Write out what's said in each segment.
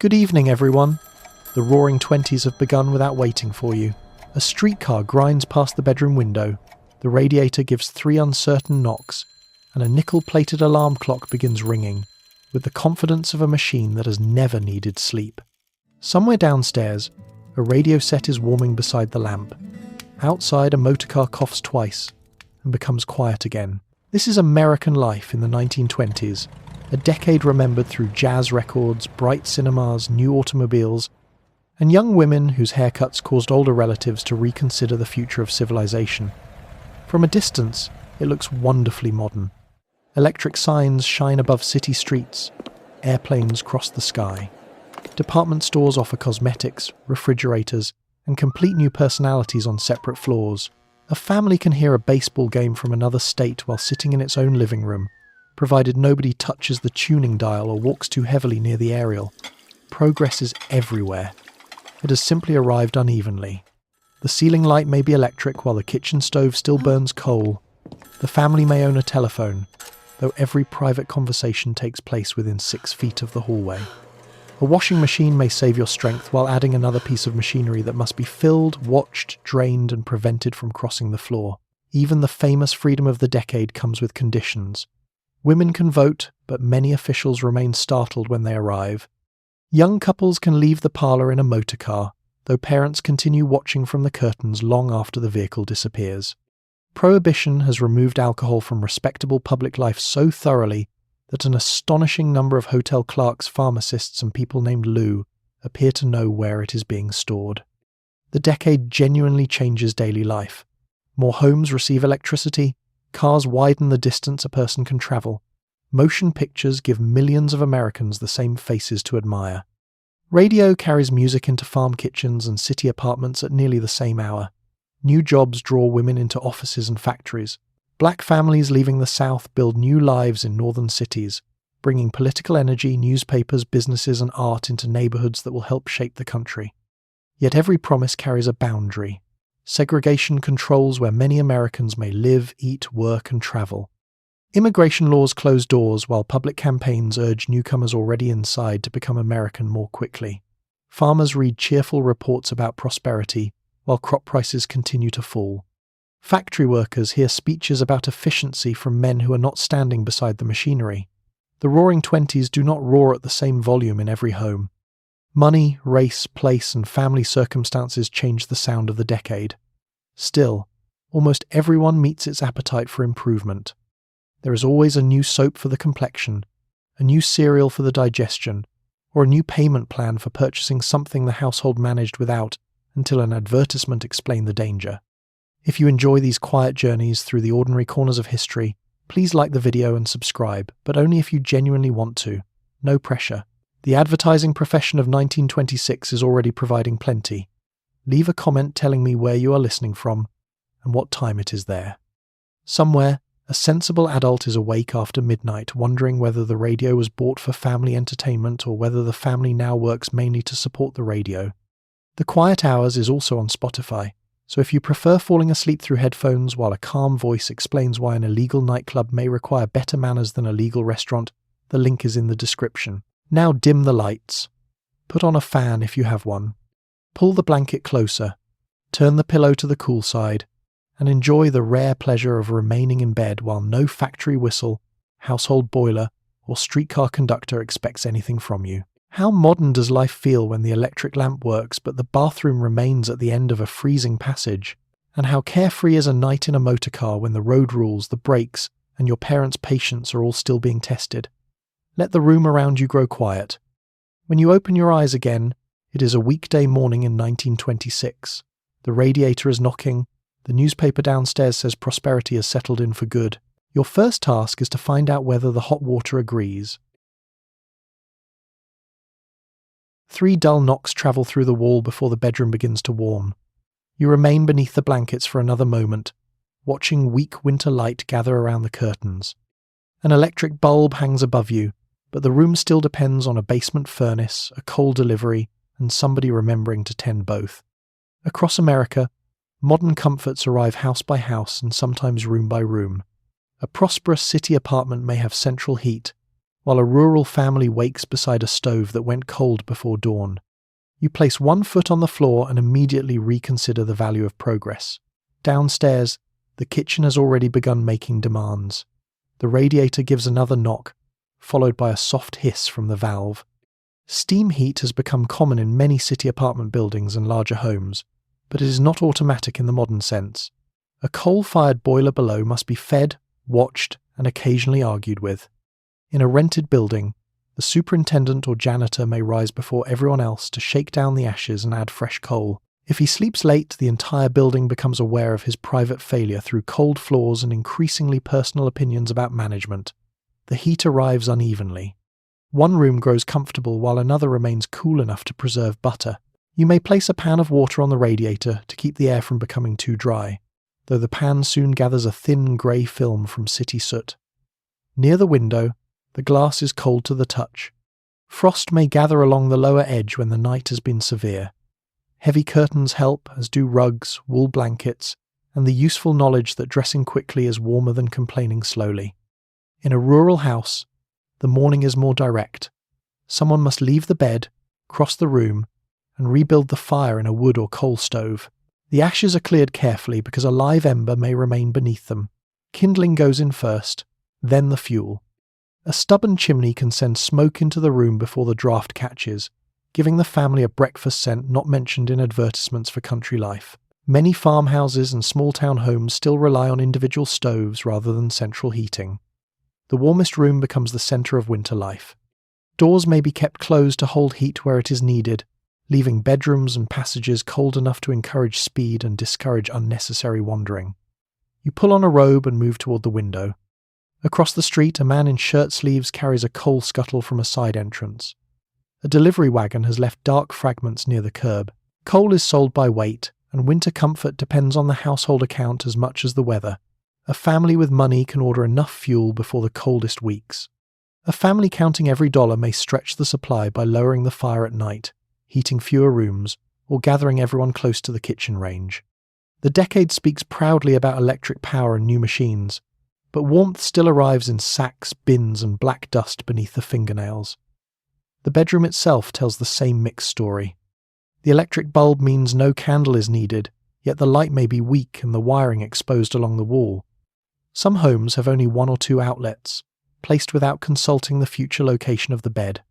Good evening, everyone. The Roaring Twenties have begun without waiting for you. A streetcar grinds past the bedroom window, the radiator gives 3 uncertain knocks, and a nickel-plated alarm clock begins ringing, with the confidence of a machine that has never needed sleep. Somewhere downstairs, a radio set is warming beside the lamp. Outside, a motorcar coughs twice and becomes quiet again. This is American life in the 1920s, a decade remembered through jazz records, bright cinemas, new automobiles, and young women whose haircuts caused older relatives to reconsider the future of civilization. From a distance, it looks wonderfully modern. Electric signs shine above city streets. Airplanes cross the sky. Department stores offer cosmetics, refrigerators, and complete new personalities on separate floors. A family can hear a baseball game from another state while sitting in its own living room, provided nobody touches the tuning dial or walks too heavily near the aerial. Progress is everywhere. It has simply arrived unevenly. The ceiling light may be electric while the kitchen stove still burns coal. The family may own a telephone, though every private conversation takes place within 6 feet of the hallway. A washing machine may save your strength while adding another piece of machinery that must be filled, watched, drained, and prevented from crossing the floor. Even the famous freedom of the decade comes with conditions. Women can vote, but many officials remain startled when they arrive. Young couples can leave the parlour in a motor car, though parents continue watching from the curtains long after the vehicle disappears. Prohibition has removed alcohol from respectable public life so thoroughly that an astonishing number of hotel clerks, pharmacists, and people named Lou appear to know where it is being stored. The decade genuinely changes daily life. More homes receive electricity, cars widen the distance a person can travel. Motion pictures give millions of Americans the same faces to admire. Radio carries music into farm kitchens and city apartments at nearly the same hour. New jobs draw women into offices and factories. Black families leaving the South build new lives in northern cities, bringing political energy, newspapers, businesses, and art into neighborhoods that will help shape the country. Yet every promise carries a boundary. Segregation controls where many Americans may live, eat, work, and travel. Immigration laws close doors while public campaigns urge newcomers already inside to become American more quickly. Farmers read cheerful reports about prosperity while crop prices continue to fall. Factory workers hear speeches about efficiency from men who are not standing beside the machinery. The Roaring Twenties do not roar at the same volume in every home. Money, race, place, and family circumstances change the sound of the decade. Still, almost everyone meets its appetite for improvement. There is always a new soap for the complexion, a new cereal for the digestion, or a new payment plan for purchasing something the household managed without until an advertisement explained the danger. If you enjoy these quiet journeys through the ordinary corners of history, please like the video and subscribe, but only if you genuinely want to. No pressure. The advertising profession of 1926 is already providing plenty. Leave a comment telling me where you are listening from and what time it is there. Somewhere, a sensible adult is awake after midnight, wondering whether the radio was bought for family entertainment or whether the family now works mainly to support the radio. The Quiet Hours is also on Spotify, so if you prefer falling asleep through headphones while a calm voice explains why an illegal nightclub may require better manners than a legal restaurant, the link is in the description. Now dim the lights. Put on a fan if you have one. Pull the blanket closer. Turn the pillow to the cool side. And enjoy the rare pleasure of remaining in bed while no factory whistle, household boiler, or streetcar conductor expects anything from you. How modern does life feel when the electric lamp works but the bathroom remains at the end of a freezing passage? And how carefree is a night in a motorcar when the road rules, the brakes, and your parents' patience are all still being tested? Let the room around you grow quiet. When you open your eyes again, it is a weekday morning in 1926. The radiator is knocking. The newspaper downstairs says prosperity has settled in for good. Your first task is to find out whether the hot water agrees. 3 dull knocks travel through the wall before the bedroom begins to warm. You remain beneath the blankets for another moment, watching weak winter light gather around the curtains. An electric bulb hangs above you, but the room still depends on a basement furnace, a coal delivery, and somebody remembering to tend both. Across America, modern comforts arrive house by house and sometimes room by room. A prosperous city apartment may have central heat, while a rural family wakes beside a stove that went cold before dawn. You place one foot on the floor and immediately reconsider the value of progress. Downstairs, the kitchen has already begun making demands. The radiator gives another knock, followed by a soft hiss from the valve. Steam heat has become common in many city apartment buildings and larger homes, but it is not automatic in the modern sense. A coal-fired boiler below must be fed, watched, and occasionally argued with. In a rented building, the superintendent or janitor may rise before everyone else to shake down the ashes and add fresh coal. If he sleeps late, the entire building becomes aware of his private failure through cold floors and increasingly personal opinions about management. The heat arrives unevenly. One room grows comfortable while another remains cool enough to preserve butter. You may place a pan of water on the radiator to keep the air from becoming too dry, though the pan soon gathers a thin grey film from city soot. Near the window, the glass is cold to the touch. Frost may gather along the lower edge when the night has been severe. Heavy curtains help, as do rugs, wool blankets, and the useful knowledge that dressing quickly is warmer than complaining slowly. In a rural house, the morning is more direct. Someone must leave the bed, cross the room, and rebuild the fire in a wood or coal stove. The ashes are cleared carefully because a live ember may remain beneath them. Kindling goes in first, then the fuel. A stubborn chimney can send smoke into the room before the draft catches, giving the family a breakfast scent not mentioned in advertisements for country life. Many farmhouses and small-town homes still rely on individual stoves rather than central heating. The warmest room becomes the centre of winter life. Doors may be kept closed to hold heat where it is needed, leaving bedrooms and passages cold enough to encourage speed and discourage unnecessary wandering. You pull on a robe and move toward the window. Across the street, a man in shirt sleeves carries a coal scuttle from a side entrance. A delivery wagon has left dark fragments near the curb. Coal is sold by weight, and winter comfort depends on the household account as much as the weather. A family with money can order enough fuel before the coldest weeks. A family counting every dollar may stretch the supply by lowering the fire at night, heating fewer rooms, or gathering everyone close to the kitchen range. The decade speaks proudly about electric power and new machines, but warmth still arrives in sacks, bins, and black dust beneath the fingernails. The bedroom itself tells the same mixed story. The electric bulb means no candle is needed, yet the light may be weak and the wiring exposed along the wall. Some homes have only one or two outlets, placed without consulting the future location of the bed.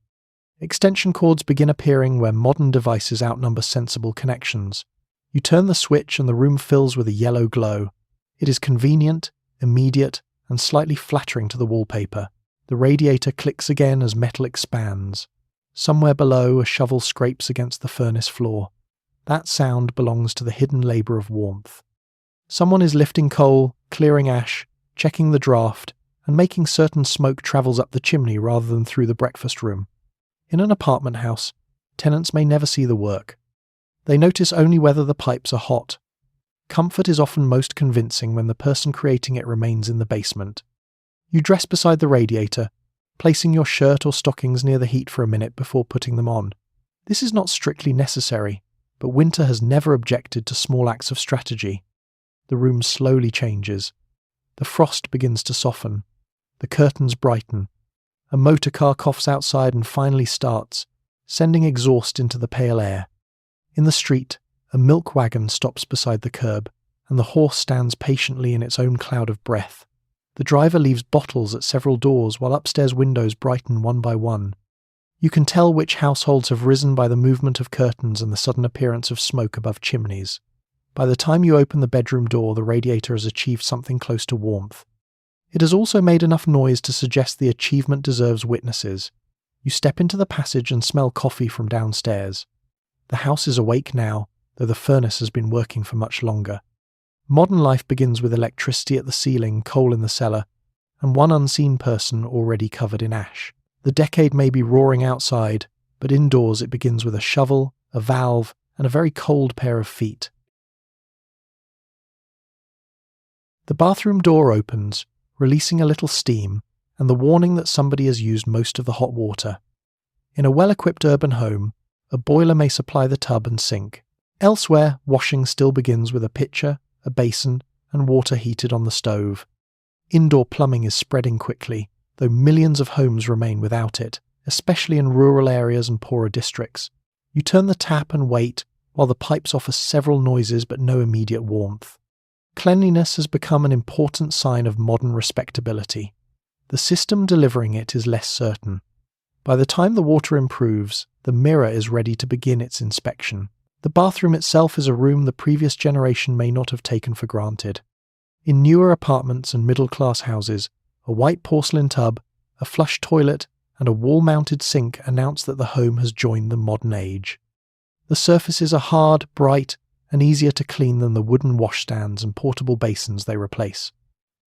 Extension cords begin appearing where modern devices outnumber sensible connections. You turn the switch and the room fills with a yellow glow. It is convenient, immediate, and slightly flattering to the wallpaper. The radiator clicks again as metal expands. Somewhere below, a shovel scrapes against the furnace floor. That sound belongs to the hidden labour of warmth. Someone is lifting coal, clearing ash, checking the draft, and making certain smoke travels up the chimney rather than through the breakfast room. In an apartment house, tenants may never see the work. They notice only whether the pipes are hot. Comfort is often most convincing when the person creating it remains in the basement. You dress beside the radiator, placing your shirt or stockings near the heat for a minute before putting them on. This is not strictly necessary, but winter has never objected to small acts of strategy. The room slowly changes. The frost begins to soften. The curtains brighten. A motor car coughs outside and finally starts, sending exhaust into the pale air. In the street, a milk wagon stops beside the curb, and the horse stands patiently in its own cloud of breath. The driver leaves bottles at several doors while upstairs windows brighten one by one. You can tell which households have risen by the movement of curtains and the sudden appearance of smoke above chimneys. By the time you open the bedroom door, the radiator has achieved something close to warmth. It has also made enough noise to suggest the achievement deserves witnesses. You step into the passage and smell coffee from downstairs. The house is awake now, though the furnace has been working for much longer. Modern life begins with electricity at the ceiling, coal in the cellar, and one unseen person already covered in ash. The decade may be roaring outside, but indoors it begins with a shovel, a valve, and a very cold pair of feet. The bathroom door opens, releasing a little steam, and the warning that somebody has used most of the hot water. In a well-equipped urban home, a boiler may supply the tub and sink. Elsewhere, washing still begins with a pitcher, a basin, and water heated on the stove. Indoor plumbing is spreading quickly, though millions of homes remain without it, especially in rural areas and poorer districts. You turn the tap and wait, while the pipes offer several noises but no immediate warmth. Cleanliness has become an important sign of modern respectability. The system delivering it is less certain. By the time the water improves, the mirror is ready to begin its inspection. The bathroom itself is a room the previous generation may not have taken for granted. In newer apartments and middle-class houses, a white porcelain tub, a flush toilet, and a wall-mounted sink announce that the home has joined the modern age. The surfaces are hard, bright, and easier to clean than the wooden washstands and portable basins they replace.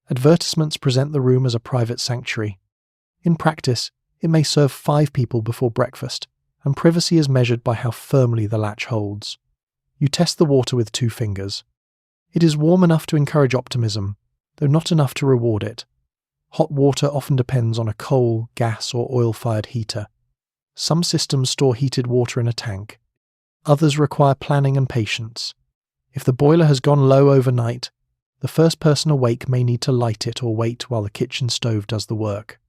Advertisements present the room as a private sanctuary. In practice, it may serve 5 people before breakfast, and privacy is measured by how firmly the latch holds. You test the water with 2 fingers. It is warm enough to encourage optimism, though not enough to reward it. Hot water often depends on a coal, gas, or oil-fired heater. Some systems store heated water in a tank. Others require planning and patience. If the boiler has gone low overnight, the first person awake may need to light it or wait while the kitchen stove does the work.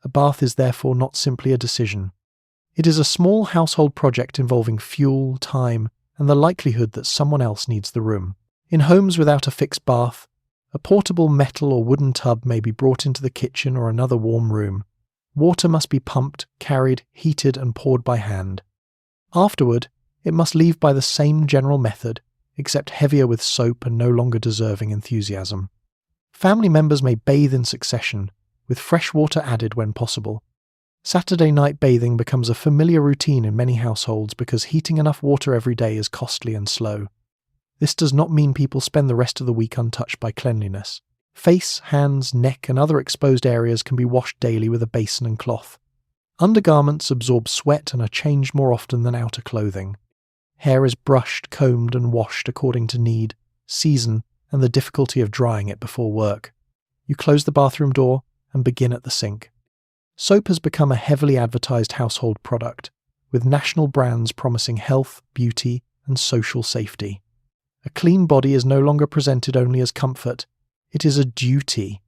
A bath is therefore not simply a decision. It is a small household project involving fuel, time, and the likelihood that someone else needs the room. In homes without a fixed bath, a portable metal or wooden tub may be brought into the kitchen or another warm room. Water must be pumped, carried, heated, and poured by hand. Afterward, it must leave by the same general method, except heavier with soap and no longer deserving enthusiasm. Family members may bathe in succession, with fresh water added when possible. Saturday night bathing becomes a familiar routine in many households because heating enough water every day is costly and slow. This does not mean people spend the rest of the week untouched by cleanliness. Face, hands, neck, and other exposed areas can be washed daily with a basin and cloth. Undergarments absorb sweat and are changed more often than outer clothing. Hair is brushed, combed, and washed according to need, season, and the difficulty of drying it before work. You close the bathroom door and begin at the sink. Soap has become a heavily advertised household product, with national brands promising health, beauty, and social safety. A clean body is no longer presented only as comfort, it is a duty.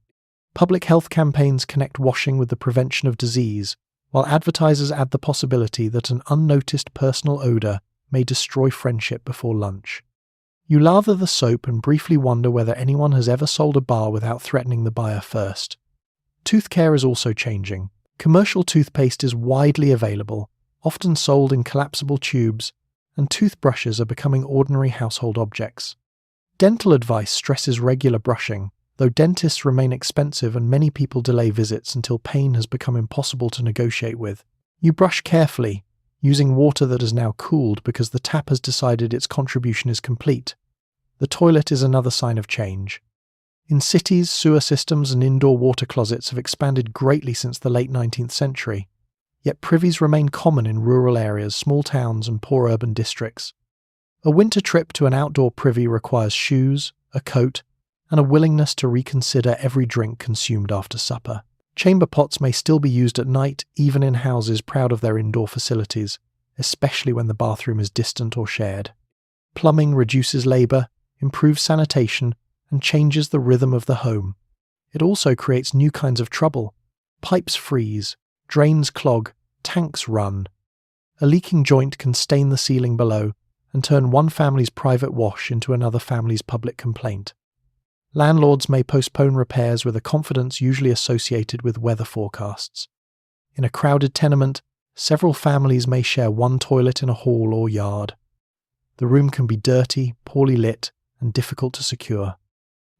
Public health campaigns connect washing with the prevention of disease, while advertisers add the possibility that an unnoticed personal odour may destroy friendship before lunch. You lather the soap and briefly wonder whether anyone has ever sold a bar without threatening the buyer first. Tooth care is also changing. Commercial toothpaste is widely available, often sold in collapsible tubes, and toothbrushes are becoming ordinary household objects. Dental advice stresses regular brushing, though dentists remain expensive and many people delay visits until pain has become impossible to negotiate with. You brush carefully, using water that is now cooled because the tap has decided its contribution is complete. The toilet is another sign of change. In cities, sewer systems and indoor water closets have expanded greatly since the late 19th century, yet privies remain common in rural areas, small towns and poor urban districts. A winter trip to an outdoor privy requires shoes, a coat, and a willingness to reconsider every drink consumed after supper. Chamber pots may still be used at night, even in houses proud of their indoor facilities, especially when the bathroom is distant or shared. Plumbing reduces labour, improves sanitation, and changes the rhythm of the home. It also creates new kinds of trouble. Pipes freeze, drains clog, tanks run. A leaking joint can stain the ceiling below and turn one family's private wash into another family's public complaint. Landlords may postpone repairs with a confidence usually associated with weather forecasts. In a crowded tenement, several families may share one toilet in a hall or yard. The room can be dirty, poorly lit, and difficult to secure.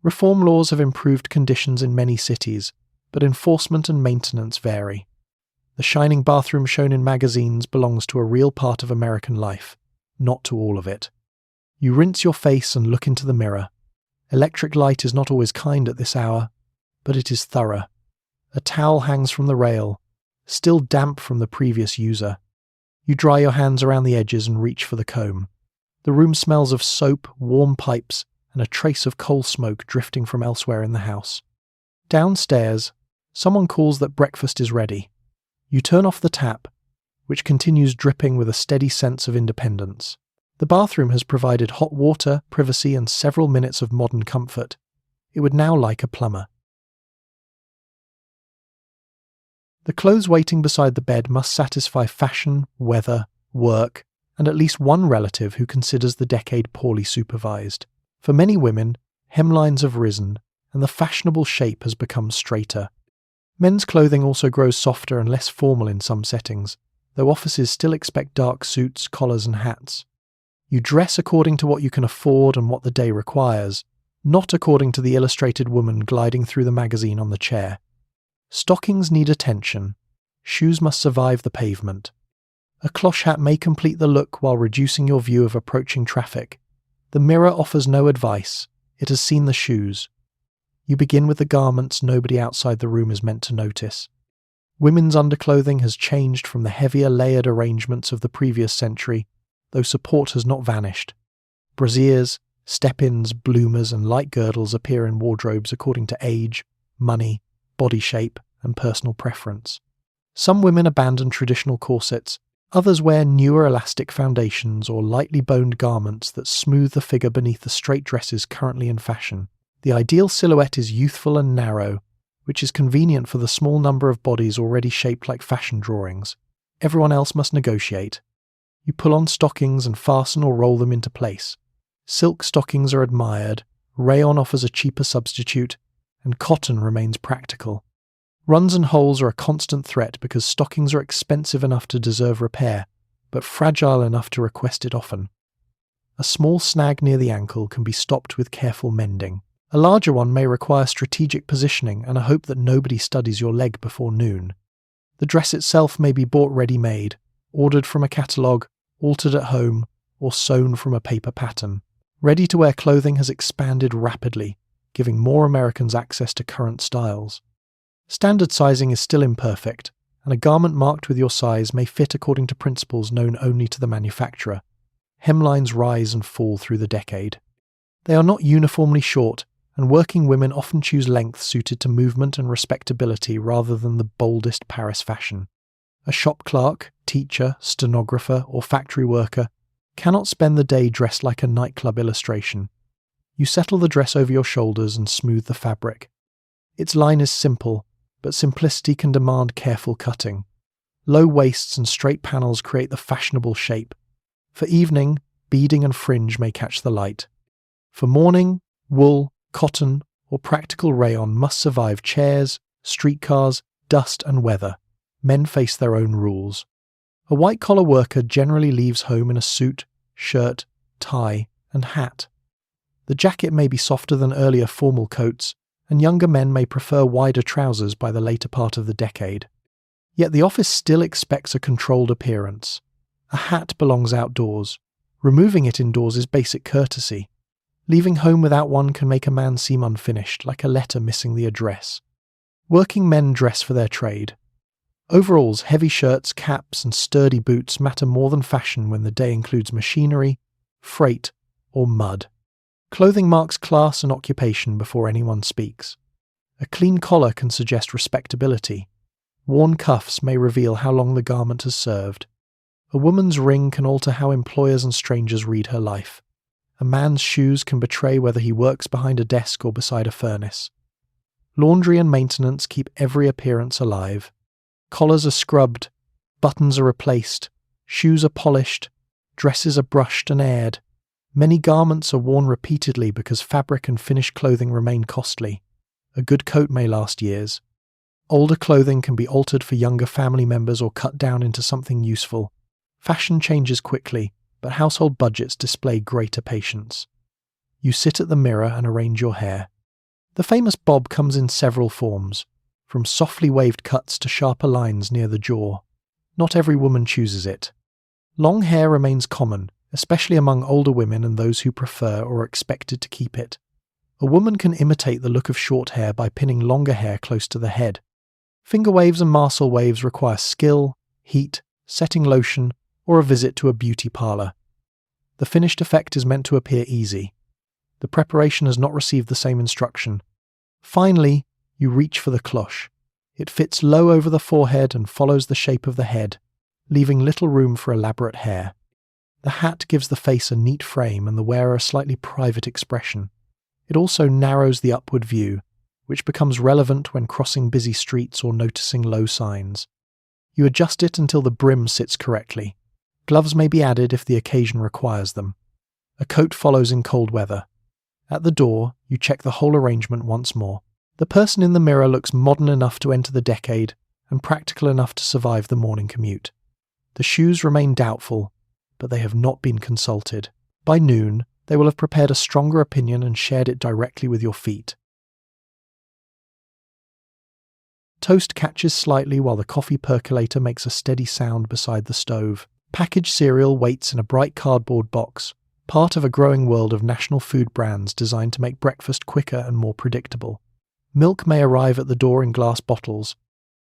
Reform laws have improved conditions in many cities, but enforcement and maintenance vary. The shining bathroom shown in magazines belongs to a real part of American life, not to all of it. You rinse your face and look into the mirror. Electric light is not always kind at this hour, but it is thorough. A towel hangs from the rail, still damp from the previous user. You dry your hands around the edges and reach for the comb. The room smells of soap, warm pipes, and a trace of coal smoke drifting from elsewhere in the house. Downstairs, someone calls that breakfast is ready. You turn off the tap, which continues dripping with a steady sense of independence. The bathroom has provided hot water, privacy, and several minutes of modern comfort. It would now like a plumber. The clothes waiting beside the bed must satisfy fashion, weather, work, and at least one relative who considers the decade poorly supervised. For many women, hemlines have risen, and the fashionable shape has become straighter. Men's clothing also grows softer and less formal in some settings, though offices still expect dark suits, collars, and hats. You dress according to what you can afford and what the day requires, not according to the illustrated woman gliding through the magazine on the chair. Stockings need attention. Shoes must survive the pavement. A cloche hat may complete the look while reducing your view of approaching traffic. The mirror offers no advice. It has seen the shoes. You begin with the garments nobody outside the room is meant to notice. Women's underclothing has changed from the heavier layered arrangements of the previous century, though support has not vanished. Brassieres, step-ins, bloomers, and light girdles appear in wardrobes according to age, money, body shape, and personal preference. Some women abandon traditional corsets. Others wear newer elastic foundations or lightly boned garments that smooth the figure beneath the straight dresses currently in fashion. The ideal silhouette is youthful and narrow, which is convenient for the small number of bodies already shaped like fashion drawings. Everyone else must negotiate. You pull on stockings and fasten or roll them into place. Silk stockings are admired, rayon offers a cheaper substitute, and cotton remains practical. Runs and holes are a constant threat because stockings are expensive enough to deserve repair, but fragile enough to request it often. A small snag near the ankle can be stopped with careful mending. A larger one may require strategic positioning and a hope that nobody studies your leg before noon. The dress itself may be bought ready-made, ordered from a catalogue, altered at home, or sewn from a paper pattern. Ready-to-wear clothing has expanded rapidly, giving more Americans access to current styles. Standard sizing is still imperfect, and a garment marked with your size may fit according to principles known only to the manufacturer. Hemlines rise and fall through the decade. They are not uniformly short, and working women often choose length suited to movement and respectability rather than the boldest Paris fashion. A shop clerk, teacher, stenographer, or factory worker cannot spend the day dressed like a nightclub illustration. You settle the dress over your shoulders and smooth the fabric. Its line is simple, but simplicity can demand careful cutting. Low waists and straight panels create the fashionable shape. For evening, beading and fringe may catch the light. For morning, wool, cotton, or practical rayon must survive chairs, streetcars, dust and weather. Men face their own rules. A white-collar worker generally leaves home in a suit, shirt, tie, and hat. The jacket may be softer than earlier formal coats, and younger men may prefer wider trousers by the later part of the decade. Yet the office still expects a controlled appearance. A hat belongs outdoors. Removing it indoors is basic courtesy. Leaving home without one can make a man seem unfinished, like a letter missing the address. Working men dress for their trade. Overalls, heavy shirts, caps, and sturdy boots matter more than fashion when the day includes machinery, freight, or mud. Clothing marks class and occupation before anyone speaks. A clean collar can suggest respectability. Worn cuffs may reveal how long the garment has served. A woman's ring can alter how employers and strangers read her life. A man's shoes can betray whether he works behind a desk or beside a furnace. Laundry and maintenance keep every appearance alive. Collars are scrubbed, buttons are replaced, shoes are polished, dresses are brushed and aired. Many garments are worn repeatedly because fabric and finished clothing remain costly. A good coat may last years. Older clothing can be altered for younger family members or cut down into something useful. Fashion changes quickly, but household budgets display greater patience. You sit at the mirror and arrange your hair. The famous bob comes in several forms, from softly waved cuts to sharper lines near the jaw. Not every woman chooses it. Long hair remains common, especially among older women and those who prefer or are expected to keep it. A woman can imitate the look of short hair by pinning longer hair close to the head. Finger waves and Marcel waves require skill, heat, setting lotion, or a visit to a beauty parlour. The finished effect is meant to appear easy. The preparation has not received the same instruction. Finally, you reach for the cloche. It fits low over the forehead and follows the shape of the head, leaving little room for elaborate hair. The hat gives the face a neat frame and the wearer a slightly private expression. It also narrows the upward view, which becomes relevant when crossing busy streets or noticing low signs. You adjust it until the brim sits correctly. Gloves may be added if the occasion requires them. A coat follows in cold weather. At the door, you check the whole arrangement once more. The person in the mirror looks modern enough to enter the decade and practical enough to survive the morning commute. The shoes remain doubtful, but they have not been consulted. By noon, they will have prepared a stronger opinion and shared it directly with your feet. Toast catches slightly while the coffee percolator makes a steady sound beside the stove. Packaged cereal waits in a bright cardboard box, part of a growing world of national food brands designed to make breakfast quicker and more predictable. Milk may arrive at the door in glass bottles.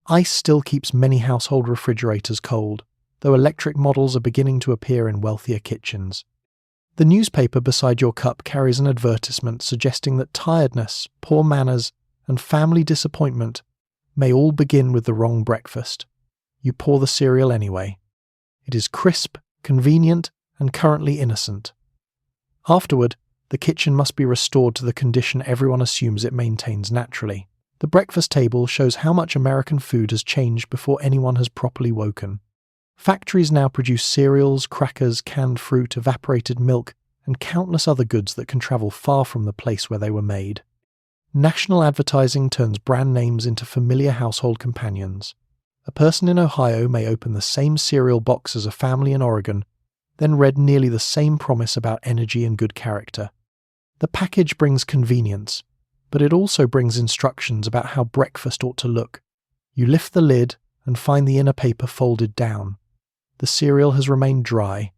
Ice still keeps many household refrigerators cold, though electric models are beginning to appear in wealthier kitchens. The newspaper beside your cup carries an advertisement suggesting that tiredness, poor manners, and family disappointment may all begin with the wrong breakfast. You pour the cereal anyway. It is crisp, convenient, and currently innocent. Afterward, the kitchen must be restored to the condition everyone assumes it maintains naturally. The breakfast table shows how much American food has changed before anyone has properly woken. Factories now produce cereals, crackers, canned fruit, evaporated milk, and countless other goods that can travel far from the place where they were made. National advertising turns brand names into familiar household companions. A person in Ohio may open the same cereal box as a family in Oregon, then read nearly the same promise about energy and good character. The package brings convenience, but it also brings instructions about how breakfast ought to look. You lift the lid and find the inner paper folded down. The cereal has remained dry.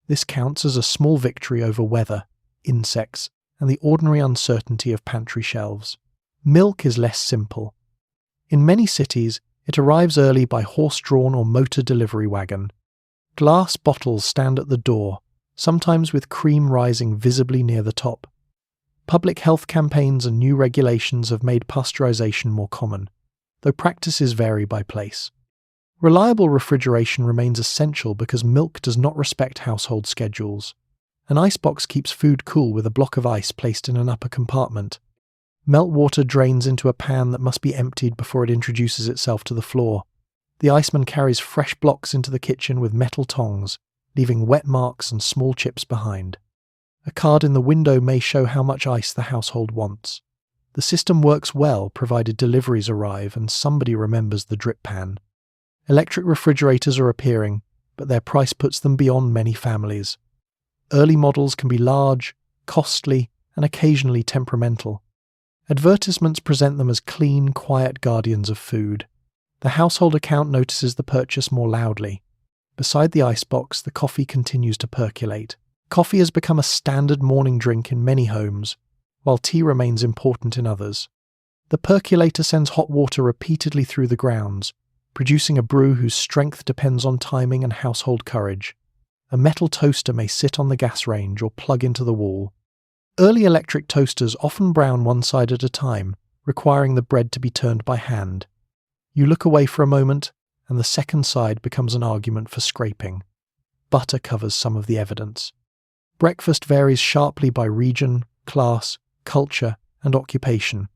This counts as a small victory over weather, insects, and the ordinary uncertainty of pantry shelves. Milk is less simple. In many cities, it arrives early by horse-drawn or motor delivery wagon. Glass bottles stand at the door, sometimes with cream rising visibly near the top. Public health campaigns and new regulations have made pasteurization more common, though practices vary by place. Reliable refrigeration remains essential because milk does not respect household schedules. An icebox keeps food cool with a block of ice placed in an upper compartment. Meltwater drains into a pan that must be emptied before it introduces itself to the floor. The iceman carries fresh blocks into the kitchen with metal tongs, leaving wet marks and small chips behind. A card in the window may show how much ice the household wants. The system works well provided deliveries arrive and somebody remembers the drip pan. Electric refrigerators are appearing, but their price puts them beyond many families. Early models can be large, costly, and occasionally temperamental. Advertisements present them as clean, quiet guardians of food. The household account notices the purchase more loudly. Beside the icebox, the coffee continues to percolate. Coffee has become a standard morning drink in many homes, while tea remains important in others. The percolator sends hot water repeatedly through the grounds, producing a brew whose strength depends on timing and household courage. A metal toaster may sit on the gas range or plug into the wall. Early electric toasters often brown one side at a time, requiring the bread to be turned by hand. You look away for a moment, and the second side becomes an argument for scraping. Butter covers some of the evidence. Breakfast varies sharply by region, class, culture, and occupation.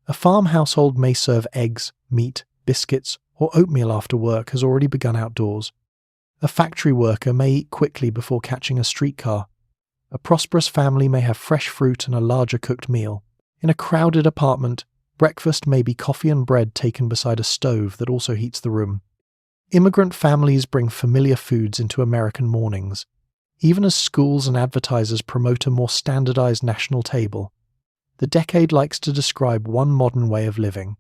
A farm household may serve eggs, meat, biscuits, or oatmeal after work has already begun outdoors. A factory worker may eat quickly before catching a streetcar. A prosperous family may have fresh fruit and a larger cooked meal. In a crowded apartment, breakfast may be coffee and bread taken beside a stove that also heats the room. Immigrant families bring familiar foods into American mornings, even as schools and advertisers promote a more standardized national table. The decade likes to describe one modern way of living.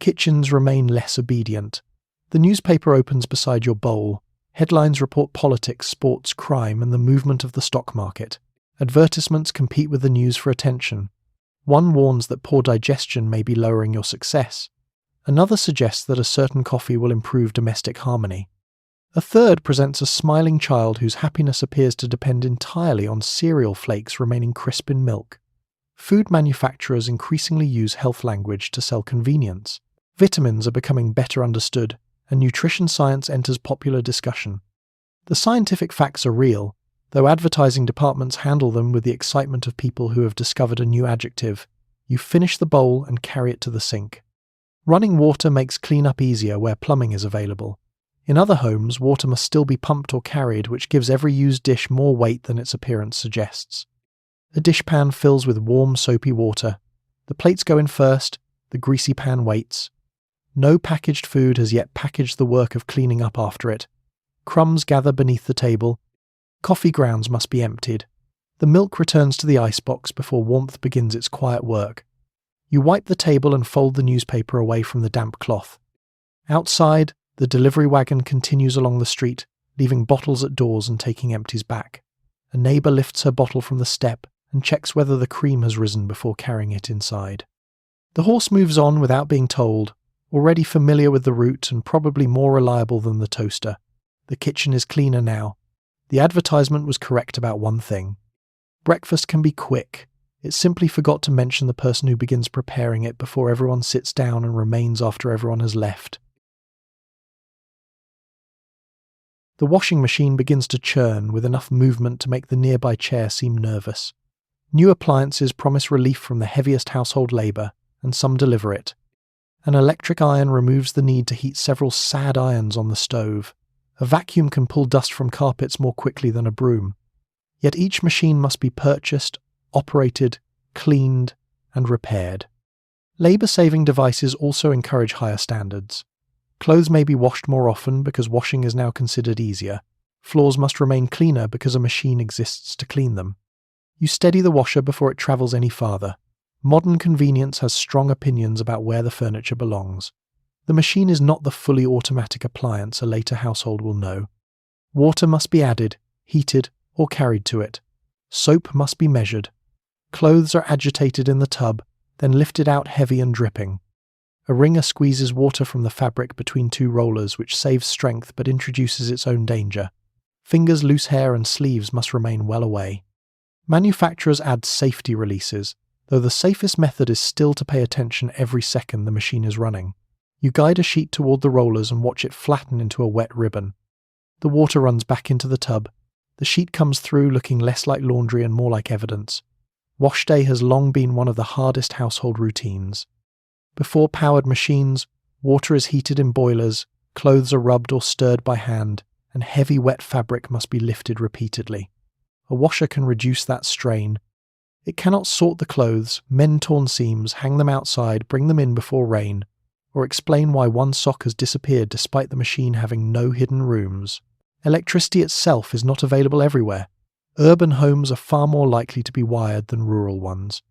Kitchens remain less obedient. The newspaper opens beside your bowl. Headlines report politics, sports, crime, and the movement of the stock market. Advertisements compete with the news for attention. One warns that poor digestion may be lowering your success. Another suggests that a certain coffee will improve domestic harmony. A third presents a smiling child whose happiness appears to depend entirely on cereal flakes remaining crisp in milk. Food manufacturers increasingly use health language to sell convenience. Vitamins are becoming better understood, and nutrition science enters popular discussion. The scientific facts are real, though advertising departments handle them with the excitement of people who have discovered a new adjective, You finish the bowl and carry it to the sink. Running water makes cleanup easier where plumbing is available. In other homes, water must still be pumped or carried, which gives every used dish more weight than its appearance suggests. A dishpan fills with warm, soapy water. The plates go in first, the greasy pan waits. No packaged food has yet packaged the work of cleaning up after it. Crumbs gather beneath the table. Coffee grounds must be emptied. The milk returns to the icebox before warmth begins its quiet work. You wipe the table and fold the newspaper away from the damp cloth. Outside, the delivery wagon continues along the street, leaving bottles at doors and taking empties back. A neighbour lifts her bottle from the step and checks whether the cream has risen before carrying it inside. The horse moves on without being told, already familiar with the route and probably more reliable than the toaster. The kitchen is cleaner now. The advertisement was correct about one thing. Breakfast can be quick. It simply forgot to mention the person who begins preparing it before everyone sits down and remains after everyone has left. The washing machine begins to churn with enough movement to make the nearby chair seem nervous. New appliances promise relief from the heaviest household labour, and some deliver it. An electric iron removes the need to heat several sad irons on the stove. A vacuum can pull dust from carpets more quickly than a broom. Yet each machine must be purchased, operated, cleaned, and repaired. Labour-saving devices also encourage higher standards. Clothes may be washed more often because washing is now considered easier. Floors must remain cleaner because a machine exists to clean them. You steady the washer before it travels any farther. Modern convenience has strong opinions about where the furniture belongs. The machine is not the fully automatic appliance a later household will know. Water must be added, heated, or carried to it. Soap must be measured. Clothes are agitated in the tub, then lifted out heavy and dripping. A wringer squeezes water from the fabric between two rollers, which saves strength but introduces its own danger. Fingers, loose hair, and sleeves must remain well away. Manufacturers add safety releases, though the safest method is still to pay attention every second the machine is running. You guide a sheet toward the rollers and watch it flatten into a wet ribbon. The water runs back into the tub. The sheet comes through looking less like laundry and more like evidence. Wash day has long been one of the hardest household routines. Before powered machines, water is heated in boilers, clothes are rubbed or stirred by hand, and heavy wet fabric must be lifted repeatedly. A washer can reduce that strain. It cannot sort the clothes, mend torn seams, hang them outside, bring them in before rain, or explain why one sock has disappeared despite the machine having no hidden rooms. Electricity itself is not available everywhere. Urban homes are far more likely to be wired than rural ones.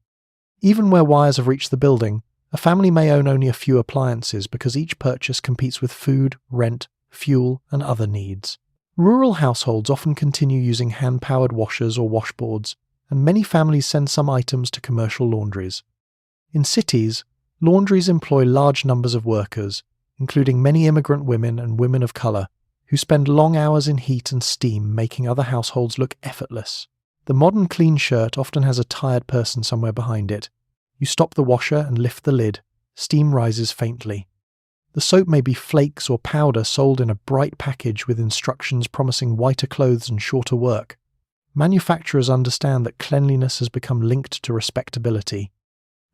Even where wires have reached the building, a family may own only a few appliances because each purchase competes with food, rent, fuel, and other needs. Rural households often continue using hand-powered washers or washboards, and many families send some items to commercial laundries. In cities, laundries employ large numbers of workers, including many immigrant women and women of colour, who spend long hours in heat and steam making other households look effortless. The modern clean shirt often has a tired person somewhere behind it. You stop the washer and lift the lid. Steam rises faintly. The soap may be flakes or powder sold in a bright package with instructions promising whiter clothes and shorter work. Manufacturers understand that cleanliness has become linked to respectability.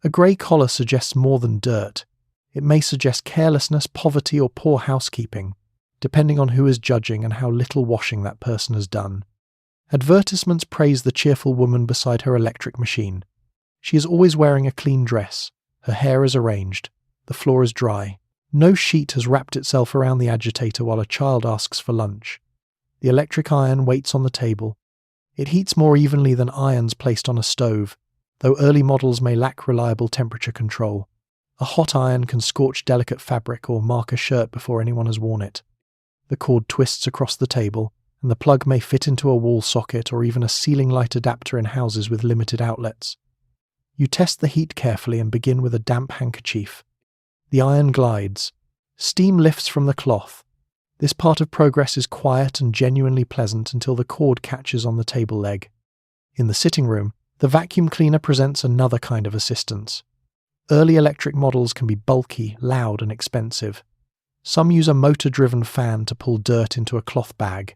A grey collar suggests more than dirt. It may suggest carelessness, poverty, or poor housekeeping, depending on who is judging and how little washing that person has done. Advertisements praise the cheerful woman beside her electric machine. She is always wearing a clean dress. Her hair is arranged. The floor is dry. No sheet has wrapped itself around the agitator while a child asks for lunch. The electric iron waits on the table. It heats more evenly than irons placed on a stove, though early models may lack reliable temperature control. A hot iron can scorch delicate fabric or mark a shirt before anyone has worn it. The cord twists across the table, and the plug may fit into a wall socket or even a ceiling light adapter in houses with limited outlets. You test the heat carefully and begin with a damp handkerchief. The iron glides. Steam lifts from the cloth. This part of progress is quiet and genuinely pleasant until the cord catches on the table leg. In the sitting room, the vacuum cleaner presents another kind of assistance. Early electric models can be bulky, loud, and expensive. Some use a motor-driven fan to pull dirt into a cloth bag.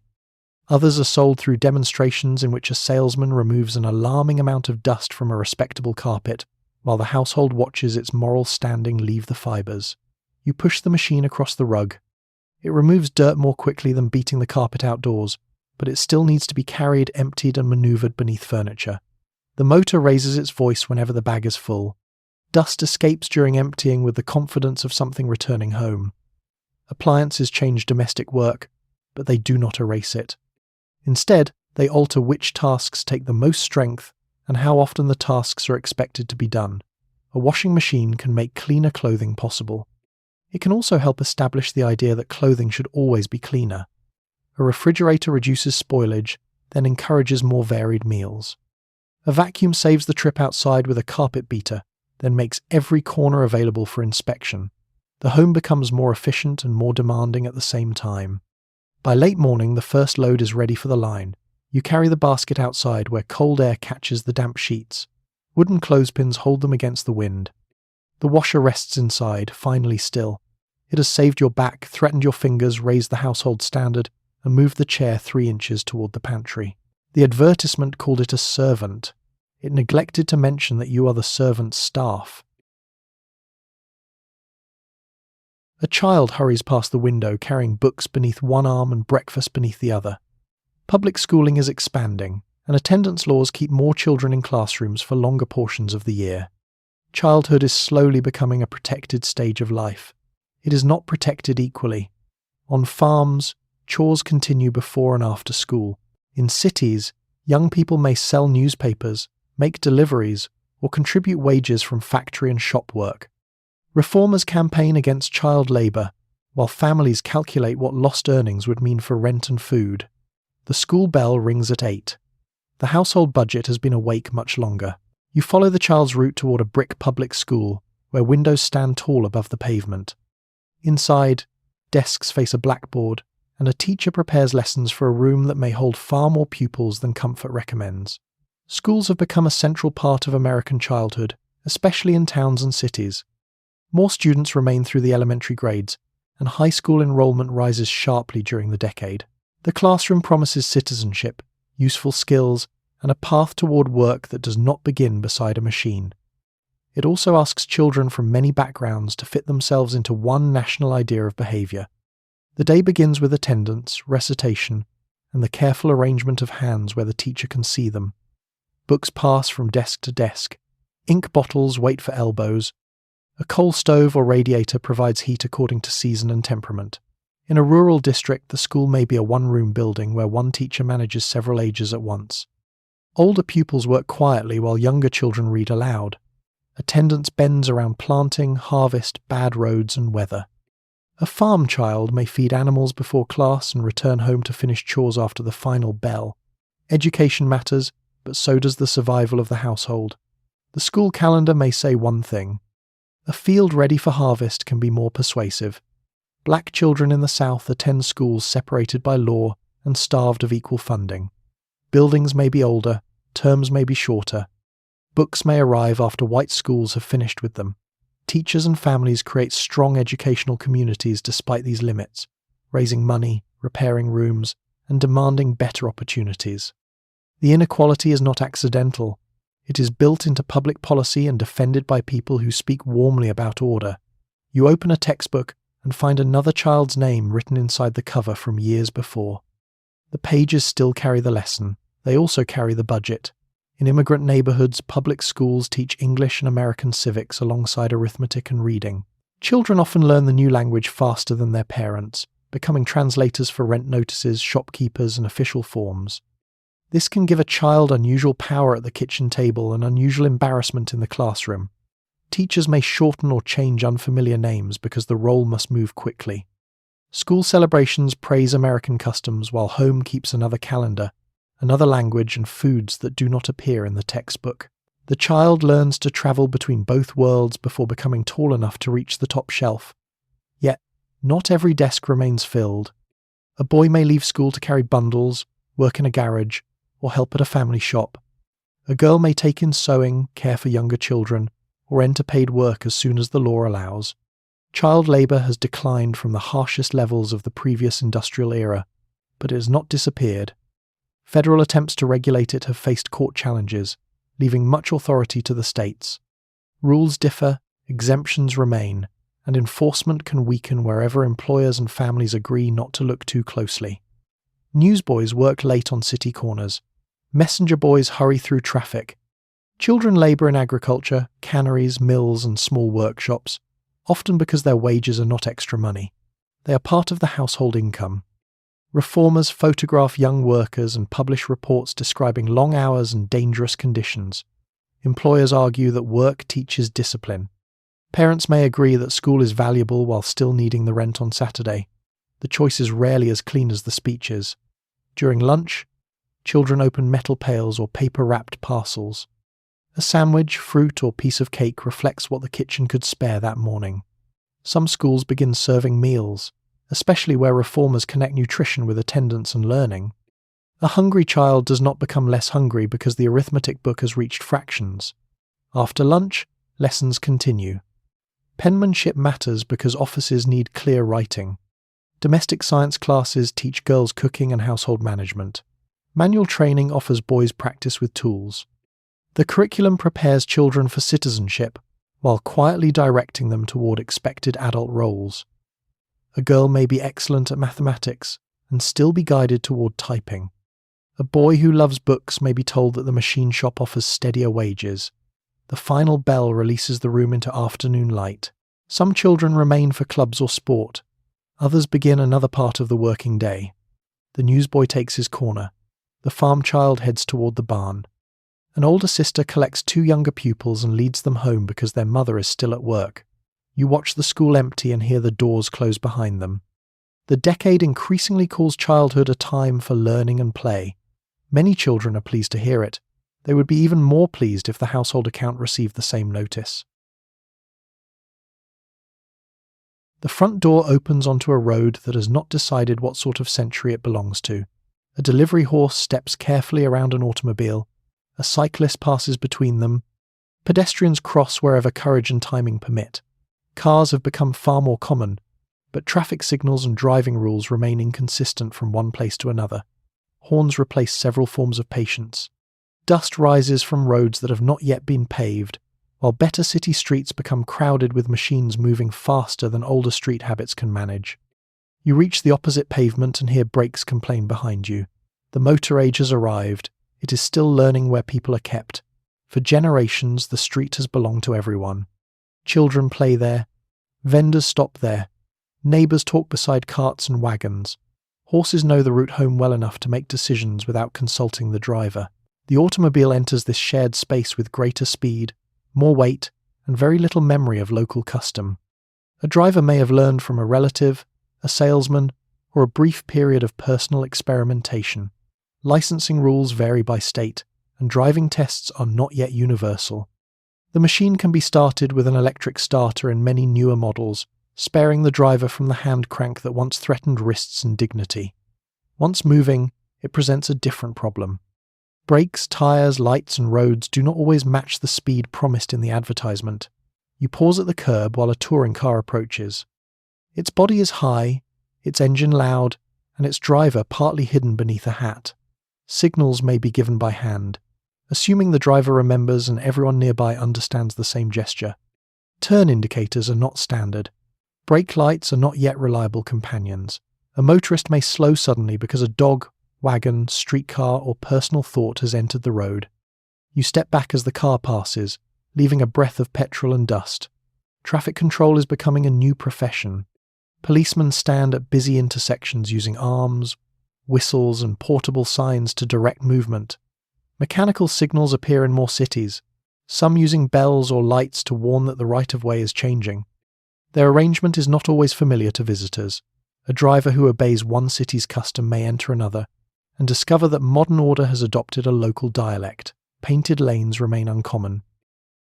Others are sold through demonstrations in which a salesman removes an alarming amount of dust from a respectable carpet, while the household watches its moral standing leave the fibers. You push the machine across the rug. It removes dirt more quickly than beating the carpet outdoors, but it still needs to be carried, emptied, and maneuvered beneath furniture. The motor raises its voice whenever the bag is full. Dust escapes during emptying with the confidence of something returning home. Appliances change domestic work, but they do not erase it. Instead, they alter which tasks take the most strength and how often the tasks are expected to be done. A washing machine can make cleaner clothing possible. It can also help establish the idea that clothing should always be cleaner. A refrigerator reduces spoilage, then encourages more varied meals. A vacuum saves the trip outside with a carpet beater, then makes every corner available for inspection. The home becomes more efficient and more demanding at the same time. By late morning, the first load is ready for the line. You carry the basket outside where cold air catches the damp sheets. Wooden clothespins hold them against the wind. The washer rests inside, finally still. It has saved your back, threatened your fingers, raised the household standard, and moved the chair 3 inches toward the pantry. The advertisement called it a servant. It neglected to mention that you are the servant's staff. A child hurries past the window carrying books beneath one arm and breakfast beneath the other. Public schooling is expanding, and attendance laws keep more children in classrooms for longer portions of the year. Childhood is slowly becoming a protected stage of life. It is not protected equally. On farms, chores continue before and after school. In cities, young people may sell newspapers, make deliveries, or contribute wages from factory and shop work. Reformers campaign against child labour, while families calculate what lost earnings would mean for rent and food. The school bell rings at 8. The household budget has been awake much longer. You follow the child's route toward a brick public school, where windows stand tall above the pavement. Inside, desks face a blackboard, and a teacher prepares lessons for a room that may hold far more pupils than comfort recommends. Schools have become a central part of American childhood, especially in towns and cities. More students remain through the elementary grades, and high school enrollment rises sharply during the decade. The classroom promises citizenship, useful skills, and a path toward work that does not begin beside a machine. It also asks children from many backgrounds to fit themselves into one national idea of behaviour. The day begins with attendance, recitation, and the careful arrangement of hands where the teacher can see them. Books pass from desk to desk. Ink bottles wait for elbows. A coal stove or radiator provides heat according to season and temperament. In a rural district, the school may be a one-room building where one teacher manages several ages at once. Older pupils work quietly while younger children read aloud. Attendance bends around planting, harvest, bad roads, and weather. A farm child may feed animals before class and return home to finish chores after the final bell. Education matters, but so does the survival of the household. The school calendar may say one thing. A field ready for harvest can be more persuasive. Black children in the South attend schools separated by law and starved of equal funding. Buildings may be older, terms may be shorter. Books may arrive after white schools have finished with them. Teachers and families create strong educational communities despite these limits, raising money, repairing rooms, and demanding better opportunities. The inequality is not accidental. It is built into public policy and defended by people who speak warmly about order. You open a textbook and find another child's name written inside the cover from years before. The pages still carry the lesson. They also carry the budget. In immigrant neighborhoods, public schools teach English and American civics alongside arithmetic and reading. Children often learn the new language faster than their parents, becoming translators for rent notices, shopkeepers, and official forms. This can give a child unusual power at the kitchen table and unusual embarrassment in the classroom. Teachers may shorten or change unfamiliar names because the role must move quickly. School celebrations praise American customs while home keeps another calendar, another language, and foods that do not appear in the textbook. The child learns to travel between both worlds before becoming tall enough to reach the top shelf. Yet, not every desk remains filled. A boy may leave school to carry bundles, work in a garage, or help at a family shop. A girl may take in sewing, care for younger children, or enter paid work as soon as the law allows. Child labour has declined from the harshest levels of the previous industrial era, but it has not disappeared. Federal attempts to regulate it have faced court challenges, leaving much authority to the states. Rules differ, exemptions remain, and enforcement can weaken wherever employers and families agree not to look too closely. Newsboys work late on city corners. Messenger boys hurry through traffic. Children labour in agriculture, canneries, mills, and small workshops, often because their wages are not extra money. They are part of the household income. Reformers photograph young workers and publish reports describing long hours and dangerous conditions. Employers argue that work teaches discipline. Parents may agree that school is valuable while still needing the rent on Saturday. The choice is rarely as clean as the speeches. During lunch, children open metal pails or paper-wrapped parcels. A sandwich, fruit, or piece of cake reflects what the kitchen could spare that morning. Some schools begin serving meals, especially where reformers connect nutrition with attendance and learning. A hungry child does not become less hungry because the arithmetic book has reached fractions. After lunch, lessons continue. Penmanship matters because offices need clear writing. Domestic science classes teach girls cooking and household management. Manual training offers boys practice with tools. The curriculum prepares children for citizenship, while quietly directing them toward expected adult roles. A girl may be excellent at mathematics and still be guided toward typing. A boy who loves books may be told that the machine shop offers steadier wages. The final bell releases the room into afternoon light. Some children remain for clubs or sport. Others begin another part of the working day. The newsboy takes his corner. The farm child heads toward the barn. An older sister collects two younger pupils and leads them home because their mother is still at work. You watch the school empty and hear the doors close behind them. The decade increasingly calls childhood a time for learning and play. Many children are pleased to hear it. They would be even more pleased if the household account received the same notice. The front door opens onto a road that has not decided what sort of century it belongs to. A delivery horse steps carefully around an automobile. A cyclist passes between them. Pedestrians cross wherever courage and timing permit. Cars have become far more common, but traffic signals and driving rules remain inconsistent from one place to another. Horns replace several forms of patience. Dust rises from roads that have not yet been paved, while better city streets become crowded with machines moving faster than older street habits can manage. You reach the opposite pavement and hear brakes complain behind you. The motor age has arrived. It is still learning where people are kept. For generations, the street has belonged to everyone. Children play there. Vendors stop there. Neighbours talk beside carts and wagons. Horses know the route home well enough to make decisions without consulting the driver. The automobile enters this shared space with greater speed, more weight, and very little memory of local custom. A driver may have learned from a relative, a salesman, or a brief period of personal experimentation. Licensing rules vary by state, and driving tests are not yet universal. The machine can be started with an electric starter in many newer models, sparing the driver from the hand crank that once threatened wrists and dignity. Once moving, it presents a different problem. Brakes, tyres, lights and roads do not always match the speed promised in the advertisement. You pause at the curb while a touring car approaches. Its body is high, its engine loud, and its driver partly hidden beneath a hat. Signals may be given by hand, assuming the driver remembers and everyone nearby understands the same gesture. Turn indicators are not standard. Brake lights are not yet reliable companions. A motorist may slow suddenly because a dog, wagon, streetcar, or personal thought has entered the road. You step back as the car passes, leaving a breath of petrol and dust. Traffic control is becoming a new profession. Policemen stand at busy intersections using arms, whistles, and portable signs to direct movement. Mechanical signals appear in more cities, some using bells or lights to warn that the right-of-way is changing. Their arrangement is not always familiar to visitors. A driver who obeys one city's custom may enter another, and discover that modern order has adopted a local dialect. Painted lanes remain uncommon.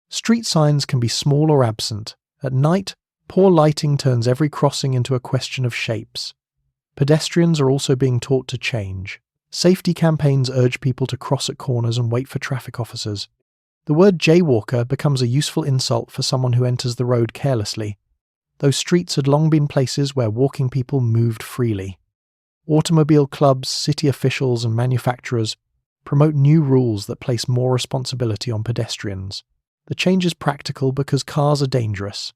Street signs can be small or absent. At night, poor lighting turns every crossing into a question of shapes. Pedestrians are also being taught to change. Safety campaigns urge people to cross at corners and wait for traffic officers. The word jaywalker becomes a useful insult for someone who enters the road carelessly. Those streets had long been places where walking people moved freely. Automobile clubs, city officials, and manufacturers promote new rules that place more responsibility on pedestrians. The change is practical because cars are dangerous.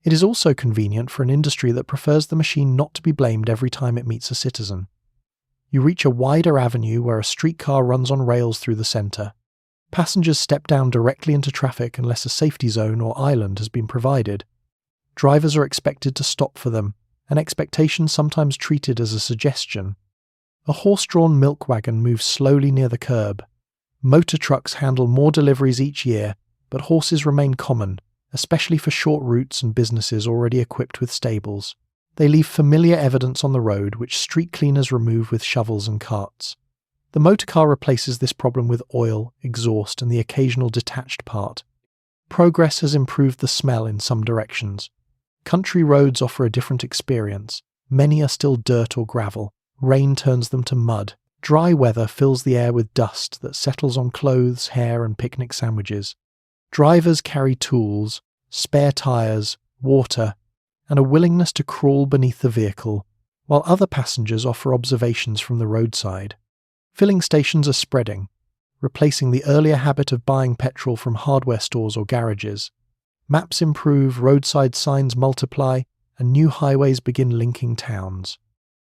It is also convenient for an industry that prefers the machine not to be blamed every time it meets a citizen. You reach a wider avenue where a streetcar runs on rails through the centre. Passengers step down directly into traffic unless a safety zone or island has been provided. Drivers are expected to stop for them, an expectation sometimes treated as a suggestion. A horse-drawn milk wagon moves slowly near the curb. Motor trucks handle more deliveries each year, but horses remain common, especially for short routes and businesses already equipped with stables. They leave familiar evidence on the road which street cleaners remove with shovels and carts. The motorcar replaces this problem with oil, exhaust, and the occasional detached part. Progress has improved the smell in some directions. Country roads offer a different experience. Many are still dirt or gravel. Rain turns them to mud. Dry weather fills the air with dust that settles on clothes, hair, and picnic sandwiches. Drivers carry tools, spare tyres, water, and a willingness to crawl beneath the vehicle, while other passengers offer observations from the roadside. Filling stations are spreading, replacing the earlier habit of buying petrol from hardware stores or garages. Maps improve, roadside signs multiply, and new highways begin linking towns.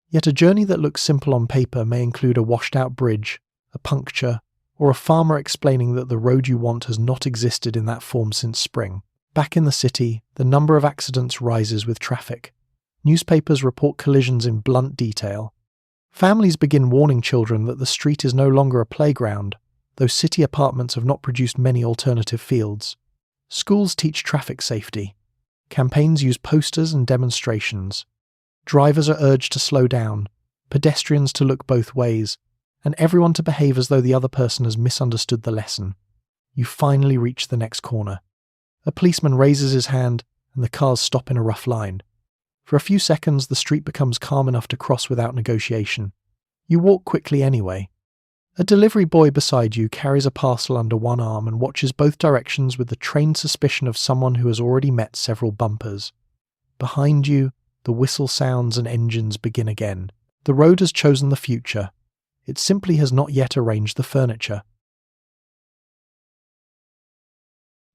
Yet a journey that looks simple on paper may include a washed-out bridge, a puncture, or a farmer explaining that the road you want has not existed in that form since spring. Back in the city, the number of accidents rises with traffic. Newspapers report collisions in blunt detail. Families begin warning children that the street is no longer a playground, though city apartments have not produced many alternative fields. Schools teach traffic safety. Campaigns use posters and demonstrations. Drivers are urged to slow down, pedestrians to look both ways, and everyone to behave as though the other person has misunderstood the lesson. You finally reach the next corner. A policeman raises his hand, and the cars stop in a rough line. For a few seconds, the street becomes calm enough to cross without negotiation. You walk quickly anyway. A delivery boy beside you carries a parcel under one arm and watches both directions with the trained suspicion of someone who has already met several bumpers. Behind you, the whistle sounds and engines begin again. The road has chosen the future. It simply has not yet arranged the furniture.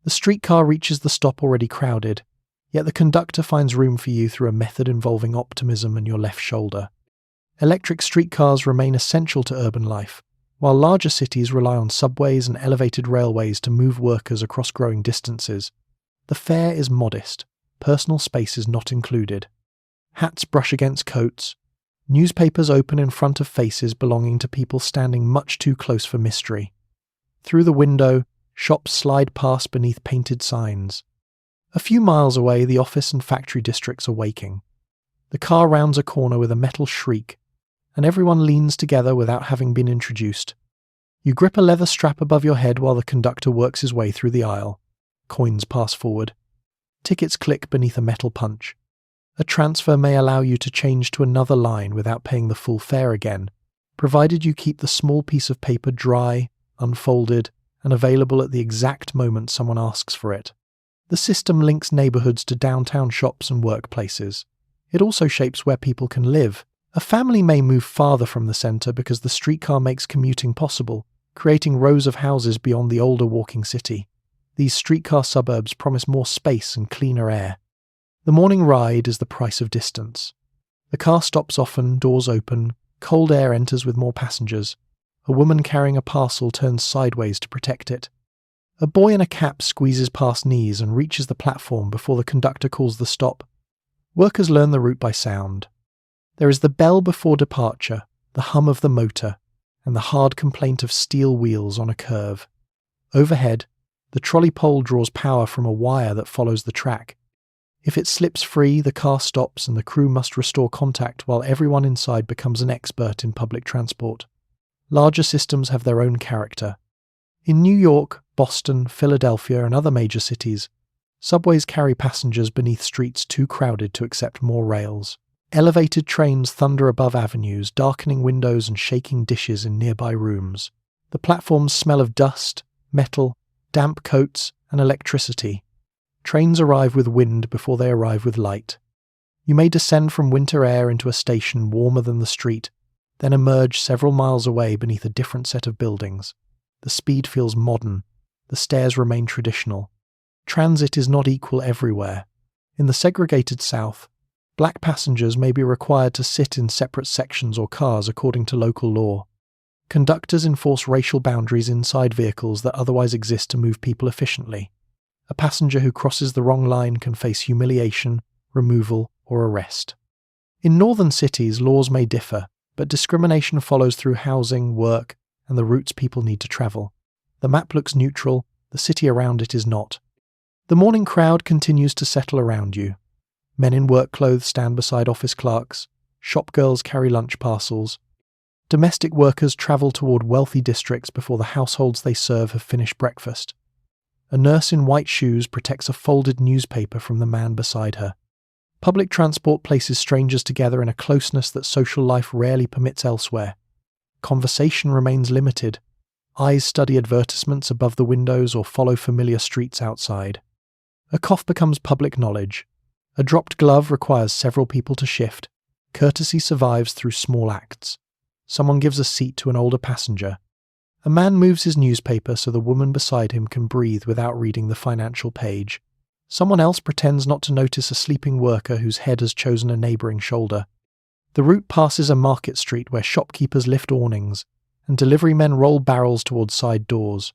The streetcar reaches the stop already crowded, yet the conductor finds room for you through a method involving optimism and your left shoulder. Electric streetcars remain essential to urban life, while larger cities rely on subways and elevated railways to move workers across growing distances. The fare is modest, personal space is not included. Hats brush against coats. Newspapers open in front of faces belonging to people standing much too close for mystery. Through the window, shops slide past beneath painted signs. A few miles away, the office and factory districts are waking. The car rounds a corner with a metal shriek, and everyone leans together without having been introduced. You grip a leather strap above your head while the conductor works his way through the aisle. Coins pass forward. Tickets click beneath a metal punch. A transfer may allow you to change to another line without paying the full fare again, provided you keep the small piece of paper dry, unfolded, and available at the exact moment someone asks for it. The system links neighbourhoods to downtown shops and workplaces. It also shapes where people can live. A family may move farther from the centre because the streetcar makes commuting possible, creating rows of houses beyond the older walking city. These streetcar suburbs promise more space and cleaner air. The morning ride is the price of distance. The car stops often, doors open, cold air enters with more passengers. A woman carrying a parcel turns sideways to protect it. A boy in a cap squeezes past knees and reaches the platform before the conductor calls the stop. Workers learn the route by sound. There is the bell before departure, the hum of the motor, and the hard complaint of steel wheels on a curve. Overhead, the trolley pole draws power from a wire that follows the track. If it slips free, the car stops and the crew must restore contact while everyone inside becomes an expert in public transport. Larger systems have their own character. In New York, Boston, Philadelphia, and other major cities, subways carry passengers beneath streets too crowded to accept more rails. Elevated trains thunder above avenues, darkening windows and shaking dishes in nearby rooms. The platforms smell of dust, metal, damp coats, and electricity. Trains arrive with wind before they arrive with light. You may descend from winter air into a station warmer than the street, then emerge several miles away beneath a different set of buildings. The speed feels modern. The stairs remain traditional. Transit is not equal everywhere. In the segregated South, black passengers may be required to sit in separate sections or cars according to local law. Conductors enforce racial boundaries inside vehicles that otherwise exist to move people efficiently. A passenger who crosses the wrong line can face humiliation, removal, or arrest. In northern cities, laws may differ, but discrimination follows through housing, work, and the routes people need to travel. The map looks neutral, the city around it is not. The morning crowd continues to settle around you. Men in work clothes stand beside office clerks, shop girls carry lunch parcels. Domestic workers travel toward wealthy districts before the households they serve have finished breakfast. A nurse in white shoes protects a folded newspaper from the man beside her. Public transport places strangers together in a closeness that social life rarely permits elsewhere. Conversation remains limited. Eyes study advertisements above the windows or follow familiar streets outside. A cough becomes public knowledge. A dropped glove requires several people to shift. Courtesy survives through small acts. Someone gives a seat to an older passenger. A man moves his newspaper so the woman beside him can breathe without reading the financial page. Someone else pretends not to notice a sleeping worker whose head has chosen a neighbouring shoulder. The route passes a market street where shopkeepers lift awnings, and delivery men roll barrels towards side doors.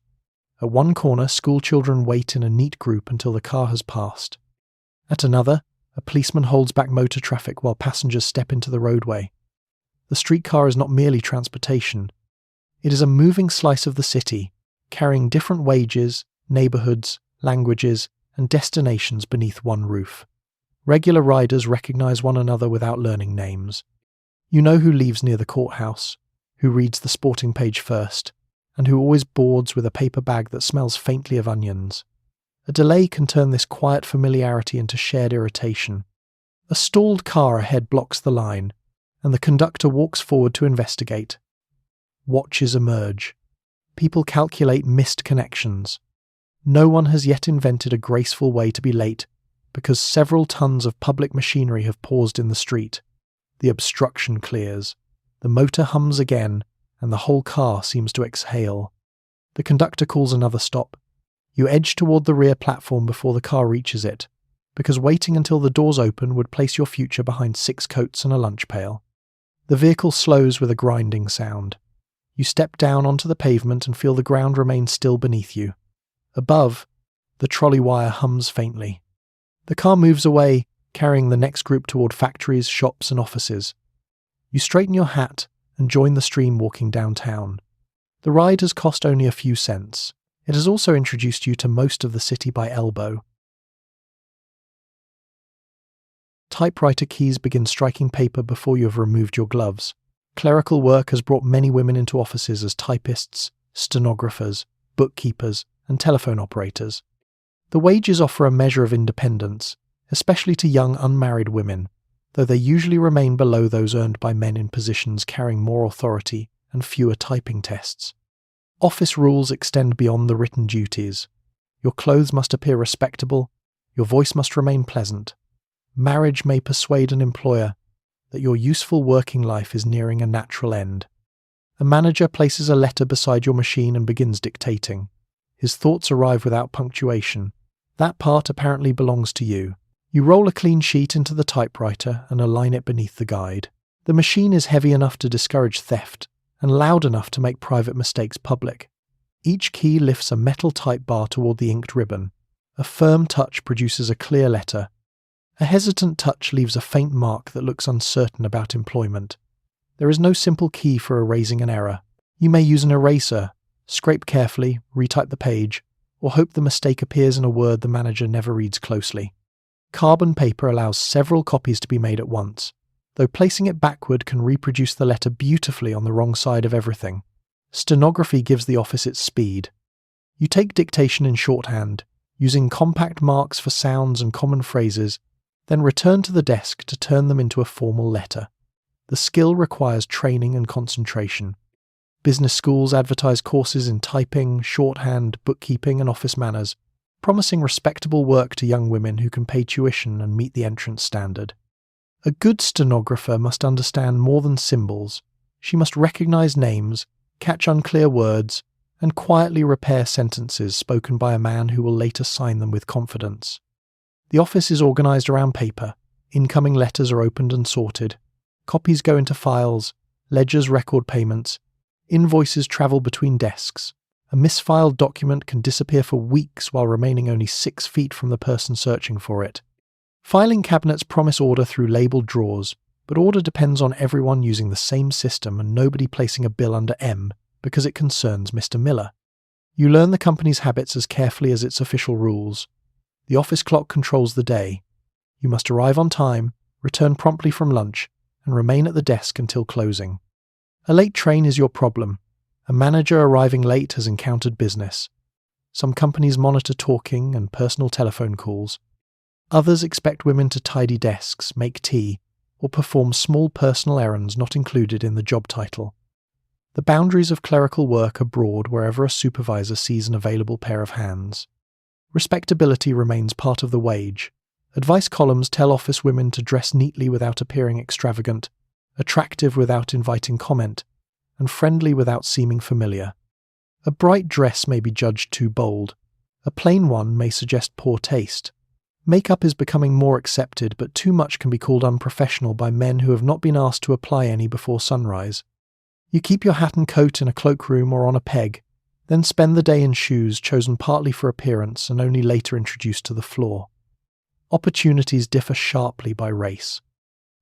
At one corner, school children wait in a neat group until the car has passed. At another, a policeman holds back motor traffic while passengers step into the roadway. The streetcar is not merely transportation. It is a moving slice of the city, carrying different wages, neighbourhoods, languages, and destinations beneath one roof. Regular riders recognise one another without learning names. You know who leaves near the courthouse, who reads the sporting page first, and who always boards with a paper bag that smells faintly of onions. A delay can turn this quiet familiarity into shared irritation. A stalled car ahead blocks the line, and the conductor walks forward to investigate. Watches emerge. People calculate missed connections. No one has yet invented a graceful way to be late, because several tons of public machinery have paused in the street. The obstruction clears. The motor hums again, and the whole car seems to exhale. The conductor calls another stop. You edge toward the rear platform before the car reaches it, because waiting until the doors open would place your future behind 6 coats and a lunch pail. The vehicle slows with a grinding sound. You step down onto the pavement and feel the ground remain still beneath you. Above, the trolley wire hums faintly. The car moves away, carrying the next group toward factories, shops, and offices. You straighten your hat and join the stream walking downtown. The ride has cost only a few cents. It has also introduced you to most of the city by elbow. Typewriter keys begin striking paper before you have removed your gloves. Clerical work has brought many women into offices as typists, stenographers, bookkeepers, and telephone operators. The wages offer a measure of independence, especially to young unmarried women, though they usually remain below those earned by men in positions carrying more authority and fewer typing tests. Office rules extend beyond the written duties. Your clothes must appear respectable, your voice must remain pleasant. Marriage may persuade an employer that your useful working life is nearing a natural end. A manager places a letter beside your machine and begins dictating. His thoughts arrive without punctuation. That part apparently belongs to you. You roll a clean sheet into the typewriter and align it beneath the guide. The machine is heavy enough to discourage theft and loud enough to make private mistakes public. Each key lifts a metal type bar toward the inked ribbon. A firm touch produces a clear letter. A hesitant touch leaves a faint mark that looks uncertain about employment. There is no simple key for erasing an error. You may use an eraser, scrape carefully, retype the page, or hope the mistake appears in a word the manager never reads closely. Carbon paper allows several copies to be made at once, though placing it backward can reproduce the letter beautifully on the wrong side of everything. Stenography gives the office its speed. You take dictation in shorthand, using compact marks for sounds and common phrases, then return to the desk to turn them into a formal letter. The skill requires training and concentration. Business schools advertise courses in typing, shorthand, bookkeeping, and office manners, promising respectable work to young women who can pay tuition and meet the entrance standard. A good stenographer must understand more than symbols. She must recognize names, catch unclear words, and quietly repair sentences spoken by a man who will later sign them with confidence. The office is organised around paper. Incoming letters are opened and sorted. Copies go into files. Ledgers record payments. Invoices travel between desks. A misfiled document can disappear for weeks while remaining only 6 feet from the person searching for it. Filing cabinets promise order through labelled drawers, but order depends on everyone using the same system and nobody placing a bill under M because it concerns Mr. Miller. You learn the company's habits as carefully as its official rules. The office clock controls the day. You must arrive on time, return promptly from lunch, and remain at the desk until closing. A late train is your problem. A manager arriving late has encountered business. Some companies monitor talking and personal telephone calls. Others expect women to tidy desks, make tea, or perform small personal errands not included in the job title. The boundaries of clerical work are broad wherever a supervisor sees an available pair of hands. Respectability remains part of the wage. Advice columns tell office women to dress neatly without appearing extravagant, attractive without inviting comment, and friendly without seeming familiar. A bright dress may be judged too bold. A plain one may suggest poor taste. Makeup is becoming more accepted, but too much can be called unprofessional by men who have not been asked to apply any before sunrise. You keep your hat and coat in a cloakroom or on a peg, then spend the day in shoes chosen partly for appearance and only later introduced to the floor. Opportunities differ sharply by race.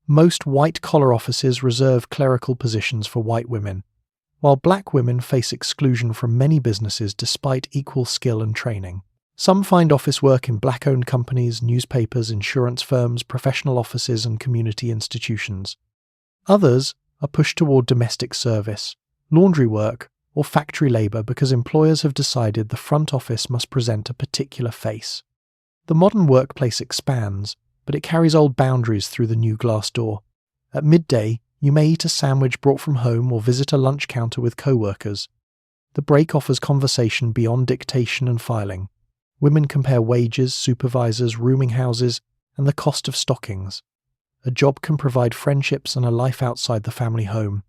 Most white-collar offices reserve clerical positions for white women, while black women face exclusion from many businesses despite equal skill and training. Some find office work in black-owned companies, newspapers, insurance firms, professional offices, and community institutions. Others are pushed toward domestic service, laundry work, or factory labour because employers have decided the front office must present a particular face. The modern workplace expands, but it carries old boundaries through the new glass door. At midday, you may eat a sandwich brought from home or visit a lunch counter with co-workers. The break offers conversation beyond dictation and filing. Women compare wages, supervisors, rooming houses, and the cost of stockings. A job can provide friendships and a life outside the family home.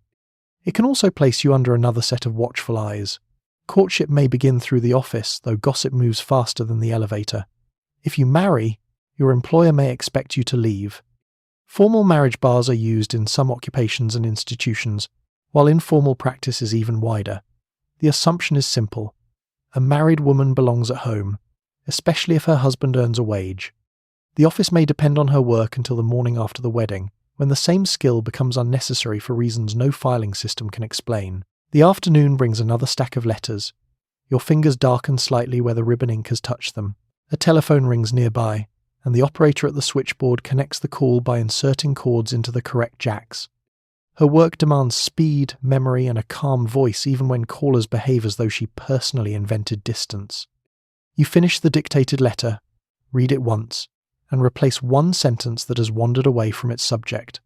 It can also place you under another set of watchful eyes. Courtship may begin through the office, though gossip moves faster than the elevator. If you marry, your employer may expect you to leave. Formal marriage bars are used in some occupations and institutions, while informal practice is even wider. The assumption is simple. A married woman belongs at home, especially if her husband earns a wage. The office may depend on her work until the morning after the wedding, when the same skill becomes unnecessary for reasons no filing system can explain. The afternoon brings another stack of letters. Your fingers darken slightly where the ribbon ink has touched them. A telephone rings nearby, and the operator at the switchboard connects the call by inserting cords into the correct jacks. Her work demands speed, memory, and a calm voice even when callers behave as though she personally invented distance. You finish the dictated letter, read it once, and replace one sentence that has wandered away from its subject.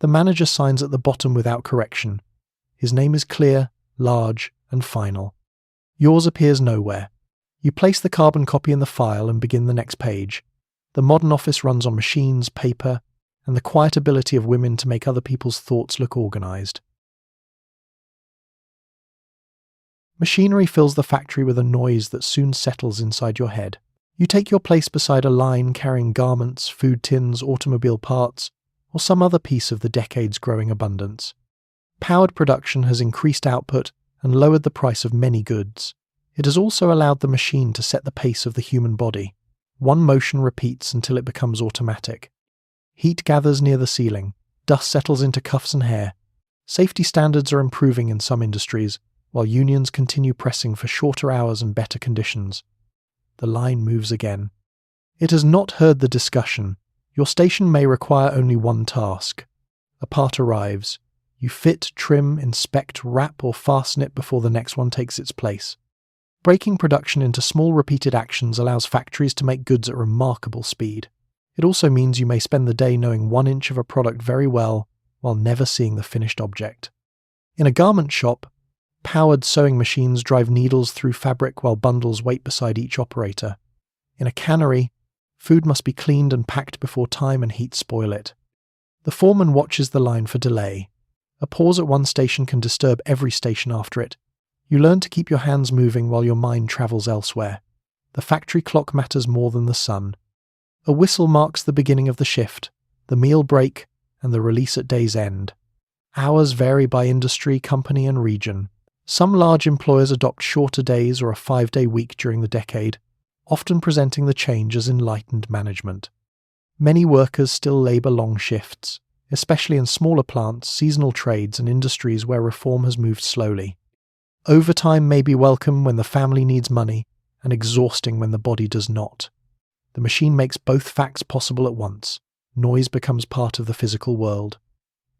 The manager signs at the bottom without correction. His name is clear, large, and final. Yours appears nowhere. You place the carbon copy in the file and begin the next page. The modern office runs on machines, paper, and the quiet ability of women to make other people's thoughts look organised. Machinery fills the factory with a noise that soon settles inside your head. You take your place beside a line carrying garments, food tins, automobile parts, or some other piece of the decade's growing abundance. Powered production has increased output and lowered the price of many goods. It has also allowed the machine to set the pace of the human body. One motion repeats until it becomes automatic. Heat gathers near the ceiling. Dust settles into cuffs and hair. Safety standards are improving in some industries, while unions continue pressing for shorter hours and better conditions. The line moves again. It has not heard the discussion. Your station may require only one task. A part arrives. You fit, trim, inspect, wrap, or fasten it before the next one takes its place. Breaking production into small repeated actions allows factories to make goods at remarkable speed. It also means you may spend the day knowing 1 inch of a product very well while never seeing the finished object. In a garment shop, powered sewing machines drive needles through fabric while bundles wait beside each operator. In a cannery, food must be cleaned and packed before time and heat spoil it. The foreman watches the line for delay. A pause at one station can disturb every station after it. You learn to keep your hands moving while your mind travels elsewhere. The factory clock matters more than the sun. A whistle marks the beginning of the shift, the meal break, and the release at day's end. Hours vary by industry, company, and region. Some large employers adopt shorter days or a 5-day week during the decade, often presenting the change as enlightened management. Many workers still labour long shifts, especially in smaller plants, seasonal trades, and industries where reform has moved slowly. Overtime may be welcome when the family needs money, and exhausting when the body does not. The machine makes both facts possible at once. Noise becomes part of the physical world.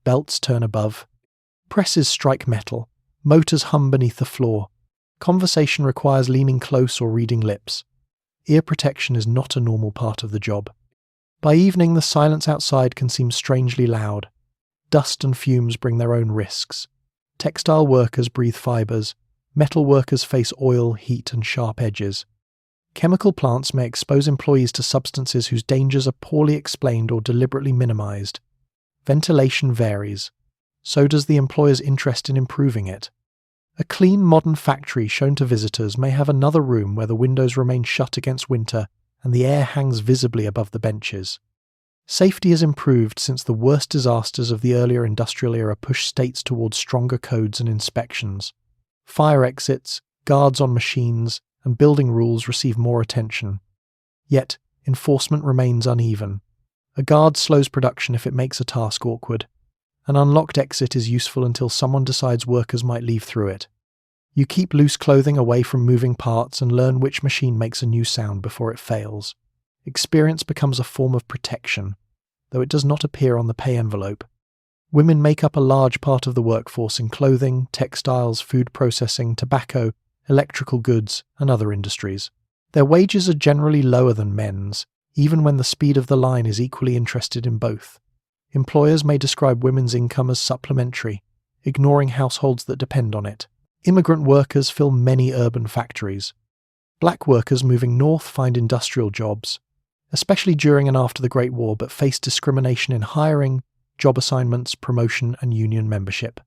Belts turn above. Presses strike metal. Motors hum beneath the floor. Conversation requires leaning close or reading lips. Ear protection is not a normal part of the job. By evening, the silence outside can seem strangely loud. Dust and fumes bring their own risks. Textile workers breathe fibres. Metal workers face oil, heat, and sharp edges. Chemical plants may expose employees to substances whose dangers are poorly explained or deliberately minimized. Ventilation varies. So does the employer's interest in improving it. A clean, modern factory shown to visitors may have another room where the windows remain shut against winter and the air hangs visibly above the benches. Safety has improved since the worst disasters of the earlier industrial era pushed states towards stronger codes and inspections. Fire exits, guards on machines, and building rules receive more attention. Yet, enforcement remains uneven. A guard slows production if it makes a task awkward. An unlocked exit is useful until someone decides workers might leave through it. You keep loose clothing away from moving parts and learn which machine makes a new sound before it fails. Experience becomes a form of protection, though it does not appear on the pay envelope. Women make up a large part of the workforce in clothing, textiles, food processing, tobacco, electrical goods, and other industries. Their wages are generally lower than men's, even when the speed of the line is equally interested in both. Employers may describe women's income as supplementary, ignoring households that depend on it. Immigrant workers fill many urban factories. Black workers moving north find industrial jobs, especially during and after the Great War, but face discrimination in hiring, job assignments, promotion, and union membership.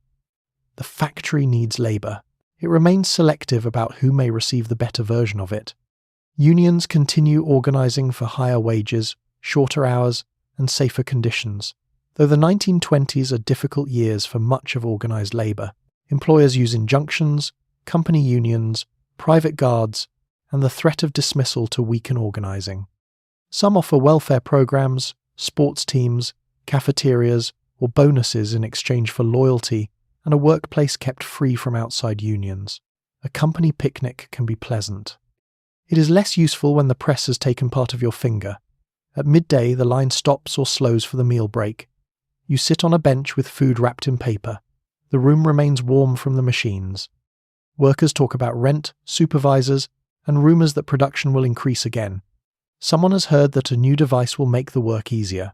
The factory needs labour. It remains selective about who may receive the better version of it. Unions continue organising for higher wages, shorter hours, and safer conditions. Though the 1920s are difficult years for much of organised labour, employers use injunctions, company unions, private guards, and the threat of dismissal to weaken organising. Some offer welfare programmes, sports teams, cafeterias, or bonuses in exchange for loyalty and a workplace kept free from outside unions. A company picnic can be pleasant. It is less useful when the press has taken part of your finger. At midday, the line stops or slows for the meal break. You sit on a bench with food wrapped in paper. The room remains warm from the machines. Workers talk about rent, supervisors, and rumours that production will increase again. Someone has heard that a new device will make the work easier.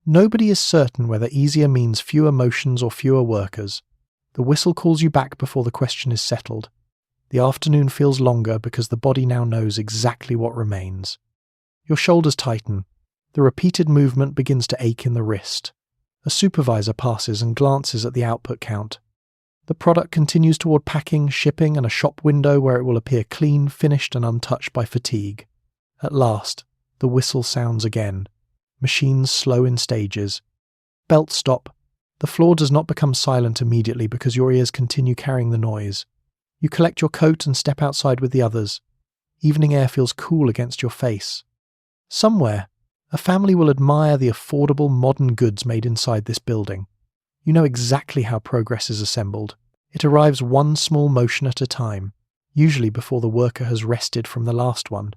Nobody is certain whether easier means fewer motions or fewer workers. The whistle calls you back before the question is settled. The afternoon feels longer because the body now knows exactly what remains. Your shoulders tighten. The repeated movement begins to ache in the wrist. A supervisor passes and glances at the output count. The product continues toward packing, shipping, and a shop window where it will appear clean, finished, and untouched by fatigue. At last, the whistle sounds again. Machines slow in stages. Belts stop. The floor does not become silent immediately because your ears continue carrying the noise. You collect your coat and step outside with the others. Evening air feels cool against your face. Somewhere, a family will admire the affordable modern goods made inside this building. You know exactly how progress is assembled. It arrives one small motion at a time, usually before the worker has rested from the last one.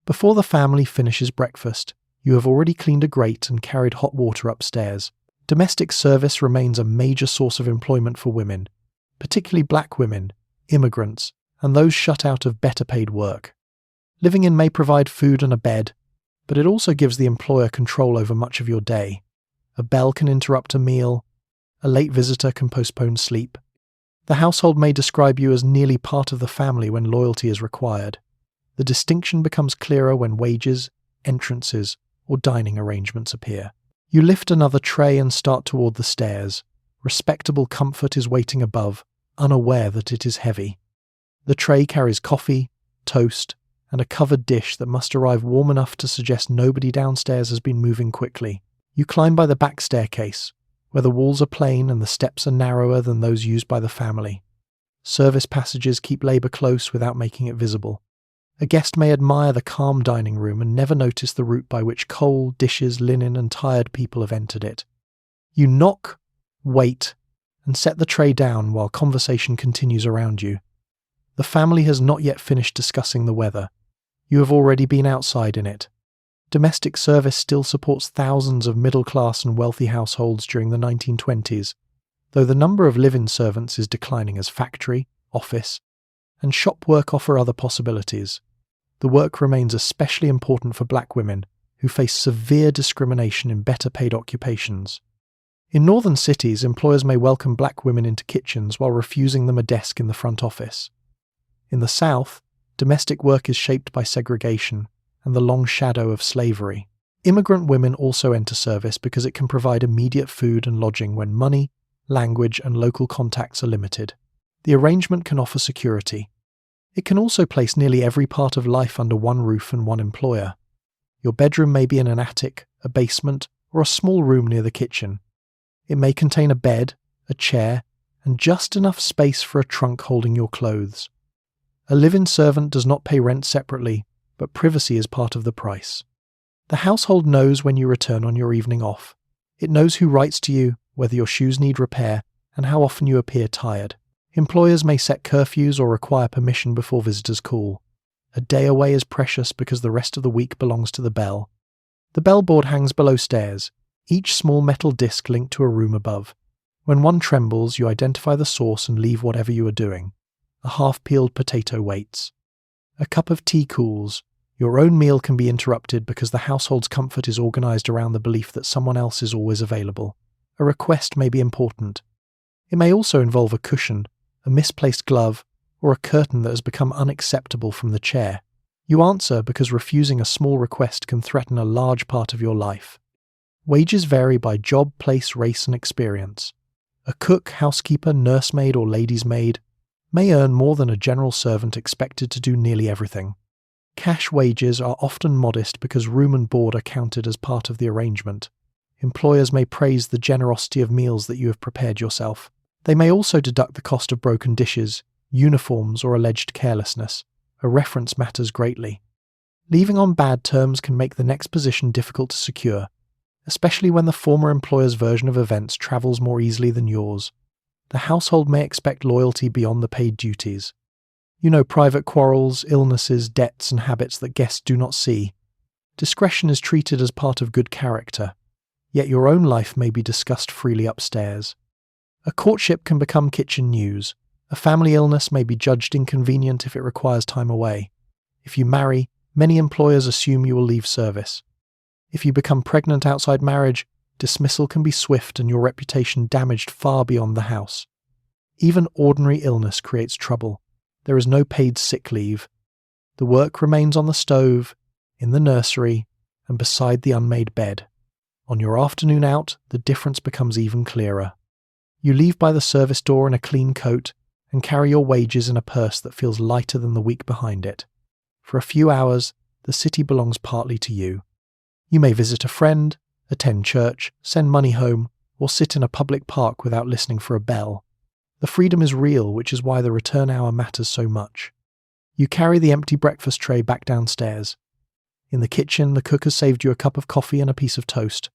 Before the family finishes breakfast, you have already cleaned a grate and carried hot water upstairs. Domestic service remains a major source of employment for women, particularly black women, immigrants, and those shut out of better paid work. Living in may provide food and a bed, but it also gives the employer control over much of your day. A bell can interrupt a meal. A late visitor can postpone sleep. The household may describe you as nearly part of the family when loyalty is required. The distinction becomes clearer when wages, entrances, or dining arrangements appear. You lift another tray and start toward the stairs. Respectable comfort is waiting above, unaware that it is heavy. The tray carries coffee, toast, and a covered dish that must arrive warm enough to suggest nobody downstairs has been moving quickly. You climb by the back staircase, where the walls are plain and the steps are narrower than those used by the family. Service passages keep labour close without making it visible. A guest may admire the calm dining room and never notice the route by which coal, dishes, linen, and tired people have entered it. You knock, wait, and set the tray down while conversation continues around you. The family has not yet finished discussing the weather. You have already been outside in it. Domestic service still supports thousands of middle-class and wealthy households during the 1920s, though the number of live-in servants is declining as factory, office, and shop work offer other possibilities. The work remains especially important for black women, who face severe discrimination in better-paid occupations. In northern cities, employers may welcome black women into kitchens while refusing them a desk in the front office. In the South, domestic work is shaped by segregation and the long shadow of slavery. Immigrant women also enter service because it can provide immediate food and lodging when money, language, and local contacts are limited. The arrangement can offer security. It can also place nearly every part of life under one roof and one employer. Your bedroom may be in an attic, a basement, or a small room near the kitchen. It may contain a bed, a chair, and just enough space for a trunk holding your clothes. A live-in servant does not pay rent separately, but privacy is part of the price. The household knows when you return on your evening off. It knows who writes to you, whether your shoes need repair, and how often you appear tired. Employers may set curfews or require permission before visitors call. A day away is precious because the rest of the week belongs to the bell. The bellboard hangs below stairs, each small metal disc linked to a room above. When one trembles, you identify the source and leave whatever you are doing. A half-peeled potato waits. A cup of tea cools. Your own meal can be interrupted because the household's comfort is organised around the belief that someone else is always available. A request may be important. It may also involve a cushion, a misplaced glove, or a curtain that has become unacceptable from the chair. You answer because refusing a small request can threaten a large part of your life. Wages vary by job, place, race, and experience. A cook, housekeeper, nursemaid, or lady's maid may earn more than a general servant expected to do nearly everything. Cash wages are often modest because room and board are counted as part of the arrangement. Employers may praise the generosity of meals that you have prepared yourself. They may also deduct the cost of broken dishes, uniforms, or alleged carelessness. A reference matters greatly. Leaving on bad terms can make the next position difficult to secure, especially when the former employer's version of events travels more easily than yours. The household may expect loyalty beyond the paid duties. You know, private quarrels, illnesses, debts, and habits that guests do not see. Discretion is treated as part of good character, yet your own life may be discussed freely upstairs. A courtship can become kitchen news. A family illness may be judged inconvenient if it requires time away. If you marry, many employers assume you will leave service. If you become pregnant outside marriage, dismissal can be swift and your reputation damaged far beyond the house. Even ordinary illness creates trouble. There is no paid sick leave. The work remains on the stove, in the nursery, and beside the unmade bed. On your afternoon out, the difference becomes even clearer. You leave by the service door in a clean coat and carry your wages in a purse that feels lighter than the week behind it. For a few hours, the city belongs partly to you. You may visit a friend, attend church, send money home, or sit in a public park without listening for a bell. The freedom is real, which is why the return hour matters so much. You carry the empty breakfast tray back downstairs. In the kitchen, the cook has saved you a cup of coffee and a piece of toast.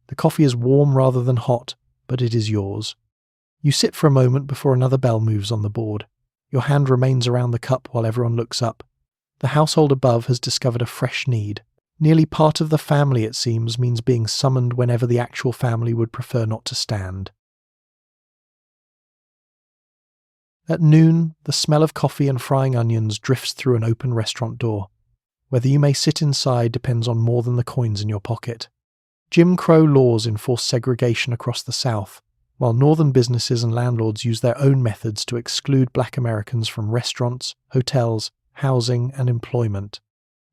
The coffee is warm rather than hot, but it is yours. You sit for a moment before another bell moves on the board. Your hand remains around the cup while everyone looks up. The household above has discovered a fresh need. Nearly part of the family, it seems, means being summoned whenever the actual family would prefer not to stand. At noon, the smell of coffee and frying onions drifts through an open restaurant door. Whether you may sit inside depends on more than the coins in your pocket. Jim Crow laws enforce segregation across the South, while northern businesses and landlords use their own methods to exclude black Americans from restaurants, hotels, housing, and employment.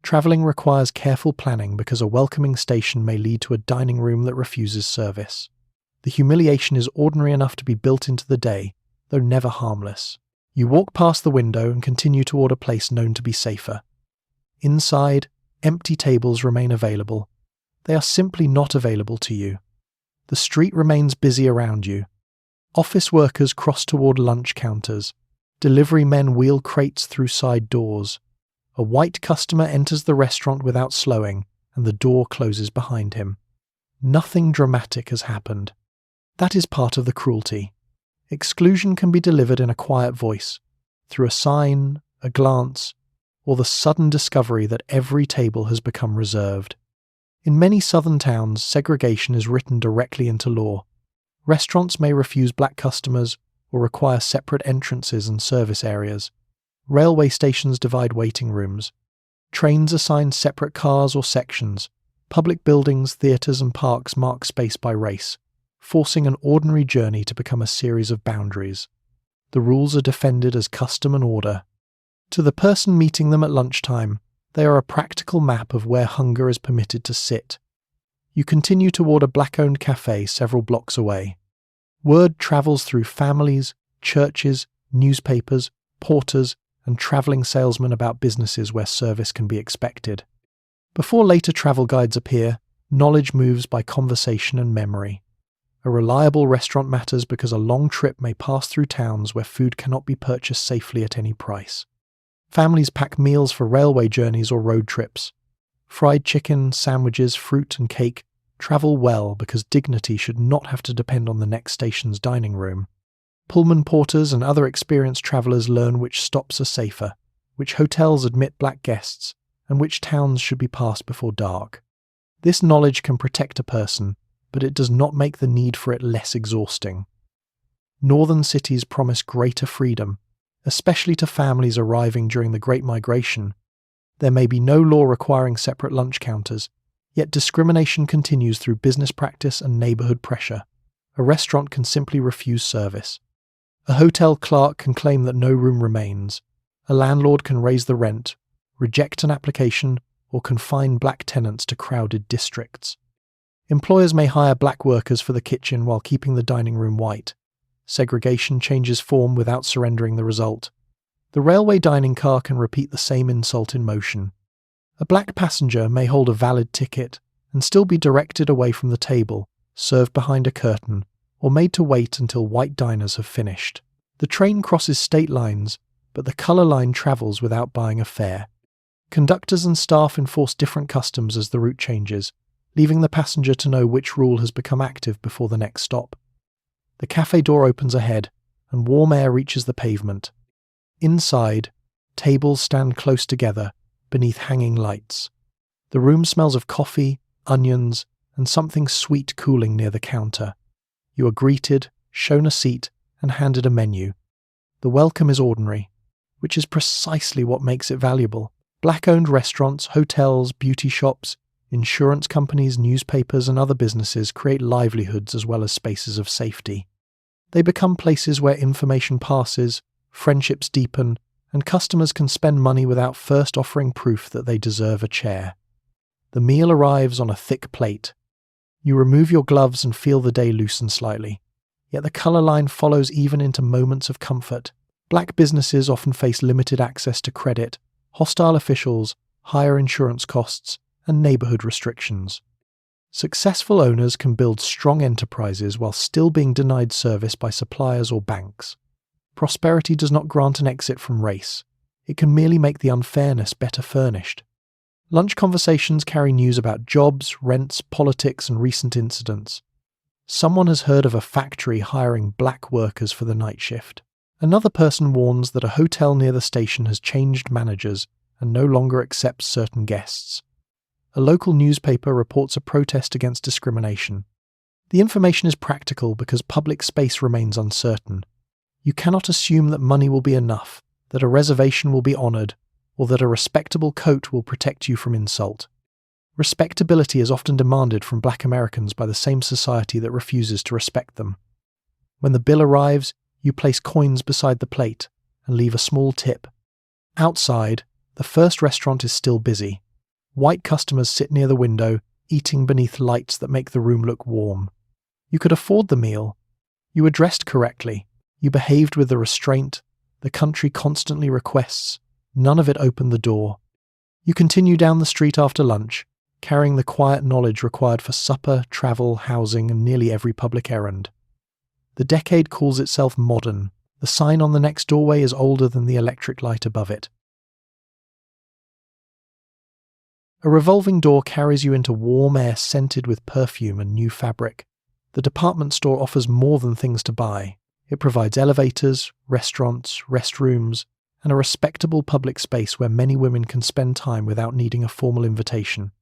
Travelling requires careful planning because a welcoming station may lead to a dining room that refuses service. The humiliation is ordinary enough to be built into the day, though never harmless. You walk past the window and continue toward a place known to be safer. Inside, empty tables remain available. They are simply not available to you. The street remains busy around you. Office workers cross toward lunch counters. Delivery men wheel crates through side doors. A white customer enters the restaurant without slowing, and the door closes behind him. Nothing dramatic has happened. That is part of the cruelty. Exclusion can be delivered in a quiet voice, through a sign, a glance, or the sudden discovery that every table has become reserved. In many southern towns, segregation is written directly into law. Restaurants may refuse black customers or require separate entrances and service areas. Railway stations divide waiting rooms. Trains assign separate cars or sections. Public buildings, theatres and parks mark space by race, forcing an ordinary journey to become a series of boundaries. The rules are defended as custom and order. To the person meeting them at lunchtime, they are a practical map of where hunger is permitted to sit. You continue toward a black-owned cafe several blocks away. Word travels through families, churches, newspapers, porters, and travelling salesmen about businesses where service can be expected. Before later travel guides appear, knowledge moves by conversation and memory. A reliable restaurant matters because a long trip may pass through towns where food cannot be purchased safely at any price. Families pack meals for railway journeys or road trips. Fried chicken, sandwiches, fruit and cake travel well because dignity should not have to depend on the next station's dining room. Pullman porters and other experienced travellers learn which stops are safer, which hotels admit black guests, and which towns should be passed before dark. This knowledge can protect a person, but it does not make the need for it less exhausting. Northern cities promise greater freedom, especially to families arriving during the Great Migration. There may be no law requiring separate lunch counters, yet discrimination continues through business practice and neighbourhood pressure. A restaurant can simply refuse service. A hotel clerk can claim that no room remains. A landlord can raise the rent, reject an application, or confine black tenants to crowded districts. Employers may hire black workers for the kitchen while keeping the dining room white. Segregation changes form without surrendering the result. The railway dining car can repeat the same insult in motion. A black passenger may hold a valid ticket and still be directed away from the table, served behind a curtain, or made to wait until white diners have finished. The train crosses state lines, but the colour line travels without buying a fare. Conductors and staff enforce different customs as the route changes, leaving the passenger to know which rule has become active before the next stop. The cafe door opens ahead, and warm air reaches the pavement. Inside, tables stand close together, beneath hanging lights. The room smells of coffee, onions, and something sweet cooling near the counter. You are greeted, shown a seat, and handed a menu. The welcome is ordinary, which is precisely what makes it valuable. Black-owned restaurants, hotels, beauty shops, insurance companies, newspapers, and other businesses create livelihoods as well as spaces of safety. They become places where information passes, friendships deepen, and customers can spend money without first offering proof that they deserve a chair. The meal arrives on a thick plate. You remove your gloves and feel the day loosen slightly. Yet the colour line follows even into moments of comfort. Black businesses often face limited access to credit, hostile officials, higher insurance costs, and neighbourhood restrictions. Successful owners can build strong enterprises while still being denied service by suppliers or banks. Prosperity does not grant an exit from race. It can merely make the unfairness better furnished. Lunch conversations carry news about jobs, rents, politics, and recent incidents. Someone has heard of a factory hiring black workers for the night shift. Another person warns that a hotel near the station has changed managers and no longer accepts certain guests. A local newspaper reports a protest against discrimination. The information is practical because public space remains uncertain. You cannot assume that money will be enough, that a reservation will be honoured, or that a respectable coat will protect you from insult. Respectability is often demanded from black Americans by the same society that refuses to respect them. When the bill arrives, you place coins beside the plate and leave a small tip. Outside, the first restaurant is still busy. White customers sit near the window, eating beneath lights that make the room look warm. You could afford the meal. You were dressed correctly. You behaved with the restraint the country constantly requests. None of it opened the door. You continue down the street after lunch, carrying the quiet knowledge required for supper, travel, housing, and nearly every public errand. The decade calls itself modern. The sign on the next doorway is older than the electric light above it. A revolving door carries you into warm air scented with perfume and new fabric. The department store offers more than things to buy. It provides elevators, restaurants, restrooms, and a respectable public space where many women can spend time without needing a formal invitation.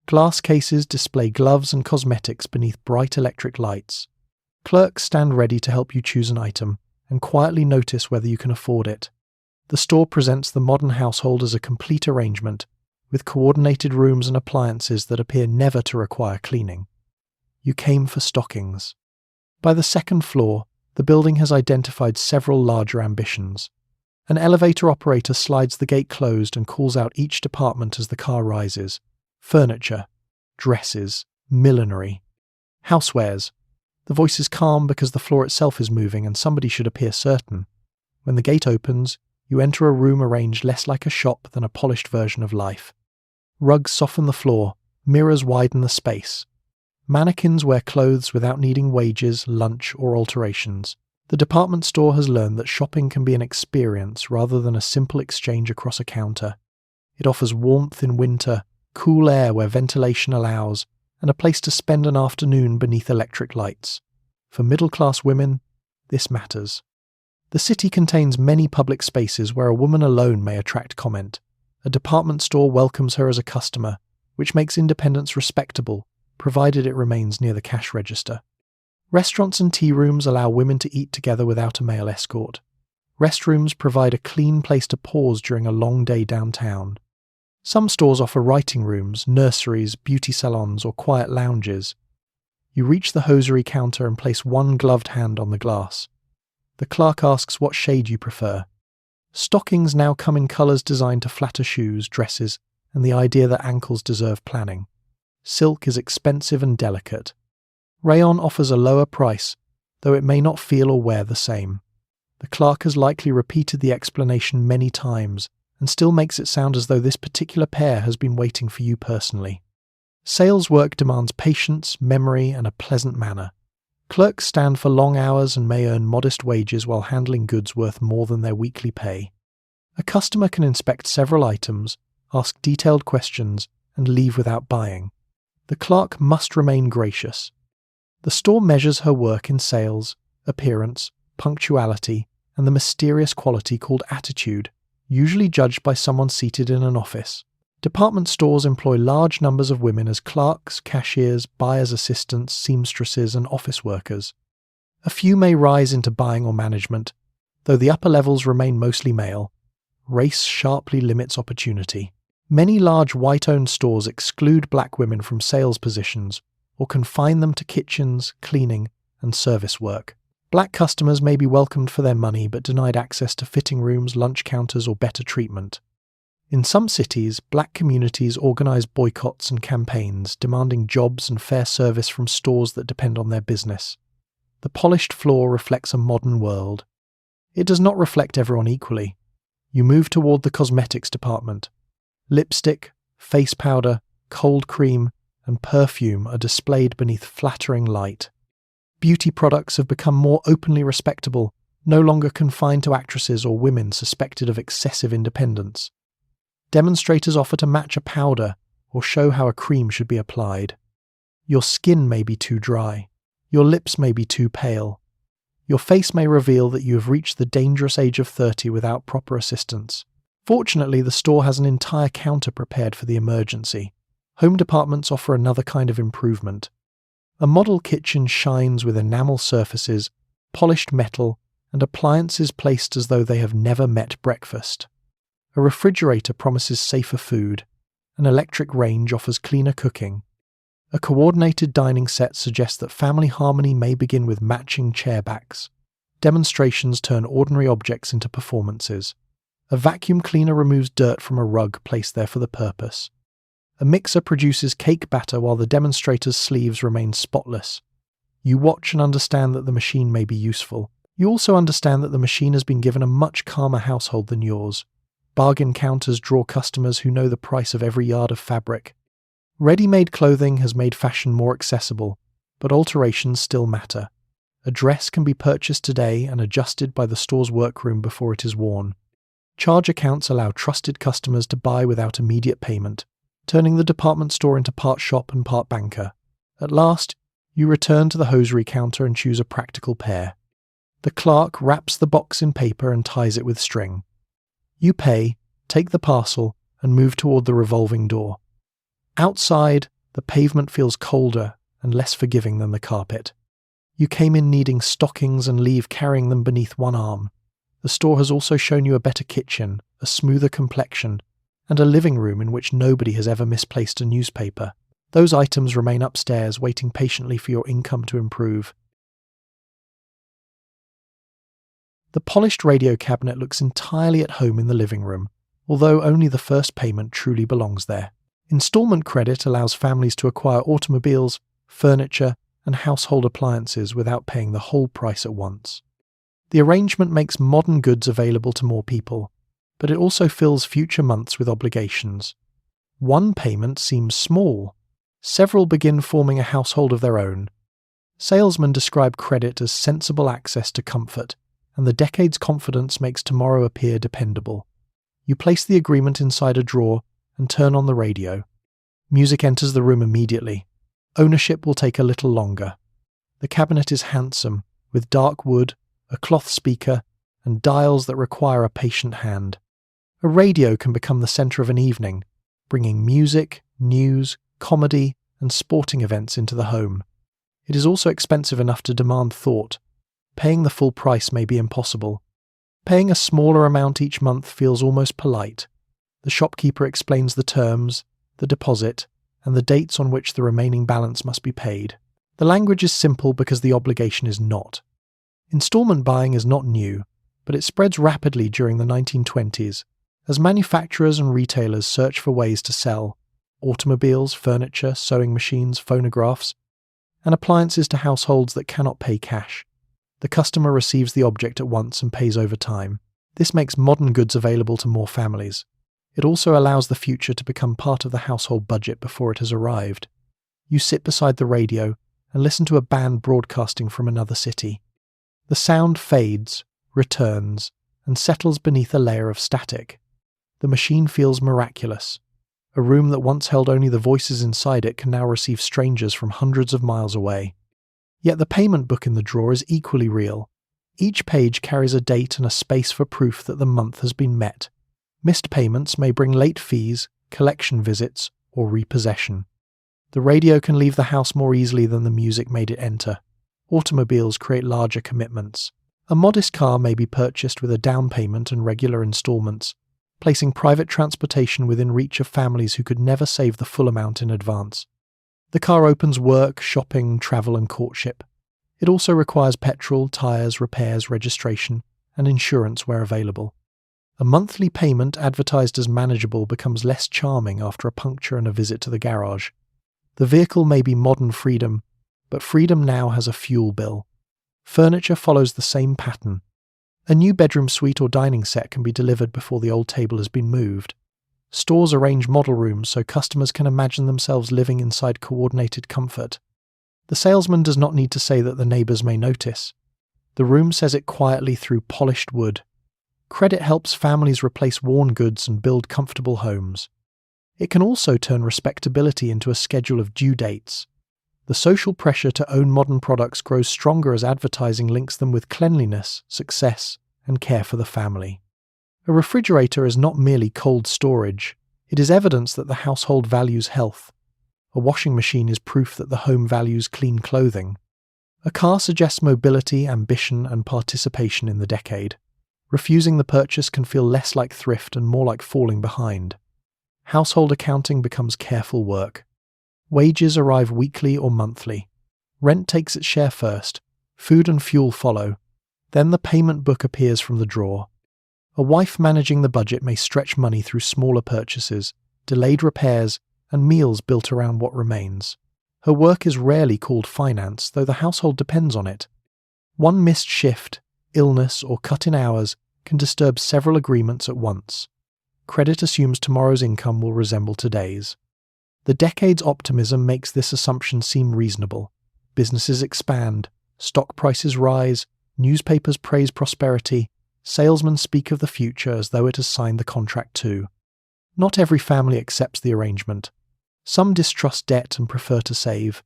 Glass cases display gloves and cosmetics beneath bright electric lights. Clerks stand ready to help you choose an item and quietly notice whether you can afford it. The store presents the modern household as a complete arrangement, with coordinated rooms and appliances that appear never to require cleaning. You came for stockings. By the second floor, the building has identified several larger ambitions. An elevator operator slides the gate closed and calls out each department as the car rises. Furniture, dresses, millinery, housewares. The voice is calm because the floor itself is moving and somebody should appear certain. When the gate opens, you enter a room arranged less like a shop than a polished version of life. Rugs soften the floor, mirrors widen the space. Mannequins wear clothes without needing wages, lunch, or alterations. The department store has learned that shopping can be an experience rather than a simple exchange across a counter. It offers warmth in winter, cool air where ventilation allows, and a place to spend an afternoon beneath electric lights. For middle-class women, this matters. The city contains many public spaces where a woman alone may attract comment. A department store welcomes her as a customer, which makes independence respectable, provided it remains near the cash register. Restaurants and tea rooms allow women to eat together without a male escort. Restrooms provide a clean place to pause during a long day downtown. Some stores offer writing rooms, nurseries, beauty salons, or quiet lounges. You reach the hosiery counter and place one gloved hand on the glass. The clerk asks what shade you prefer. Stockings now come in colours designed to flatter shoes, dresses, and the idea that ankles deserve planning. Silk is expensive and delicate. Rayon offers a lower price, though it may not feel or wear the same. The clerk has likely repeated the explanation many times, and still makes it sound as though this particular pair has been waiting for you personally. Sales work demands patience, memory, and a pleasant manner. Clerks stand for long hours and may earn modest wages while handling goods worth more than their weekly pay. A customer can inspect several items, ask detailed questions, and leave without buying. The clerk must remain gracious. The store measures her work in sales, appearance, punctuality, and the mysterious quality called attitude, usually judged by someone seated in an office. Department stores employ large numbers of women as clerks, cashiers, buyers' assistants, seamstresses, and office workers. A few may rise into buying or management, though the upper levels remain mostly male. Race sharply limits opportunity. Many large white-owned stores exclude black women from sales positions or confine them to kitchens, cleaning, and service work. Black customers may be welcomed for their money but denied access to fitting rooms, lunch counters, or better treatment. In some cities, black communities organize boycotts and campaigns demanding jobs and fair service from stores that depend on their business. The polished floor reflects a modern world. It does not reflect everyone equally. You move toward the cosmetics department. Lipstick, face powder, cold cream, and perfume are displayed beneath flattering light. Beauty products have become more openly respectable, no longer confined to actresses or women suspected of excessive independence. Demonstrators offer to match a powder or show how a cream should be applied. Your skin may be too dry. Your lips may be too pale. Your face may reveal that you have reached the dangerous age of 30 without proper assistance. Fortunately, the store has an entire counter prepared for the emergency. Home departments offer another kind of improvement. A model kitchen shines with enamel surfaces, polished metal, and appliances placed as though they have never met breakfast. A refrigerator promises safer food. An electric range offers cleaner cooking. A coordinated dining set suggests that family harmony may begin with matching chair backs. Demonstrations turn ordinary objects into performances. A vacuum cleaner removes dirt from a rug placed there for the purpose. A mixer produces cake batter while the demonstrator's sleeves remain spotless. You watch and understand that the machine may be useful. You also understand that the machine has been given a much calmer household than yours. Bargain counters draw customers who know the price of every yard of fabric. Ready-made clothing has made fashion more accessible, but alterations still matter. A dress can be purchased today and adjusted by the store's workroom before it is worn. Charge accounts allow trusted customers to buy without immediate payment, turning the department store into part shop and part banker. At last, you return to the hosiery counter and choose a practical pair. The clerk wraps the box in paper and ties it with string. You pay, take the parcel, and move toward the revolving door. Outside, the pavement feels colder and less forgiving than the carpet. You came in needing stockings and leave carrying them beneath one arm. The store has also shown you a better kitchen, a smoother complexion, and a living room in which nobody has ever misplaced a newspaper. Those items remain upstairs, waiting patiently for your income to improve. The polished radio cabinet looks entirely at home in the living room, although only the first payment truly belongs there. Installment credit allows families to acquire automobiles, furniture, and household appliances without paying the whole price at once. The arrangement makes modern goods available to more people, but it also fills future months with obligations. One payment seems small. Several begin forming a household of their own. Salesmen describe credit as sensible access to comfort, and the decade's confidence makes tomorrow appear dependable. You place the agreement inside a drawer and turn on the radio. Music enters the room immediately. Ownership will take a little longer. The cabinet is handsome, with dark wood, a cloth speaker, and dials that require a patient hand. A radio can become the centre of an evening, bringing music, news, comedy, and sporting events into the home. It is also expensive enough to demand thought. Paying the full price may be impossible. Paying a smaller amount each month feels almost polite. The shopkeeper explains the terms, the deposit, and the dates on which the remaining balance must be paid. The language is simple because the obligation is not. Installment buying is not new, but it spreads rapidly during the 1920s, as manufacturers and retailers search for ways to sell automobiles, furniture, sewing machines, phonographs, and appliances to households that cannot pay cash. The customer receives the object at once and pays over time. This makes modern goods available to more families. It also allows the future to become part of the household budget before it has arrived. You sit beside the radio and listen to a band broadcasting from another city. The sound fades, returns, and settles beneath a layer of static. The machine feels miraculous. A room that once held only the voices inside it can now receive strangers from hundreds of miles away. Yet the payment book in the drawer is equally real. Each page carries a date and a space for proof that the month has been met. Missed payments may bring late fees, collection visits, or repossession. The radio can leave the house more easily than the music made it enter. Automobiles create larger commitments. A modest car may be purchased with a down payment and regular installments, placing private transportation within reach of families who could never save the full amount in advance. The car opens work, shopping, travel, and courtship. It also requires petrol, tyres, repairs, registration, and insurance where available. A monthly payment advertised as manageable becomes less charming after a puncture and a visit to the garage. The vehicle may be modern freedom, but freedom now has a fuel bill. Furniture follows the same pattern. A new bedroom suite or dining set can be delivered before the old table has been moved. Stores arrange model rooms so customers can imagine themselves living inside coordinated comfort. The salesman does not need to say that the neighbours may notice. The room says it quietly through polished wood. Credit helps families replace worn goods and build comfortable homes. It can also turn respectability into a schedule of due dates. The social pressure to own modern products grows stronger as advertising links them with cleanliness, success, and care for the family. A refrigerator is not merely cold storage. It is evidence that the household values health. A washing machine is proof that the home values clean clothing. A car suggests mobility, ambition, and participation in the decade. Refusing the purchase can feel less like thrift and more like falling behind. Household accounting becomes careful work. Wages arrive weekly or monthly. Rent takes its share first. Food and fuel follow. Then the payment book appears from the drawer. A wife managing the budget may stretch money through smaller purchases, delayed repairs, and meals built around what remains. Her work is rarely called finance, though the household depends on it. One missed shift, illness, or cut in hours can disturb several agreements at once. Credit assumes tomorrow's income will resemble today's. The decade's optimism makes this assumption seem reasonable. Businesses expand, stock prices rise, newspapers praise prosperity, salesmen speak of the future as though it has signed the contract too. Not every family accepts the arrangement. Some distrust debt and prefer to save.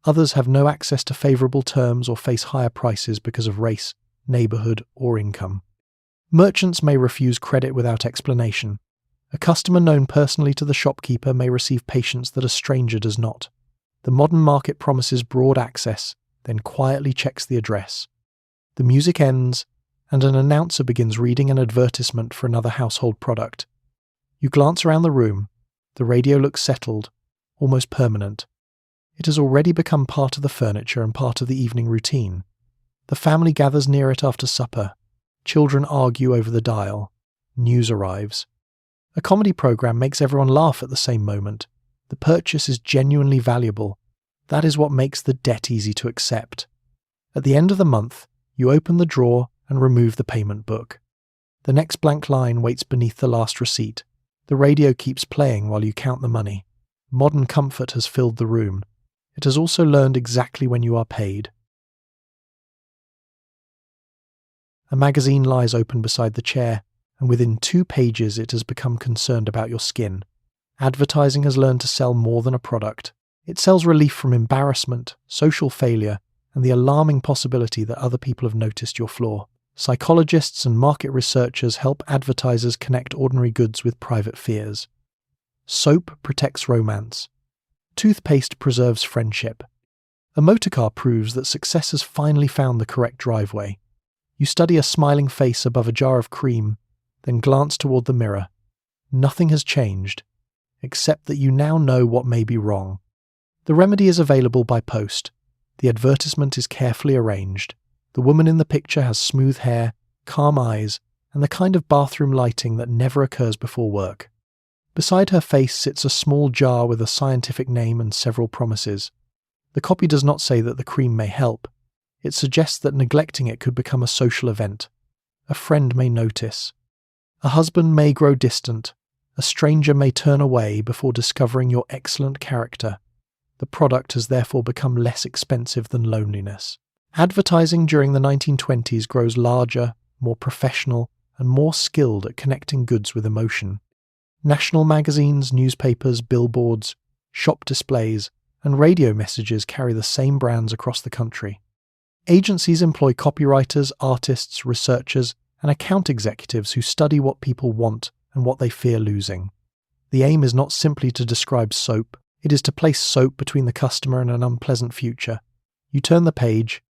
Others have no access to favourable terms or face higher prices because of race, neighbourhood, or income. Merchants may refuse credit without explanation. A customer known personally to the shopkeeper may receive patience that a stranger does not. The modern market promises broad access, then quietly checks the address. The music ends, and an announcer begins reading an advertisement for another household product. You glance around the room. The radio looks settled, almost permanent. It has already become part of the furniture and part of the evening routine. The family gathers near it after supper. Children argue over the dial. News arrives. A comedy program makes everyone laugh at the same moment. The purchase is genuinely valuable. That is what makes the debt easy to accept. At the end of the month, you open the drawer and remove the payment book. The next blank line waits beneath the last receipt. The radio keeps playing while you count the money. Modern comfort has filled the room. It has also learned exactly when you are paid. A magazine lies open beside the chair, and within 2 pages it has become concerned about your skin. Advertising has learned to sell more than a product. It sells relief from embarrassment, social failure, and the alarming possibility that other people have noticed your flaw. Psychologists and market researchers help advertisers connect ordinary goods with private fears. Soap protects romance. Toothpaste preserves friendship. A motorcar proves that success has finally found the correct driveway. You study a smiling face above a jar of cream, then glance toward the mirror. Nothing has changed, except that you now know what may be wrong. The remedy is available by post. The advertisement is carefully arranged. The woman in the picture has smooth hair, calm eyes, and the kind of bathroom lighting that never occurs before work. Beside her face sits a small jar with a scientific name and several promises. The copy does not say that the cream may help. It suggests that neglecting it could become a social event. A friend may notice. A husband may grow distant. A stranger may turn away before discovering your excellent character. The product has therefore become less expensive than loneliness. Advertising during the 1920s grows larger, more professional, and more skilled at connecting goods with emotion. National magazines, newspapers, billboards, shop displays, and radio messages carry the same brands across the country. Agencies employ copywriters, artists, researchers, and account executives who study what people want and what they fear losing. The aim is not simply to describe soap, it is to place soap between the customer and an unpleasant future. You turn the page.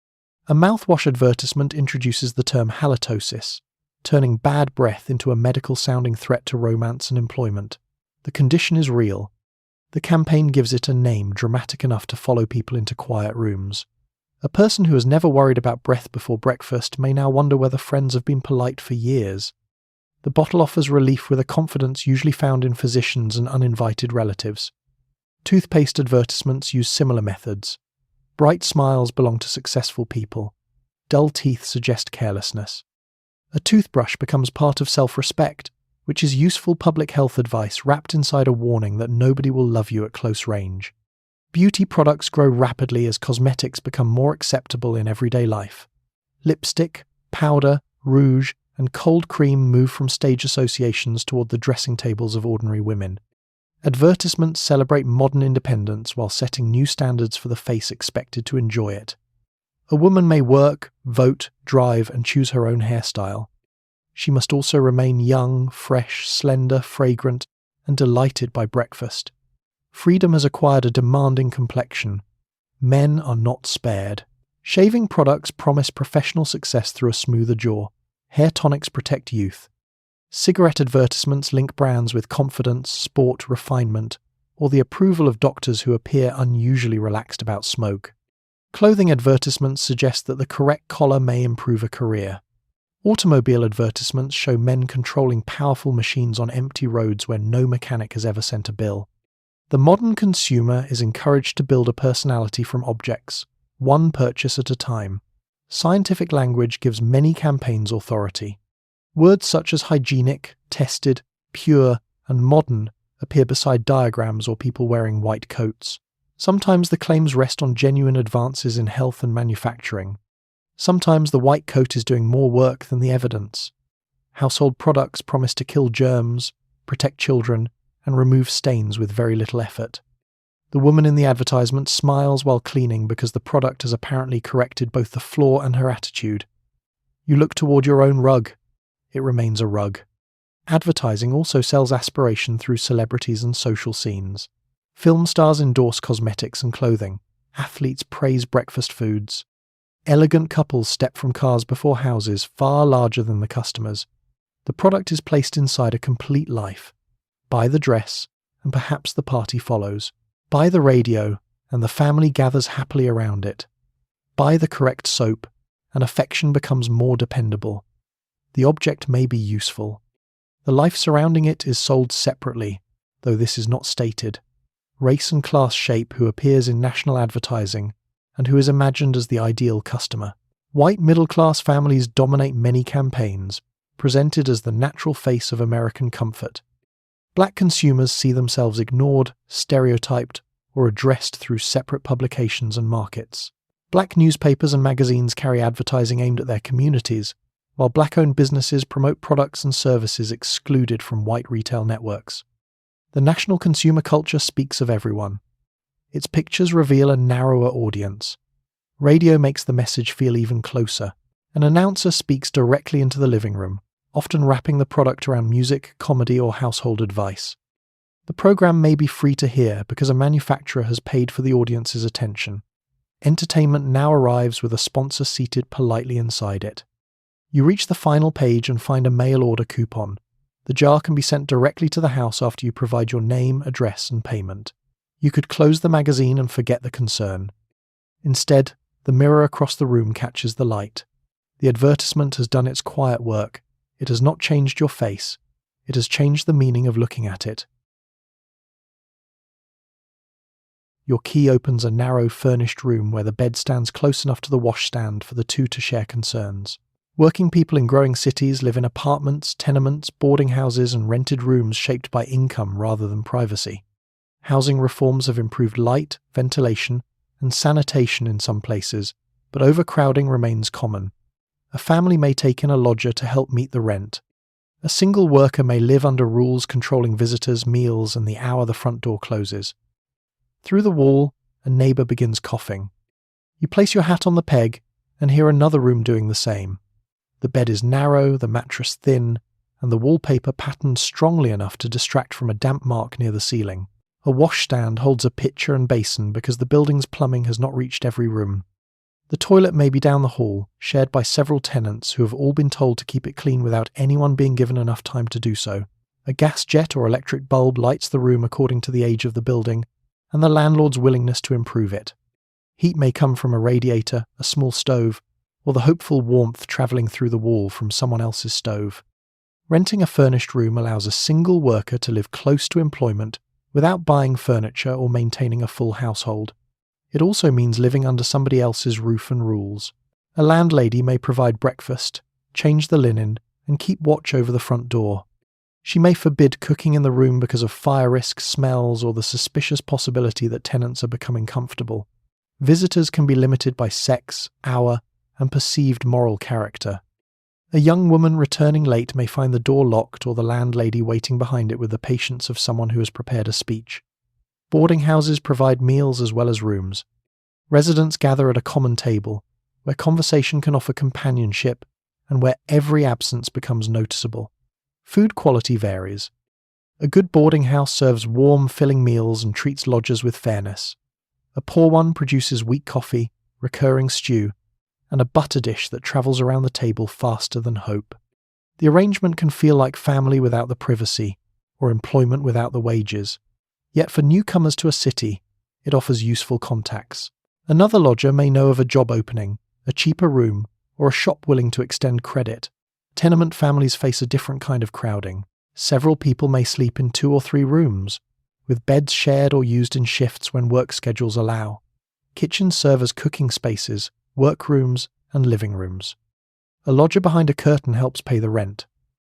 A mouthwash advertisement introduces the term halitosis, turning bad breath into a medical-sounding threat to romance and employment. The condition is real. The campaign gives it a name dramatic enough to follow people into quiet rooms. A person who has never worried about breath before breakfast may now wonder whether friends have been polite for years. The bottle offers relief with a confidence usually found in physicians and uninvited relatives. Toothpaste advertisements use similar methods. Bright smiles belong to successful people. Dull teeth suggest carelessness. A toothbrush becomes part of self-respect, which is useful public health advice wrapped inside a warning that nobody will love you at close range. Beauty products grow rapidly as cosmetics become more acceptable in everyday life. Lipstick, powder, rouge, and cold cream move from stage associations toward the dressing tables of ordinary women. Advertisements celebrate modern independence while setting new standards for the face expected to enjoy it. A woman may work, vote, drive, and choose her own hairstyle. She must also remain young, fresh, slender, fragrant, and delighted by breakfast. Freedom has acquired a demanding complexion. Men are not spared. Shaving products promise professional success through a smoother jaw. Hair tonics protect youth. Cigarette advertisements link brands with confidence, sport, refinement, or the approval of doctors who appear unusually relaxed about smoke. Clothing advertisements suggest that the correct collar may improve a career. Automobile advertisements show men controlling powerful machines on empty roads where no mechanic has ever sent a bill. The modern consumer is encouraged to build a personality from objects, one purchase at a time. Scientific language gives many campaigns authority. Words such as hygienic, tested, pure, and modern appear beside diagrams or people wearing white coats. Sometimes the claims rest on genuine advances in health and manufacturing. Sometimes the white coat is doing more work than the evidence. Household products promise to kill germs, protect children, and remove stains with very little effort. The woman in the advertisement smiles while cleaning because the product has apparently corrected both the flaw and her attitude. You look toward your own rug. It remains a rug. Advertising also sells aspiration through celebrities and social scenes. Film stars endorse cosmetics and clothing. Athletes praise breakfast foods. Elegant couples step from cars before houses far larger than the customers. The product is placed inside a complete life. Buy the dress, and perhaps the party follows. Buy the radio, and the family gathers happily around it. Buy the correct soap, and affection becomes more dependable. The object may be useful. The life surrounding it is sold separately, though this is not stated. Race and class shape who appears in national advertising, and who is imagined as the ideal customer. White middle-class families dominate many campaigns, presented as the natural face of American comfort. Black consumers see themselves ignored, stereotyped, or addressed through separate publications and markets. Black newspapers and magazines carry advertising aimed at their communities, while black-owned businesses promote products and services excluded from white retail networks. The national consumer culture speaks of everyone. Its pictures reveal a narrower audience. Radio makes the message feel even closer. An announcer speaks directly into the living room, often wrapping the product around music, comedy, or household advice. The program may be free to hear because a manufacturer has paid for the audience's attention. Entertainment now arrives with a sponsor seated politely inside it. You reach the final page and find a mail order coupon. The jar can be sent directly to the house after you provide your name, address, and payment. You could close the magazine and forget the concern. Instead, the mirror across the room catches the light. The advertisement has done its quiet work. It has not changed your face. It has changed the meaning of looking at it. Your key opens a narrow, furnished room where the bed stands close enough to the washstand for the two to share concerns. Working people in growing cities live in apartments, tenements, boarding houses, and rented rooms shaped by income rather than privacy. Housing reforms have improved light, ventilation, and sanitation in some places, but overcrowding remains common. A family may take in a lodger to help meet the rent. A single worker may live under rules controlling visitors, meals, and the hour the front door closes. Through the wall, a neighbour begins coughing. You place your hat on the peg and hear another room doing the same. The bed is narrow, the mattress thin, and the wallpaper patterned strongly enough to distract from a damp mark near the ceiling. A washstand holds a pitcher and basin because the building's plumbing has not reached every room. The toilet may be down the hall, shared by several tenants who have all been told to keep it clean without anyone being given enough time to do so. A gas jet or electric bulb lights the room according to the age of the building and the landlord's willingness to improve it. Heat may come from a radiator, a small stove, or the hopeful warmth travelling through the wall from someone else's stove. Renting a furnished room allows a single worker to live close to employment without buying furniture or maintaining a full household. It also means living under somebody else's roof and rules. A landlady may provide breakfast, change the linen, and keep watch over the front door. She may forbid cooking in the room because of fire risk, smells, or the suspicious possibility that tenants are becoming comfortable. Visitors can be limited by sex, hour, and perceived moral character. A young woman returning late may find the door locked or the landlady waiting behind it with the patience of someone who has prepared a speech. Boarding houses provide meals as well as rooms. Residents gather at a common table, where conversation can offer companionship and where every absence becomes noticeable. Food quality varies. A good boarding house serves warm, filling meals and treats lodgers with fairness. A poor one produces weak coffee, recurring stew, and a butter dish that travels around the table faster than hope. The arrangement can feel like family without the privacy, or employment without the wages. Yet for newcomers to a city, it offers useful contacts. Another lodger may know of a job opening, a cheaper room, or a shop willing to extend credit. Tenement families face a different kind of crowding. Several people may sleep in 2 or 3 rooms. with beds shared or used in shifts when work schedules allow. Kitchens serve as cooking spaces, workrooms, and living rooms. A lodger behind a curtain helps pay the rent.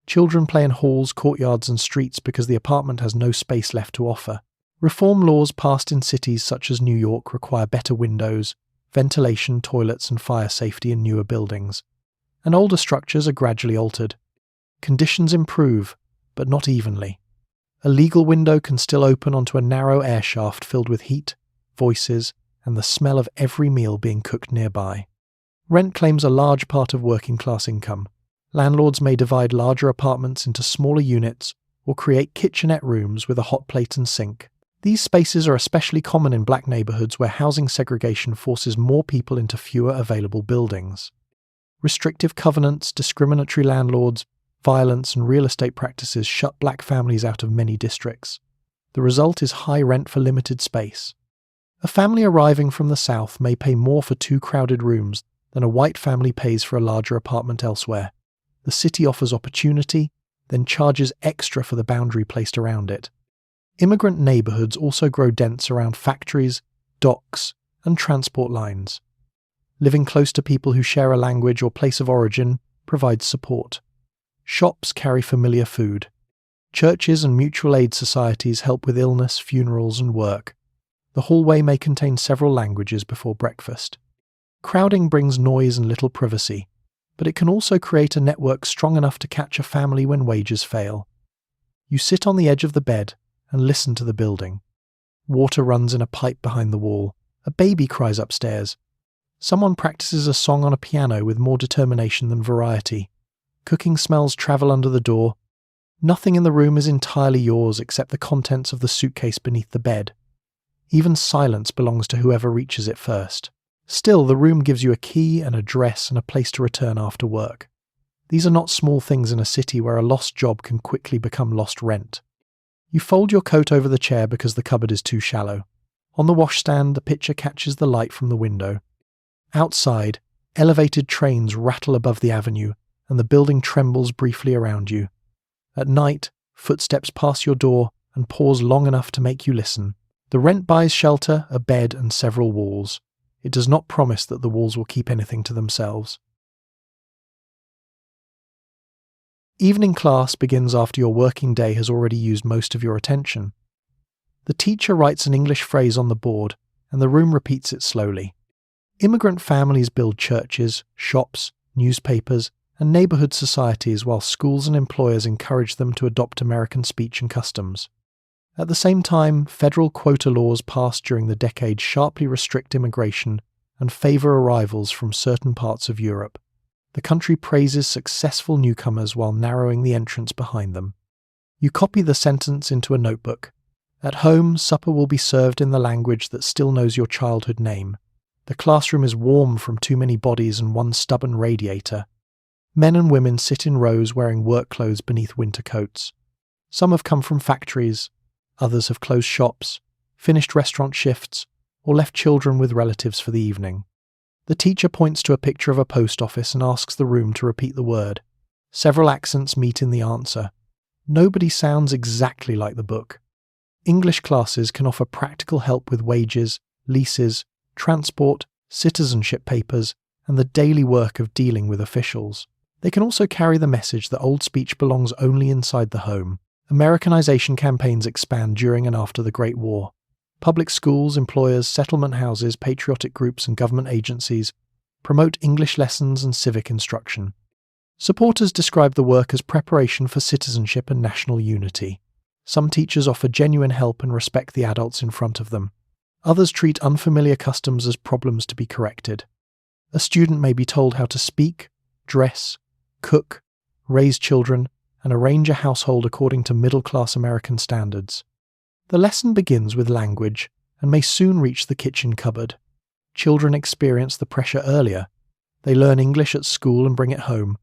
Children play in halls, courtyards, and streets because the apartment has no space left to offer. Reform laws passed in cities such as New York require better windows, ventilation, toilets, and fire safety in newer buildings. And older structures are gradually altered. Conditions improve, but not evenly. A legal window can still open onto a narrow air shaft filled with heat, voices, and the smell of every meal being cooked nearby. Rent claims a large part of working-class income. Landlords may divide larger apartments into smaller units or create kitchenette rooms with a hot plate and sink. These spaces are especially common in black neighborhoods where housing segregation forces more people into fewer available buildings. Restrictive covenants, discriminatory landlords, violence, and real estate practices shut black families out of many districts. The result is high rent for limited space. A family arriving from the south may pay more for 2 crowded rooms than a white family pays for a larger apartment elsewhere. The city offers opportunity, then charges extra for the boundary placed around it. Immigrant neighborhoods also grow dense around factories, docks, and transport lines. Living close to people who share a language or place of origin provides support. Shops carry familiar food. Churches and mutual aid societies help with illness, funerals, and work. The hallway may contain several languages before breakfast. Crowding brings noise and little privacy, but it can also create a network strong enough to catch a family when wages fail. You sit on the edge of the bed and listen to the building. Water runs in a pipe behind the wall. A baby cries upstairs. Someone practices a song on a piano with more determination than variety. Cooking smells travel under the door. Nothing in the room is entirely yours except the contents of the suitcase beneath the bed. Even silence belongs to whoever reaches it first. Still, the room gives you a key, an address, and a place to return after work. These are not small things in a city where a lost job can quickly become lost rent. You fold your coat over the chair because the cupboard is too shallow. On the washstand, the pitcher catches the light from the window. Outside, elevated trains rattle above the avenue, and the building trembles briefly around you. At night, footsteps pass your door and pause long enough to make you listen. The rent buys shelter, a bed, and several walls. It does not promise that the walls will keep anything to themselves. Evening class begins after your working day has already used most of your attention. The teacher writes an English phrase on the board, and the room repeats it slowly. Immigrant families build churches, shops, newspapers, and neighborhood societies while schools and employers encourage them to adopt American speech and customs. At the same time, federal quota laws passed during the decade sharply restrict immigration and favor arrivals from certain parts of Europe. The country praises successful newcomers while narrowing the entrance behind them. You copy the sentence into a notebook. At home, supper will be served in the language that still knows your childhood name. The classroom is warm from too many bodies and one stubborn radiator. Men and women sit in rows wearing work clothes beneath winter coats. Some have come from factories, others have closed shops, finished restaurant shifts, or left children with relatives for the evening. The teacher points to a picture of a post office and asks the room to repeat the word. Several accents meet in the answer. Nobody sounds exactly like the book. English classes can offer practical help with wages, leases, transport, citizenship papers, and the daily work of dealing with officials. They can also carry the message that old speech belongs only inside the home. Americanization campaigns expand during and after the Great War. Public schools, employers, settlement houses, patriotic groups, and government agencies promote English lessons and civic instruction. Supporters describe the work as preparation for citizenship and national unity. Some teachers offer genuine help and respect the adults in front of them. Others treat unfamiliar customs as problems to be corrected. A student may be told how to speak, dress, cook, raise children, and arrange a household according to middle-class American standards. The lesson begins with language and may soon reach the kitchen cupboard. Children experience the pressure earlier. They learn English at school and bring it home,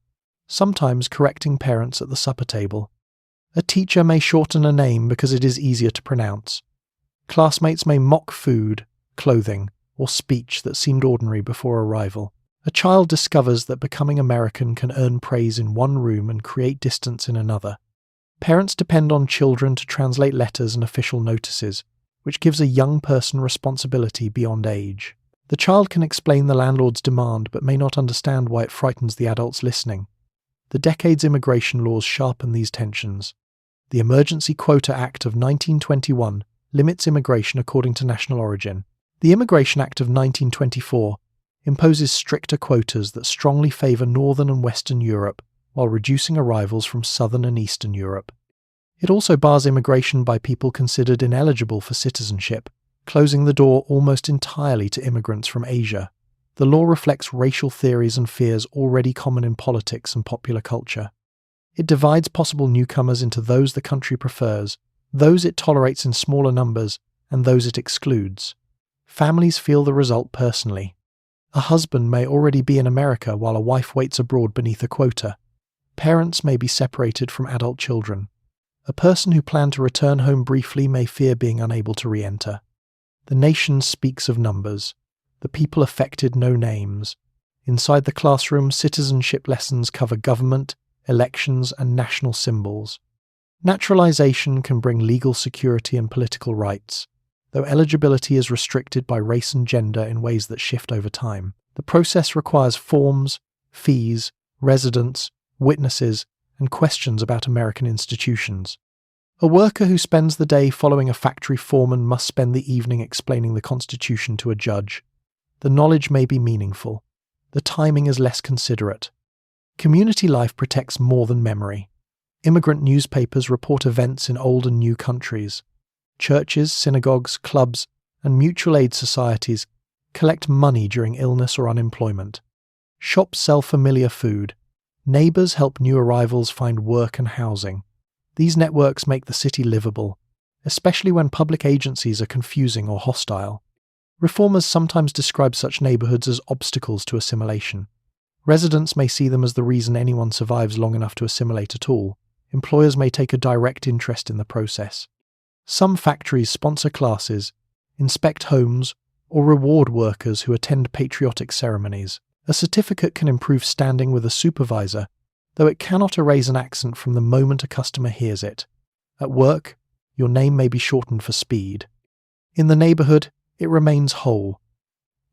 sometimes correcting parents at the supper table. A teacher may shorten a name because it is easier to pronounce. Classmates may mock food, clothing, or speech that seemed ordinary before arrival. A child discovers that becoming American can earn praise in one room and create distance in another. Parents depend on children to translate letters and official notices, which gives a young person responsibility beyond age. The child can explain the landlord's demand but may not understand why it frightens the adults listening. The decade's immigration laws sharpen these tensions. The Emergency Quota Act of 1921 limits immigration according to national origin. The Immigration Act of 1924 imposes stricter quotas that strongly favour Northern and Western Europe while reducing arrivals from Southern and Eastern Europe. It also bars immigration by people considered ineligible for citizenship, closing the door almost entirely to immigrants from Asia. The law reflects racial theories and fears already common in politics and popular culture. It divides possible newcomers into those the country prefers, those it tolerates in smaller numbers, and those it excludes. Families feel the result personally. A husband may already be in America while a wife waits abroad beneath a quota. Parents may be separated from adult children. A person who planned to return home briefly may fear being unable to re-enter. The nation speaks of numbers. The people affected know names. Inside the classroom, citizenship lessons cover government, elections, and national symbols. Naturalization can bring legal security and political rights, though eligibility is restricted by race and gender in ways that shift over time. The process requires forms, fees, residence, witnesses, and questions about American institutions. A worker who spends the day following a factory foreman must spend the evening explaining the Constitution to a judge. The knowledge may be meaningful. The timing is less considerate. Community life protects more than memory. Immigrant newspapers report events in old and new countries. Churches, synagogues, clubs, and mutual aid societies collect money during illness or unemployment. Shops sell familiar food. Neighbours help new arrivals find work and housing. These networks make the city livable, especially when public agencies are confusing or hostile. Reformers sometimes describe such neighbourhoods as obstacles to assimilation. Residents may see them as the reason anyone survives long enough to assimilate at all. Employers may take a direct interest in the process. Some factories sponsor classes, inspect homes, or reward workers who attend patriotic ceremonies. A certificate can improve standing with a supervisor, though it cannot erase an accent from the moment a customer hears it. At work, your name may be shortened for speed. In the neighbourhood, it remains whole.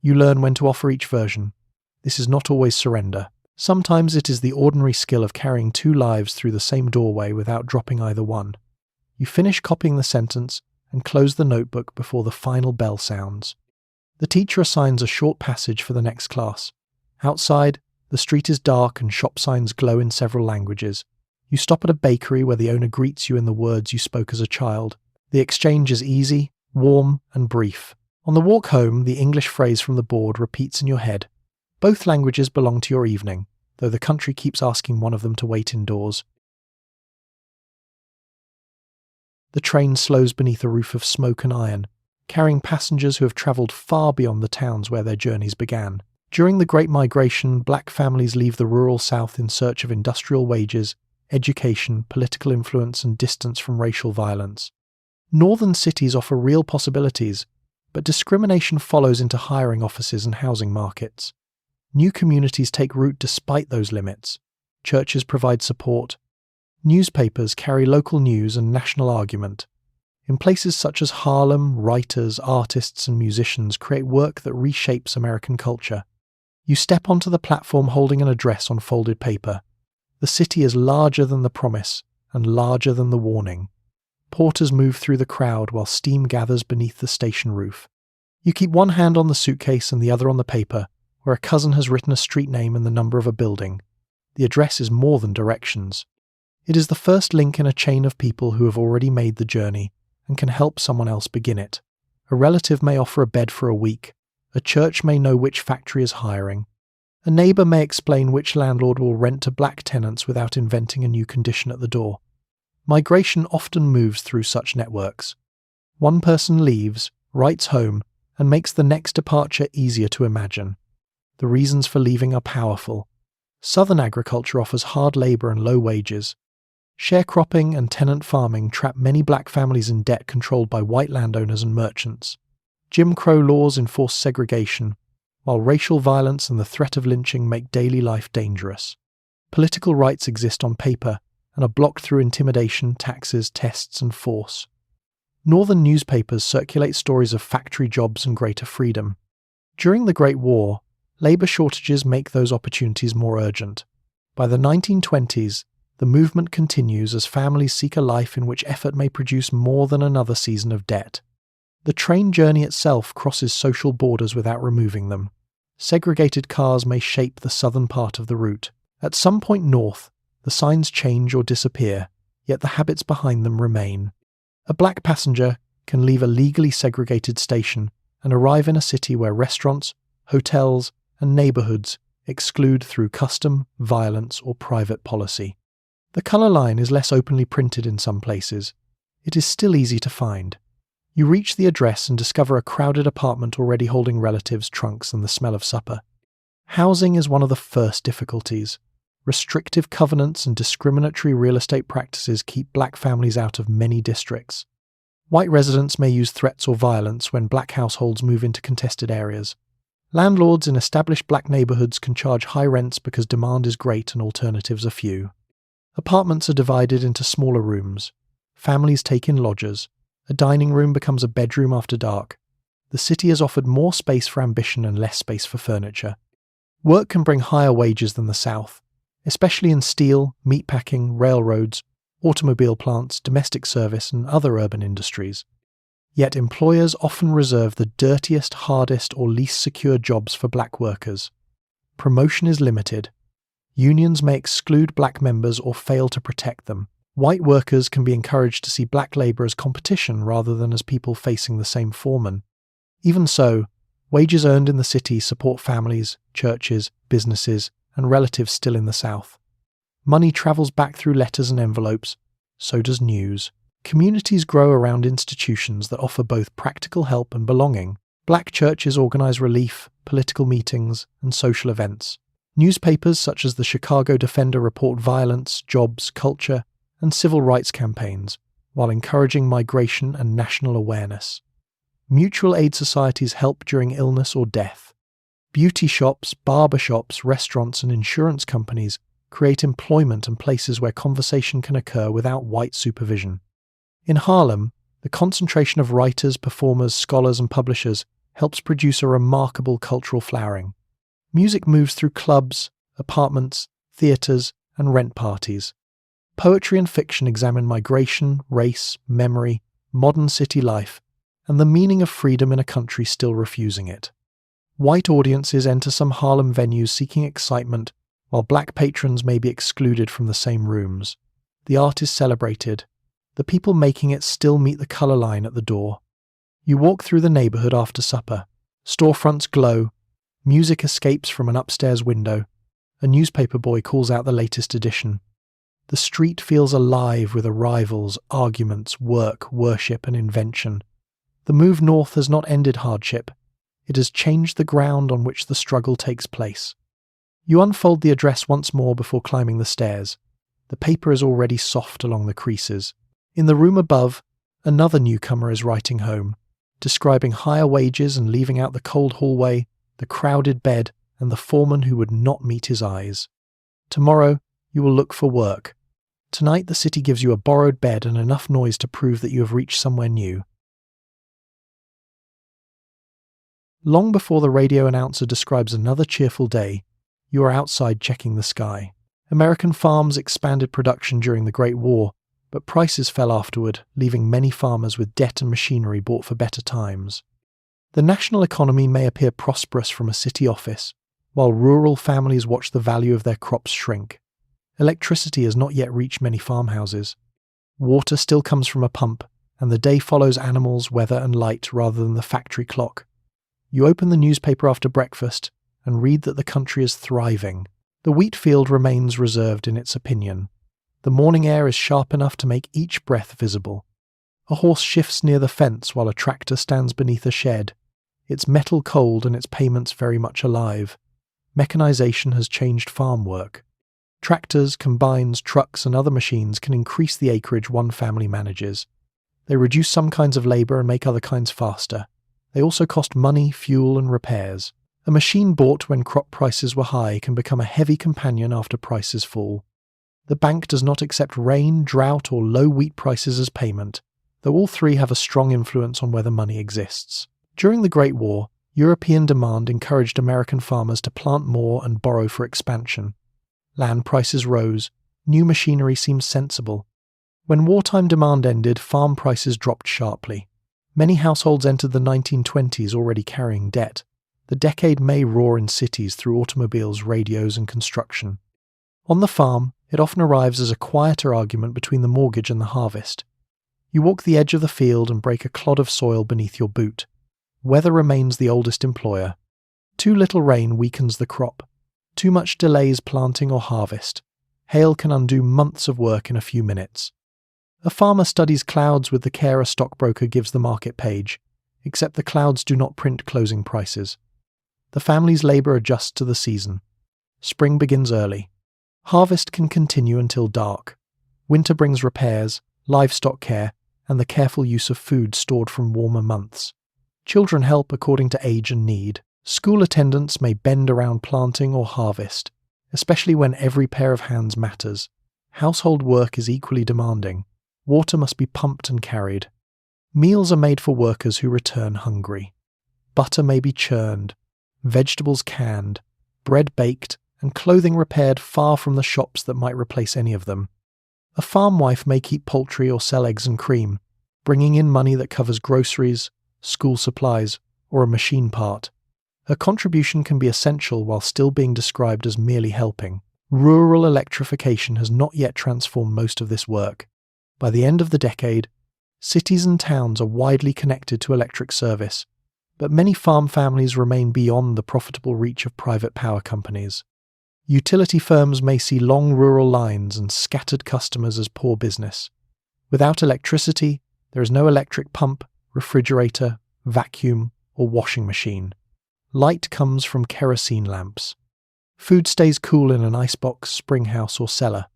You learn when to offer each version. This is not always surrender. Sometimes it is the ordinary skill of carrying two lives through the same doorway without dropping either one. You finish copying the sentence and close the notebook before the final bell sounds. The teacher assigns a short passage for the next class. Outside, the street is dark and shop signs glow in several languages. You stop at a bakery where the owner greets you in the words you spoke as a child. The exchange is easy, warm, and brief. On the walk home, the English phrase from the board repeats in your head. Both languages belong to your evening, though the country keeps asking one of them to wait indoors. The train slows beneath a roof of smoke and iron, carrying passengers who have travelled far beyond the towns where their journeys began. During the Great Migration, black families leave the rural South in search of industrial wages, education, political influence, and distance from racial violence. Northern cities offer real possibilities, but discrimination follows into hiring offices and housing markets. New communities take root despite those limits. Churches provide support. Newspapers carry local news and national argument. In places such as Harlem, writers, artists, and musicians create work that reshapes American culture. You step onto the platform holding an address on folded paper. The city is larger than the promise and larger than the warning. Porters move through the crowd while steam gathers beneath the station roof. You keep one hand on the suitcase and the other on the paper, where a cousin has written a street name and the number of a building. The address is more than directions. It is the first link in a chain of people who have already made the journey and can help someone else begin it. A relative may offer a bed for a week. A church may know which factory is hiring. A neighbour may explain which landlord will rent to black tenants without inventing a new condition at the door. Migration often moves through such networks. One person leaves, writes home, and makes the next departure easier to imagine. The reasons for leaving are powerful. Southern agriculture offers hard labour and low wages. Sharecropping and tenant farming trap many black families in debt controlled by white landowners and merchants. Jim Crow laws enforce segregation, while racial violence and the threat of lynching make daily life dangerous. Political rights exist on paper, and are blocked through intimidation, taxes, tests, and force. Northern newspapers circulate stories of factory jobs and greater freedom. During the Great War, labour shortages make those opportunities more urgent. By the 1920s, the movement continues as families seek a life in which effort may produce more than another season of debt. The train journey itself crosses social borders without removing them. Segregated cars may shape the southern part of the route. At some point north, the signs change or disappear, yet the habits behind them remain. A black passenger can leave a legally segregated station and arrive in a city where restaurants, hotels, and neighbourhoods exclude through custom, violence, or private policy. The colour line is less openly printed in some places. It is still easy to find. You reach the address and discover a crowded apartment already holding relatives, trunks, and the smell of supper. Housing is one of the first difficulties. Restrictive covenants and discriminatory real estate practices keep black families out of many districts. White residents may use threats or violence when black households move into contested areas. Landlords in established black neighbourhoods can charge high rents because demand is great and alternatives are few. Apartments are divided into smaller rooms. Families take in lodgers. A dining room becomes a bedroom after dark. The city has offered more space for ambition and less space for furniture. Work can bring higher wages than the South, especially in steel, meatpacking, railroads, automobile plants, domestic service, and other urban industries. Yet employers often reserve the dirtiest, hardest, or least secure jobs for black workers. Promotion is limited. Unions may exclude black members or fail to protect them. White workers can be encouraged to see black labour as competition rather than as people facing the same foreman. Even so, wages earned in the city support families, churches, businesses, and relatives still in the South. Money travels back through letters and envelopes, so does news. Communities grow around institutions that offer both practical help and belonging. Black churches organise relief, political meetings, and social events. Newspapers such as the Chicago Defender report violence, jobs, culture, and civil rights campaigns, while encouraging migration and national awareness. Mutual aid societies help during illness or death. Beauty shops, barbershops, restaurants, and insurance companies create employment and places where conversation can occur without white supervision. In Harlem, the concentration of writers, performers, scholars, and publishers helps produce a remarkable cultural flowering. Music moves through clubs, apartments, theatres, and rent parties. Poetry and fiction examine migration, race, memory, modern city life, and the meaning of freedom in a country still refusing it. White audiences enter some Harlem venues seeking excitement, while black patrons may be excluded from the same rooms. The art is celebrated. The people making it still meet the colour line at the door. You walk through the neighbourhood after supper. Storefronts glow. Music escapes from an upstairs window. A newspaper boy calls out the latest edition. The street feels alive with arrivals, arguments, work, worship, and invention. The move north has not ended hardship. It has changed the ground on which the struggle takes place. You unfold the address once more before climbing the stairs. The paper is already soft along the creases. In the room above, another newcomer is writing home, describing higher wages and leaving out the cold hallway, the crowded bed, and the foreman who would not meet his eyes. Tomorrow, you will look for work. Tonight the city gives you a borrowed bed and enough noise to prove that you have reached somewhere new. Long before the radio announcer describes another cheerful day, you are outside checking the sky. American farms expanded production during the Great War, but prices fell afterward, leaving many farmers with debt and machinery bought for better times. The national economy may appear prosperous from a city office, while rural families watch the value of their crops shrink. Electricity has not yet reached many farmhouses. Water still comes from a pump, and the day follows animals, weather, and light rather than the factory clock. You open the newspaper after breakfast and read that the country is thriving. The wheat field remains reserved in its opinion. The morning air is sharp enough to make each breath visible. A horse shifts near the fence while a tractor stands beneath a shed, its metal cold and its payments very much alive. Mechanization has changed farm work. Tractors, combines, trucks, and other machines can increase the acreage one family manages. They reduce some kinds of labour and make other kinds faster. They also cost money, fuel, and repairs. A machine bought when crop prices were high can become a heavy companion after prices fall. The bank does not accept rain, drought, or low wheat prices as payment, though all three have a strong influence on whether money exists. During the Great War, European demand encouraged American farmers to plant more and borrow for expansion. Land prices rose, new machinery seemed sensible. When wartime demand ended, farm prices dropped sharply. Many households entered the 1920s already carrying debt. The decade may roar in cities through automobiles, radios, and construction. On the farm, it often arrives as a quieter argument between the mortgage and the harvest. You walk the edge of the field and break a clod of soil beneath your boot. Weather remains the oldest employer. Too little rain weakens the crop. Too much delays planting or harvest. Hail can undo months of work in a few minutes. A farmer studies clouds with the care a stockbroker gives the market page, except the clouds do not print closing prices. The family's labour adjusts to the season. Spring begins early. Harvest can continue until dark. Winter brings repairs, livestock care, and the careful use of food stored from warmer months. Children help according to age and need. School attendance may bend around planting or harvest, especially when every pair of hands matters. Household work is equally demanding. Water must be pumped and carried. Meals are made for workers who return hungry. Butter may be churned, vegetables canned, bread baked, and clothing repaired far from the shops that might replace any of them. A farm wife may keep poultry or sell eggs and cream, bringing in money that covers groceries, school supplies, or a machine part. Her contribution can be essential while still being described as merely helping. Rural electrification has not yet transformed most of this work. By the end of the decade, cities and towns are widely connected to electric service, but many farm families remain beyond the profitable reach of private power companies. Utility firms may see long rural lines and scattered customers as poor business. Without electricity, there is no electric pump, refrigerator, vacuum, or washing machine. Light comes from kerosene lamps. Food stays cool in an icebox, springhouse, or cellar.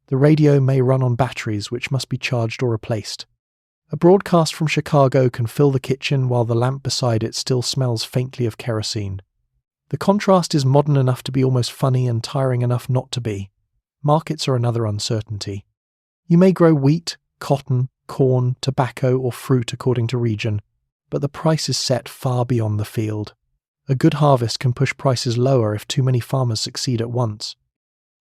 The radio may run on batteries which must be charged or replaced. A broadcast from Chicago can fill the kitchen while the lamp beside it still smells faintly of kerosene. The contrast is modern enough to be almost funny and tiring enough not to be. Markets are another uncertainty. You may grow wheat, cotton, corn, tobacco, or fruit according to region, but the price is set far beyond the field. A good harvest can push prices lower if too many farmers succeed at once.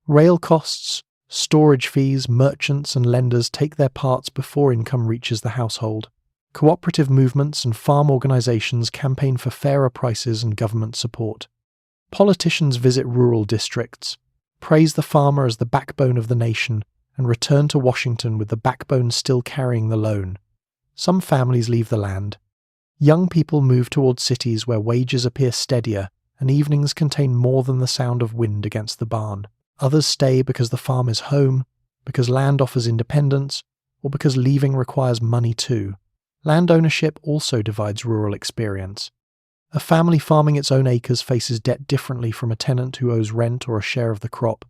Rail costs, storage fees, merchants and lenders take their parts before income reaches the household. Cooperative movements and farm organizations campaign for fairer prices and government support. Politicians visit rural districts, praise the farmer as the backbone of the nation, and return to Washington with the backbone still carrying the loan. Some families leave the land. Young people move towards cities where wages appear steadier and evenings contain more than the sound of wind against the barn. Others stay because the farm is home, because land offers independence, or because leaving requires money too. Land ownership also divides rural experience. A family farming its own acres faces debt differently from a tenant who owes rent or a share of the crop.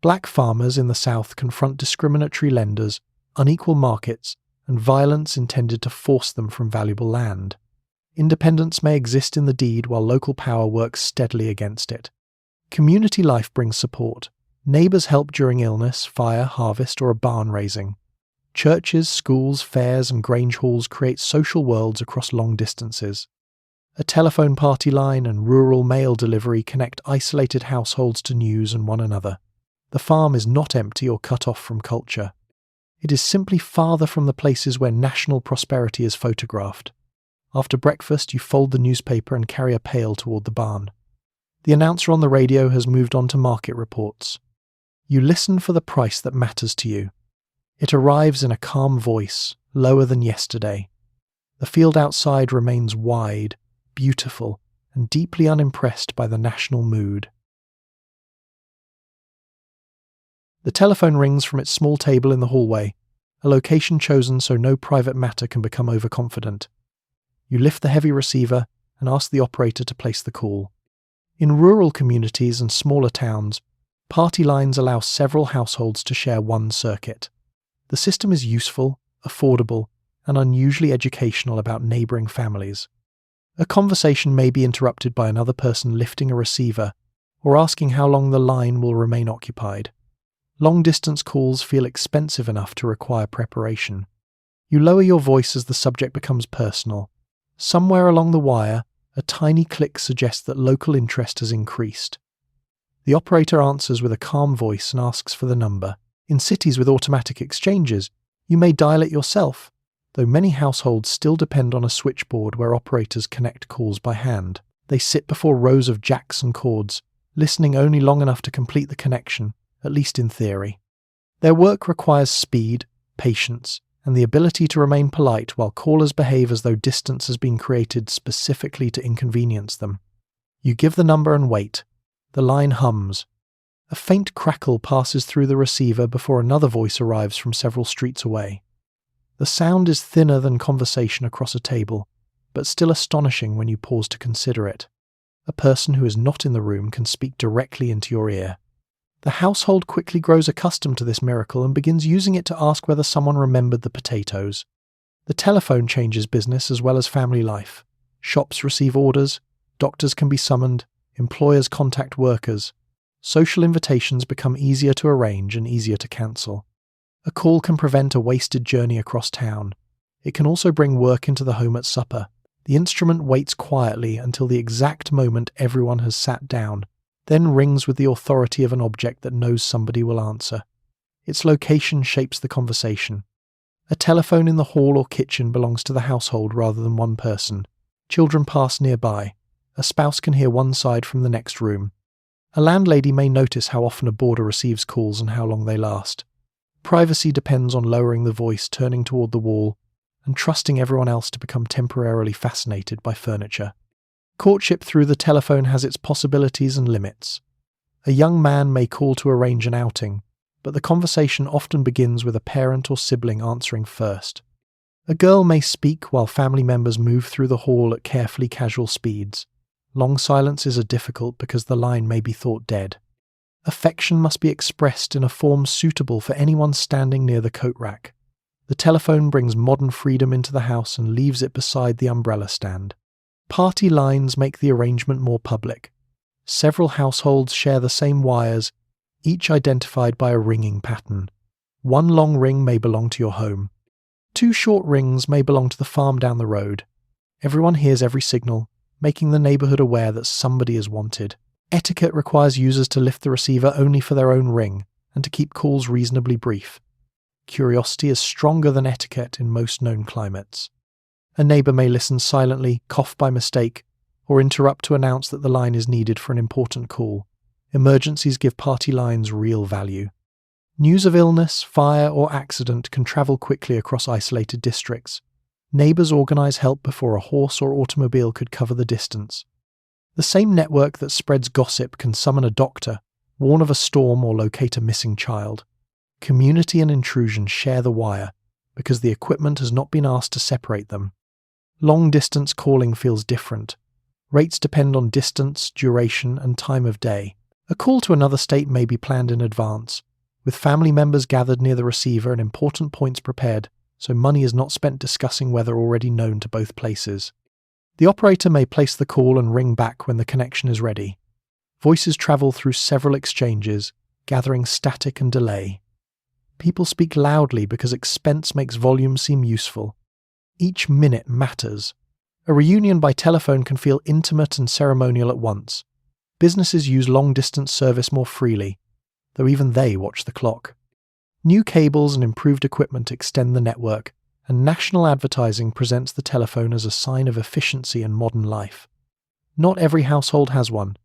Black farmers in the South confront discriminatory lenders, unequal markets, and violence intended to force them from valuable land. Independence may exist in the deed while local power works steadily against it. Community life brings support. Neighbours help during illness, fire, harvest, or a barn raising. Churches, schools, fairs, and grange halls create social worlds across long distances. A telephone party line and rural mail delivery connect isolated households to news and one another. The farm is not empty or cut off from culture. It is simply farther from the places where national prosperity is photographed. After breakfast, you fold the newspaper and carry a pail toward the barn. The announcer on the radio has moved on to market reports. You listen for the price that matters to you. It arrives in a calm voice, lower than yesterday. The field outside remains wide, beautiful, and deeply unimpressed by the national mood. The telephone rings from its small table in the hallway, a location chosen so no private matter can become overconfident. You lift the heavy receiver and ask the operator to place the call. In rural communities and smaller towns, party lines allow several households to share one circuit. The system is useful, affordable, and unusually educational about neighbouring families. A conversation may be interrupted by another person lifting a receiver or asking how long the line will remain occupied. Long-distance calls feel expensive enough to require preparation. You lower your voice as the subject becomes personal. Somewhere along the wire, a tiny click suggests that local interest has increased. The operator answers with a calm voice and asks for the number. In cities with automatic exchanges, you may dial it yourself, though many households still depend on a switchboard where operators connect calls by hand. They sit before rows of jacks and cords, listening only long enough to complete the connection, at least in theory. Their work requires speed, patience, and the ability to remain polite while callers behave as though distance has been created specifically to inconvenience them. You give the number and wait. The line hums. A faint crackle passes through the receiver before another voice arrives from several streets away. The sound is thinner than conversation across a table, but still astonishing when you pause to consider it. A person who is not in the room can speak directly into your ear. The household quickly grows accustomed to this miracle and begins using it to ask whether someone remembered the potatoes. The telephone changes business as well as family life. Shops receive orders, doctors can be summoned, employers contact workers. Social invitations become easier to arrange and easier to cancel. A call can prevent a wasted journey across town. It can also bring work into the home at supper. The instrument waits quietly until the exact moment everyone has sat down, then rings with the authority of an object that knows somebody will answer. Its location shapes the conversation. A telephone in the hall or kitchen belongs to the household rather than one person. Children pass nearby. A spouse can hear one side from the next room. A landlady may notice how often a boarder receives calls and how long they last. Privacy depends on lowering the voice, turning toward the wall, and trusting everyone else to become temporarily fascinated by furniture. Courtship through the telephone has its possibilities and limits. A young man may call to arrange an outing, but the conversation often begins with a parent or sibling answering first. A girl may speak while family members move through the hall at carefully casual speeds. Long silences are difficult because the line may be thought dead. Affection must be expressed in a form suitable for anyone standing near the coat rack. The telephone brings modern freedom into the house and leaves it beside the umbrella stand. Party lines make the arrangement more public. Several households share the same wires, each identified by a ringing pattern. One long ring may belong to your home. Two short rings may belong to the farm down the road. Everyone hears every signal, making the neighborhood aware that somebody is wanted. Etiquette requires users to lift the receiver only for their own ring and to keep calls reasonably brief. Curiosity is stronger than etiquette in most known climates. A neighbor may listen silently, cough by mistake, or interrupt to announce that the line is needed for an important call. Emergencies give party lines real value. News of illness, fire, or accident can travel quickly across isolated districts. Neighbors organize help before a horse or automobile could cover the distance. The same network that spreads gossip can summon a doctor, warn of a storm, or locate a missing child. Community and intrusion share the wire because the equipment has not been asked to separate them. Long-distance calling feels different. Rates depend on distance, duration, and time of day. A call to another state may be planned in advance, with family members gathered near the receiver and important points prepared, so money is not spent discussing weather already known to both places. The operator may place the call and ring back when the connection is ready. Voices travel through several exchanges, gathering static and delay. People speak loudly because expense makes volume seem useful. Each minute matters. A reunion by telephone can feel intimate and ceremonial at once. Businesses use long-distance service more freely, though even they watch the clock. New cables and improved equipment extend the network, and national advertising presents the telephone as a sign of efficiency and modern life. Not every household has one.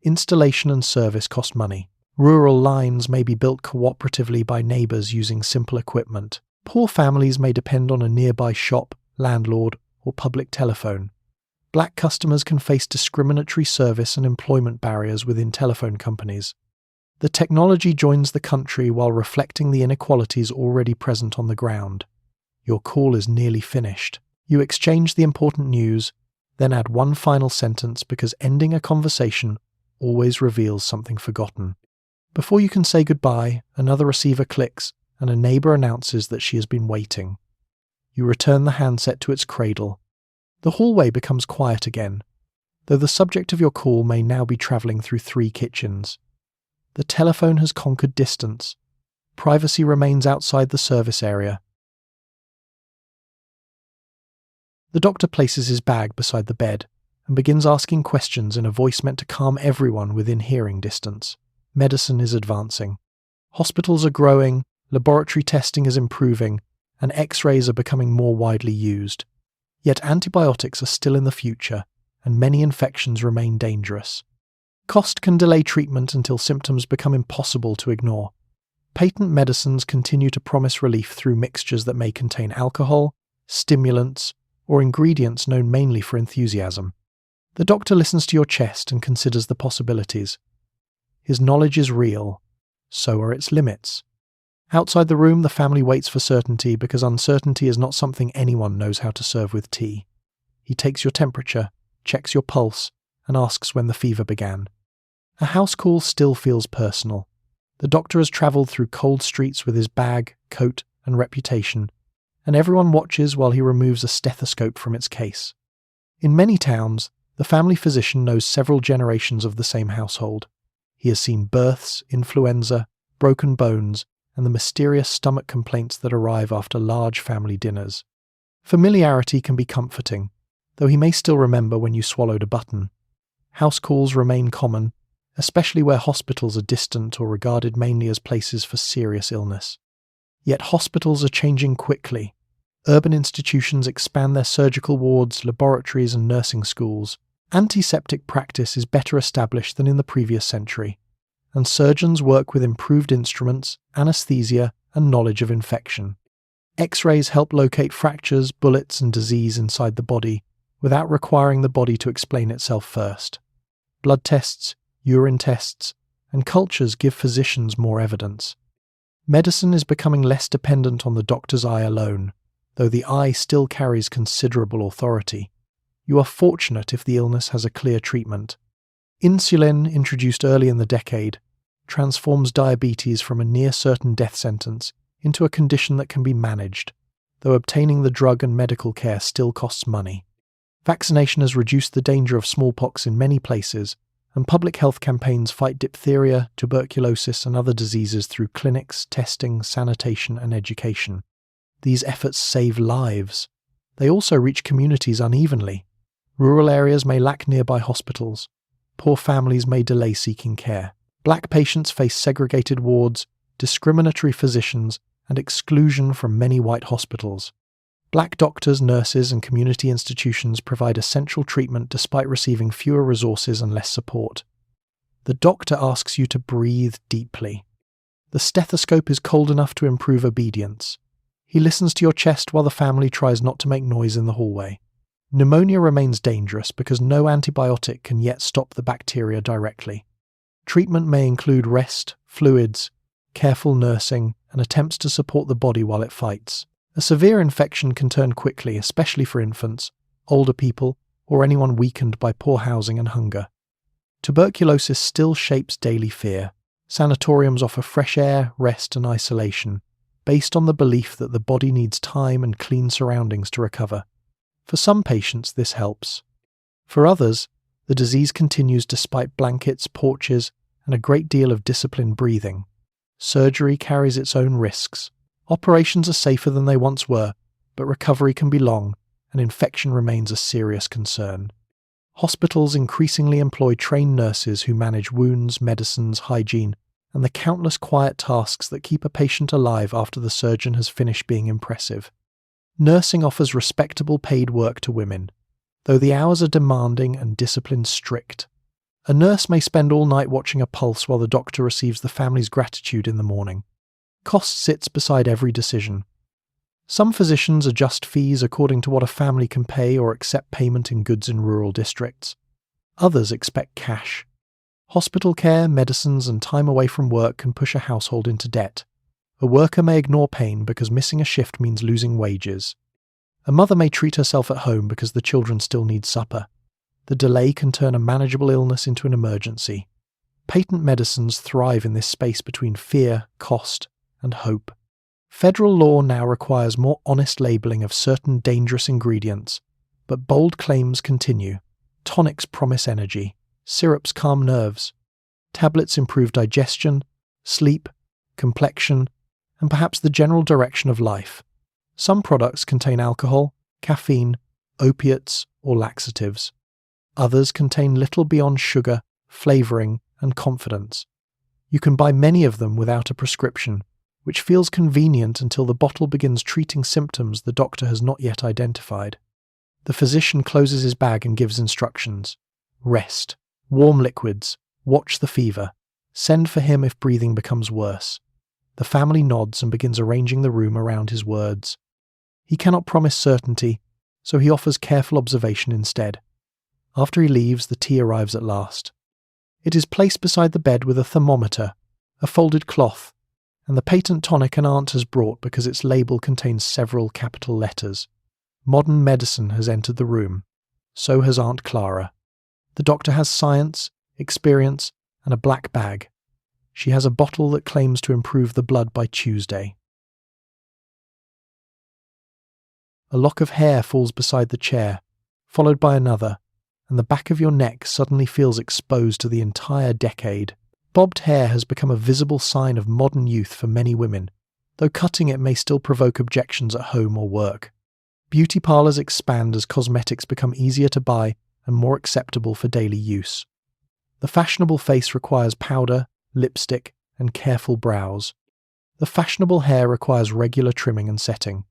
Installation and service cost money. Rural lines may be built cooperatively by neighbours using simple equipment. Poor families may depend on a nearby shop, landlord, or public telephone. Black customers can face discriminatory service and employment barriers within telephone companies. The technology joins the country while reflecting the inequalities already present on the ground. Your call is nearly finished. You exchange the important news, then add one final sentence because ending a conversation always reveals something forgotten. Before you can say goodbye, another receiver clicks and a neighbour announces that she has been waiting. You return the handset to its cradle. The hallway becomes quiet again, though the subject of your call may now be travelling through 3 kitchens. The telephone has conquered distance, Privacy remains outside the service area. The doctor places his bag beside the bed and begins asking questions in a voice meant to calm everyone within hearing distance. Medicine is advancing. Hospitals are growing, laboratory testing is improving, and X-rays are becoming more widely used. Yet antibiotics are still in the future, and many infections remain dangerous. Cost can delay treatment until symptoms become impossible to ignore. Patent medicines continue to promise relief through mixtures that may contain alcohol, stimulants, or ingredients known mainly for enthusiasm. The doctor listens to your chest and considers the possibilities. His knowledge is real, so are its limits. Outside the room, the family waits for certainty because uncertainty is not something anyone knows how to serve with tea. He takes your temperature, checks your pulse, and asks when the fever began. A house call still feels personal. The doctor has travelled through cold streets with his bag, coat, and reputation, and everyone watches while he removes a stethoscope from its case. In many towns, the family physician knows several generations of the same household. He has seen births, influenza, broken bones, and the mysterious stomach complaints that arrive after large family dinners. Familiarity can be comforting, though he may still remember when you swallowed a button. House calls remain common, especially where hospitals are distant or regarded mainly as places for serious illness. Yet hospitals are changing quickly. Urban institutions expand their surgical wards, laboratories, and nursing schools. Antiseptic practice is better established than in the previous century, and surgeons work with improved instruments, anesthesia, and knowledge of infection. X-rays help locate fractures, bullets, and disease inside the body, without requiring the body to explain itself first. Blood tests, urine tests, and cultures give physicians more evidence. Medicine is becoming less dependent on the doctor's eye alone, though the eye still carries considerable authority. You are fortunate if the illness has a clear treatment. Insulin, introduced early in the decade, transforms diabetes from a near-certain death sentence into a condition that can be managed, though obtaining the drug and medical care still costs money. Vaccination has reduced the danger of smallpox in many places, and public health campaigns fight diphtheria, tuberculosis, and other diseases through clinics, testing, sanitation, and education. These efforts save lives. They also reach communities unevenly. Rural areas may lack nearby hospitals. Poor families may delay seeking care. Black patients face segregated wards, discriminatory physicians, and exclusion from many white hospitals. Black doctors, nurses, and community institutions provide essential treatment despite receiving fewer resources and less support. The doctor asks you to breathe deeply. The stethoscope is cold enough to improve obedience. He listens to your chest while the family tries not to make noise in the hallway. Pneumonia remains dangerous because no antibiotic can yet stop the bacteria directly. Treatment may include rest, fluids, careful nursing, and attempts to support the body while it fights. A severe infection can turn quickly, especially for infants, older people, or anyone weakened by poor housing and hunger. Tuberculosis still shapes daily fear. Sanatoriums offer fresh air, rest, and isolation, based on the belief that the body needs time and clean surroundings to recover. For some patients, this helps. For others, the disease continues despite blankets, porches, and a great deal of disciplined breathing. Surgery carries its own risks. Operations are safer than they once were, but recovery can be long, and infection remains a serious concern. Hospitals increasingly employ trained nurses who manage wounds, medicines, hygiene, and the countless quiet tasks that keep a patient alive after the surgeon has finished being impressive. Nursing offers respectable paid work to women, though the hours are demanding and discipline strict. A nurse may spend all night watching a pulse while the doctor receives the family's gratitude in the morning. Cost sits beside every decision. Some physicians adjust fees according to what a family can pay or accept payment in goods in rural districts. Others expect cash. Hospital care, medicines, and time away from work can push a household into debt. A worker may ignore pain because missing a shift means losing wages. A mother may treat herself at home because the children still need supper. The delay can turn a manageable illness into an emergency. Patent medicines thrive in this space between fear, cost, and hope. Federal law now requires more honest labeling of certain dangerous ingredients, but bold claims continue. Tonics promise energy. Syrups calm nerves. Tablets improve digestion, sleep, complexion, and perhaps the general direction of life. Some products contain alcohol, caffeine, opiates, or laxatives. Others contain little beyond sugar, flavouring, and confidence. You can buy many of them without a prescription, which feels convenient until the bottle begins treating symptoms the doctor has not yet identified. The physician closes his bag and gives instructions. Rest. Warm liquids. Watch the fever. Send for him if breathing becomes worse. The family nods and begins arranging the room around his words. He cannot promise certainty, so he offers careful observation instead. After he leaves, the tea arrives at last. It is placed beside the bed with a thermometer, a folded cloth, and the patent tonic an aunt has brought because its label contains several capital letters. Modern medicine has entered the room. So has Aunt Clara. The doctor has science, experience, and a black bag. She has a bottle that claims to improve the blood by Tuesday. A lock of hair falls beside the chair, followed by another, and the back of your neck suddenly feels exposed to the entire decade. Bobbed hair has become a visible sign of modern youth for many women, though cutting it may still provoke objections at home or work. Beauty parlours expand as cosmetics become easier to buy and more acceptable for daily use. The fashionable face requires powder, lipstick, and careful brows. The fashionable hair requires regular trimming and setting.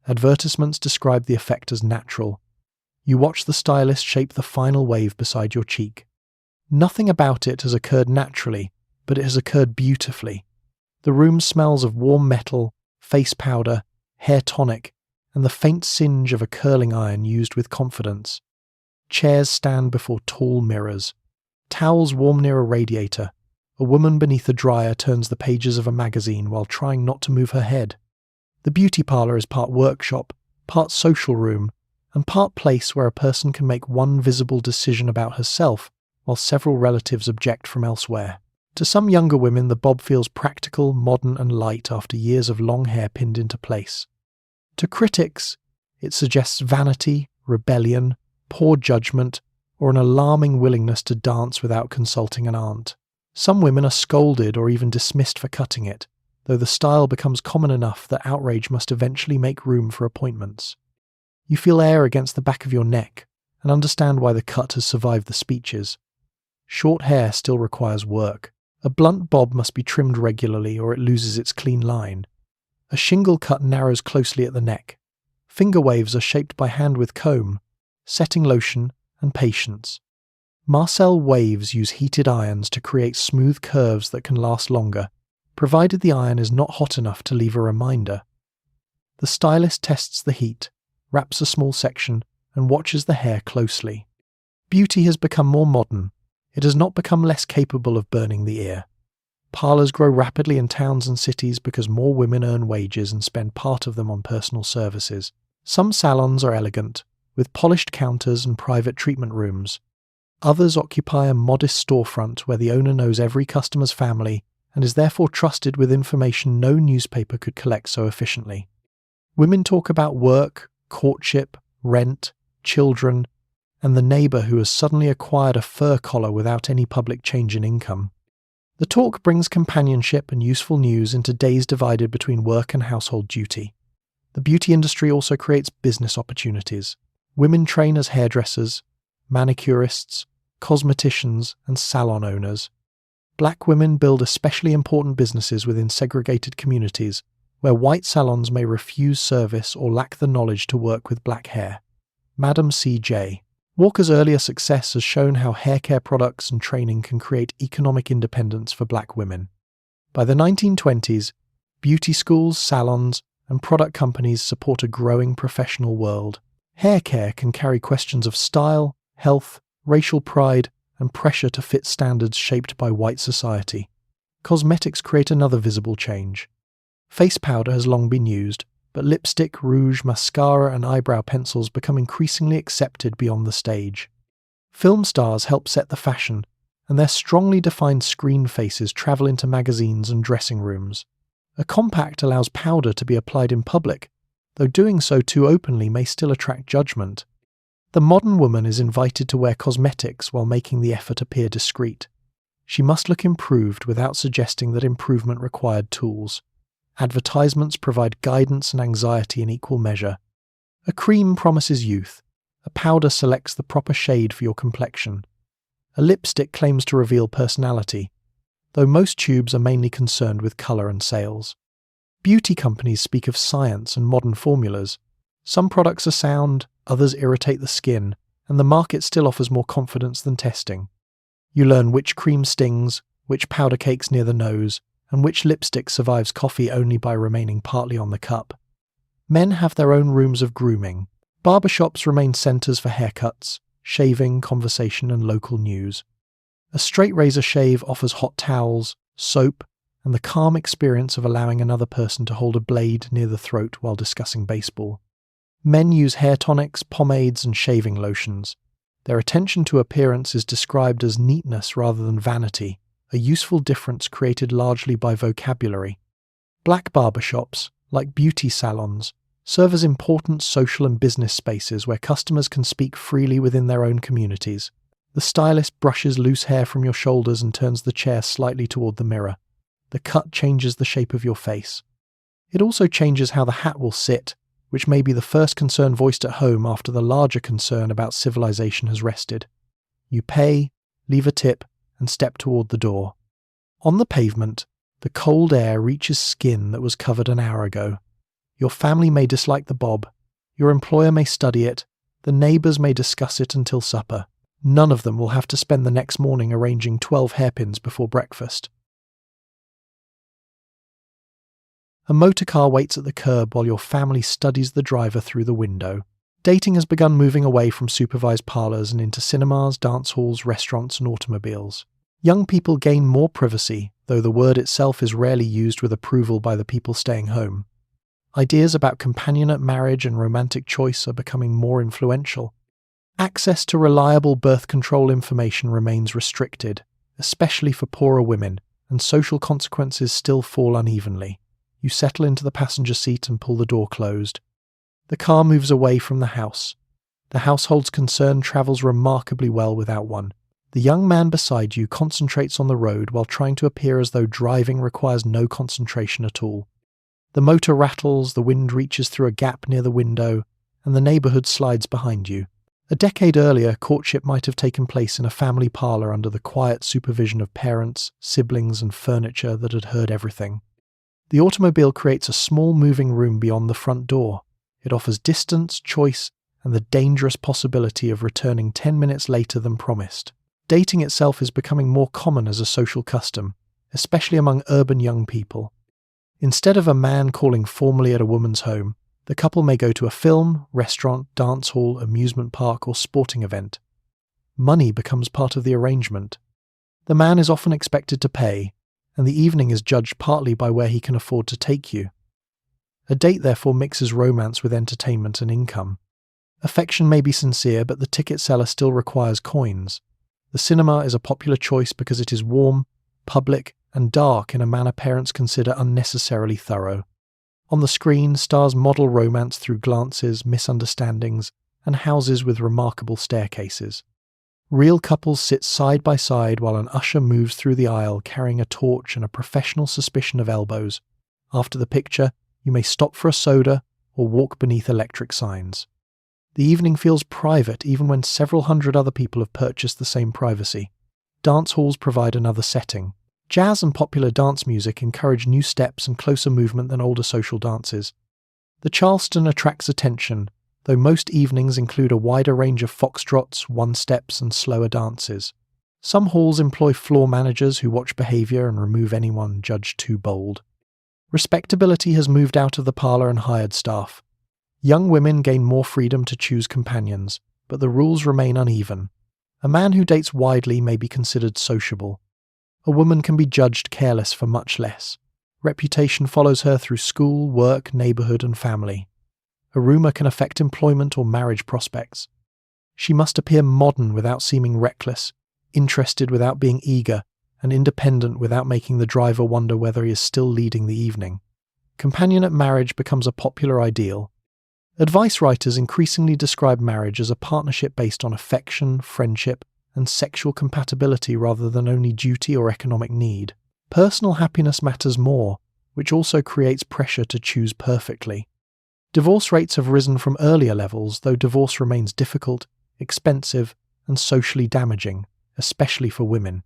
Advertisements describe the effect as natural. You watch the stylist shape the final wave beside your cheek. Nothing about it has occurred naturally, but it has occurred beautifully. The room smells of warm metal, face powder, hair tonic, and the faint singe of a curling iron used with confidence. Chairs stand before tall mirrors. Towels warm near a radiator. A woman beneath a dryer turns the pages of a magazine while trying not to move her head. The beauty parlour is part workshop, part social room, and part place where a person can make one visible decision about herself while several relatives object from elsewhere. To some younger women, the bob feels practical, modern, and light after years of long hair pinned into place. To critics, it suggests vanity, rebellion, poor judgment, or an alarming willingness to dance without consulting an aunt. Some women are scolded or even dismissed for cutting it, though the style becomes common enough that outrage must eventually make room for appointments. You feel air against the back of your neck and understand why the cut has survived the speeches. Short hair still requires work. A blunt bob must be trimmed regularly or it loses its clean line. A shingle cut narrows closely at the neck. Finger waves are shaped by hand with comb, setting lotion, and patience. Marcel waves use heated irons to create smooth curves that can last longer, provided the iron is not hot enough to leave a reminder. The stylist tests the heat, wraps a small section, and watches the hair closely. Beauty has become more modern. It has not become less capable of burning the ear. Parlours grow rapidly in towns and cities because more women earn wages and spend part of them on personal services. Some salons are elegant, with polished counters and private treatment rooms. Others occupy a modest storefront where the owner knows every customer's family and is therefore trusted with information no newspaper could collect so efficiently. Women talk about work, courtship, rent, children, and the neighbour who has suddenly acquired a fur collar without any public change in income. The talk brings companionship and useful news into days divided between work and household duty. The beauty industry also creates business opportunities. Women train as hairdressers, manicurists, cosmeticians, and salon owners. Black women build especially important businesses within segregated communities, where white salons may refuse service or lack the knowledge to work with black hair. Madam C.J. Walker's earlier success has shown how hair care products and training can create economic independence for black women. By the 1920s, beauty schools, salons, and product companies support a growing professional world. Hair care can carry questions of style, health, racial pride, and pressure to fit standards shaped by white society. Cosmetics create another visible change. Face powder has long been used, but lipstick, rouge, mascara, and eyebrow pencils become increasingly accepted beyond the stage. Film stars help set the fashion, and their strongly defined screen faces travel into magazines and dressing rooms. A compact allows powder to be applied in public, though doing so too openly may still attract judgment. The modern woman is invited to wear cosmetics while making the effort appear discreet. She must look improved without suggesting that improvement required tools. Advertisements provide guidance and anxiety in equal measure. A cream promises youth. A powder selects the proper shade for your complexion. A lipstick claims to reveal personality, though most tubes are mainly concerned with colour and sales. Beauty companies speak of science and modern formulas. Some products are sound, others irritate the skin, and the market still offers more confidence than testing. You learn which cream stings, which powder cakes near the nose, and which lipstick survives coffee only by remaining partly on the cup. Men have their own rooms of grooming. Barbershops remain centres for haircuts, shaving, conversation, and local news. A straight razor shave offers hot towels, soap, and the calm experience of allowing another person to hold a blade near the throat while discussing baseball. Men use hair tonics, pomades, and shaving lotions. Their attention to appearance is described as neatness rather than vanity, a useful difference created largely by vocabulary. Black barbershops, like beauty salons, serve as important social and business spaces where customers can speak freely within their own communities. The stylist brushes loose hair from your shoulders and turns the chair slightly toward the mirror. The cut changes the shape of your face. It also changes how the hat will sit, which may be the first concern voiced at home after the larger concern about civilization has rested. You pay, leave a tip, and step toward the door. On the pavement, the cold air reaches skin that was covered an hour ago. Your family may dislike the bob. Your employer may study it. The neighbours may discuss it until supper. None of them will have to spend the next morning arranging 12 hairpins before breakfast. A motorcar waits at the curb while your family studies the driver through the window. Dating has begun moving away from supervised parlours and into cinemas, dance halls, restaurants, and automobiles. Young people gain more privacy, though the word itself is rarely used with approval by the people staying home. Ideas about companionate marriage and romantic choice are becoming more influential. Access to reliable birth control information remains restricted, especially for poorer women, and social consequences still fall unevenly. You settle into the passenger seat and pull the door closed. The car moves away from the house. The household's concern travels remarkably well without one. The young man beside you concentrates on the road while trying to appear as though driving requires no concentration at all. The motor rattles, the wind reaches through a gap near the window, and the neighbourhood slides behind you. A decade earlier, courtship might have taken place in a family parlour under the quiet supervision of parents, siblings, and furniture that had heard everything. The automobile creates a small moving room beyond the front door. It offers distance, choice, and the dangerous possibility of returning 10 minutes later than promised. Dating itself is becoming more common as a social custom, especially among urban young people. Instead of a man calling formally at a woman's home, the couple may go to a film, restaurant, dance hall, amusement park, or sporting event. Money becomes part of the arrangement. The man is often expected to pay, and the evening is judged partly by where he can afford to take you. A date therefore mixes romance with entertainment and income. Affection may be sincere, but the ticket seller still requires coins. The cinema is a popular choice because it is warm, public, and dark in a manner parents consider unnecessarily thorough. On the screen, stars model romance through glances, misunderstandings, and houses with remarkable staircases. Real couples sit side by side while an usher moves through the aisle carrying a torch and a professional suspicion of elbows. After the picture, you may stop for a soda or walk beneath electric signs. The evening feels private even when several hundred other people have purchased the same privacy. Dance halls provide another setting. Jazz and popular dance music encourage new steps and closer movement than older social dances. The Charleston attracts attention, though most evenings include a wider range of foxtrots, one-steps, and slower dances. Some halls employ floor managers who watch behaviour and remove anyone judged too bold. Respectability has moved out of the parlour and hired staff. Young women gain more freedom to choose companions, but the rules remain uneven. A man who dates widely may be considered sociable. A woman can be judged careless for much less. Reputation follows her through school, work, neighbourhood, and family. A rumour can affect employment or marriage prospects. She must appear modern without seeming reckless, interested without being eager, and independent without making the driver wonder whether he is still leading the evening. Companionate marriage becomes a popular ideal. Advice writers increasingly describe marriage as a partnership based on affection, friendship, and sexual compatibility rather than only duty or economic need. Personal happiness matters more, which also creates pressure to choose perfectly. Divorce rates have risen from earlier levels, though divorce remains difficult, expensive, and socially damaging, especially for women.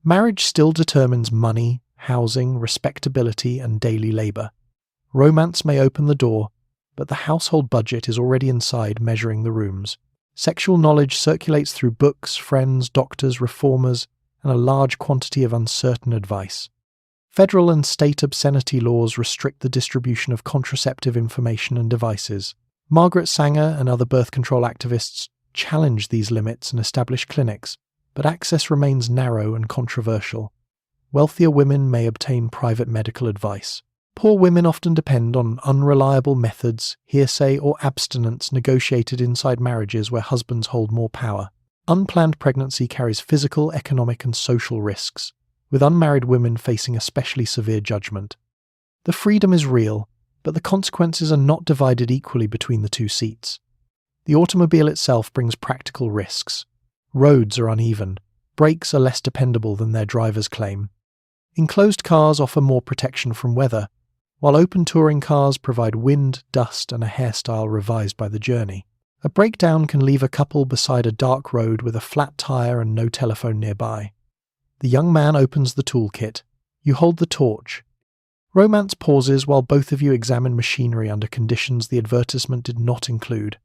Marriage still determines money, housing, respectability, and daily labor. Romance may open the door, but the household budget is already inside, measuring the rooms. Sexual knowledge circulates through books, friends, doctors, reformers, and a large quantity of uncertain advice. Federal and state obscenity laws restrict the distribution of contraceptive information and devices. Margaret Sanger and other birth control activists challenge these limits and establish clinics, but access remains narrow and controversial. Wealthier women may obtain private medical advice. Poor women often depend on unreliable methods, hearsay, or abstinence negotiated inside marriages where husbands hold more power. Unplanned pregnancy carries physical, economic, and social risks, with unmarried women facing especially severe judgment. The freedom is real, but the consequences are not divided equally between the two seats. The automobile itself brings practical risks. Roads are uneven. Brakes are less dependable than their drivers claim. Enclosed cars offer more protection from weather, while open touring cars provide wind, dust, and a hairstyle revised by the journey. A breakdown can leave a couple beside a dark road with a flat tire and no telephone nearby. The young man opens the toolkit. You hold the torch. Romance pauses while both of you examine machinery under conditions the advertisement did not include.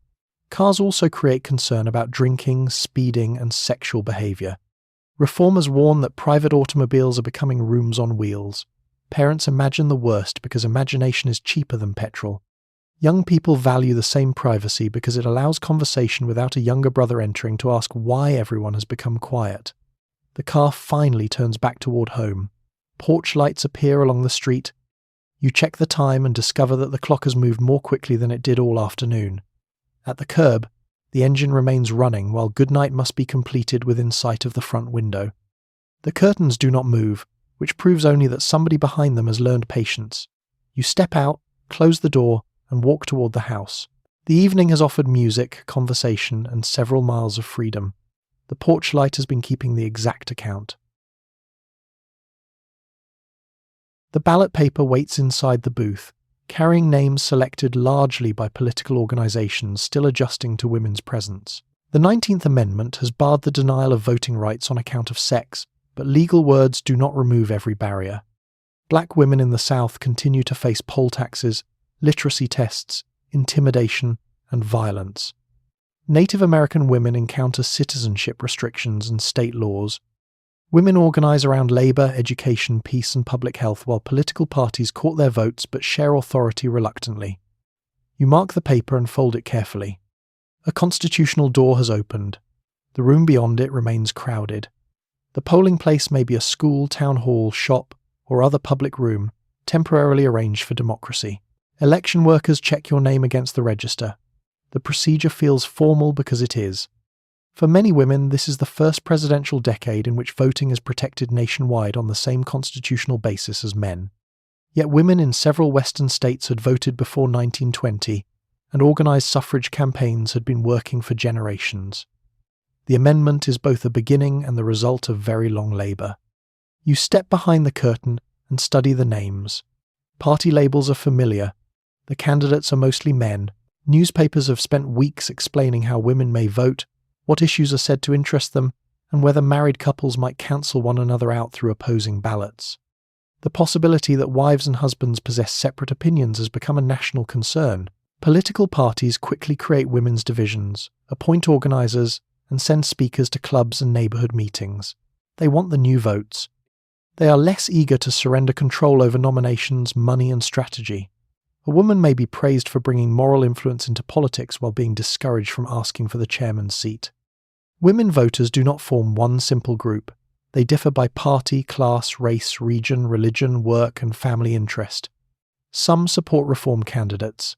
Cars also create concern about drinking, speeding, and sexual behavior. Reformers warn that private automobiles are becoming rooms on wheels. Parents imagine the worst because imagination is cheaper than petrol. Young people value the same privacy because it allows conversation without a younger brother entering to ask why everyone has become quiet. The car finally turns back toward home. Porch lights appear along the street. You check the time and discover that the clock has moved more quickly than it did all afternoon. At the curb, the engine remains running while goodnight must be completed within sight of the front window. The curtains do not move, which proves only that somebody behind them has learned patience. You step out, close the door, and walk toward the house. The evening has offered music, conversation, and several miles of freedom. The porch light has been keeping the exact account. The ballot paper waits inside the booth, carrying names selected largely by political organizations still adjusting to women's presence. The 19th Amendment has barred the denial of voting rights on account of sex, but legal words do not remove every barrier. Black women in the South continue to face poll taxes, literacy tests, intimidation, and violence. Native American women encounter citizenship restrictions and state laws. Women organize around labor, education, peace, and public health while political parties court their votes but share authority reluctantly. You mark the paper and fold it carefully. A constitutional door has opened. The room beyond it remains crowded. The polling place may be a school, town hall, shop, or other public room, temporarily arranged for democracy. Election workers check your name against the register. The procedure feels formal because it is. For many women, this is the first presidential decade in which voting is protected nationwide on the same constitutional basis as men. Yet women in several Western states had voted before 1920, and organized suffrage campaigns had been working for generations. The amendment is both a beginning and the result of very long labor. You step behind the curtain and study the names. Party labels are familiar. The candidates are mostly men. Newspapers have spent weeks explaining how women may vote, what issues are said to interest them, and whether married couples might cancel one another out through opposing ballots. The possibility that wives and husbands possess separate opinions has become a national concern. Political parties quickly create women's divisions, appoint organizers, and send speakers to clubs and neighborhood meetings. They want the new votes. They are less eager to surrender control over nominations, money, and strategy. A woman may be praised for bringing moral influence into politics while being discouraged from asking for the chairman's seat. Women voters do not form one simple group. They differ by party, class, race, region, religion, work, and family interest. Some support reform candidates.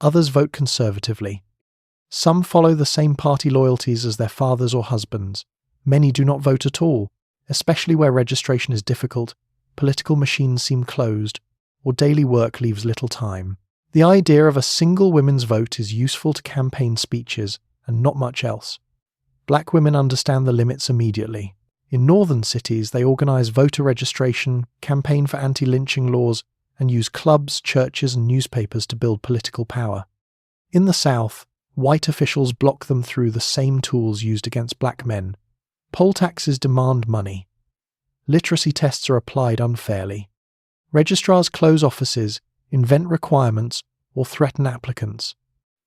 Others vote conservatively. Some follow the same party loyalties as their fathers or husbands. Many do not vote at all, especially where registration is difficult, political machines seem closed, or daily work leaves little time. The idea of a single women's vote is useful to campaign speeches, and not much else. Black women understand the limits immediately. In northern cities, they organize voter registration, campaign for anti-lynching laws, and use clubs, churches, and newspapers to build political power. In the South, white officials block them through the same tools used against black men. Poll taxes demand money. Literacy tests are applied unfairly. Registrars close offices, invent requirements, or threaten applicants.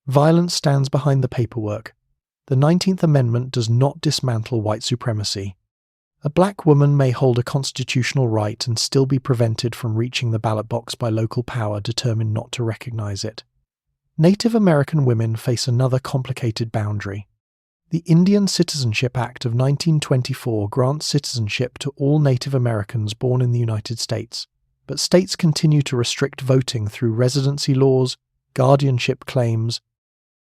Violence stands behind the paperwork. The 19th Amendment does not dismantle white supremacy. A black woman may hold a constitutional right and still be prevented from reaching the ballot box by local power determined not to recognize it. Native American women face another complicated boundary. The Indian Citizenship Act of 1924 grants citizenship to all Native Americans born in the United States, but states continue to restrict voting through residency laws, guardianship claims,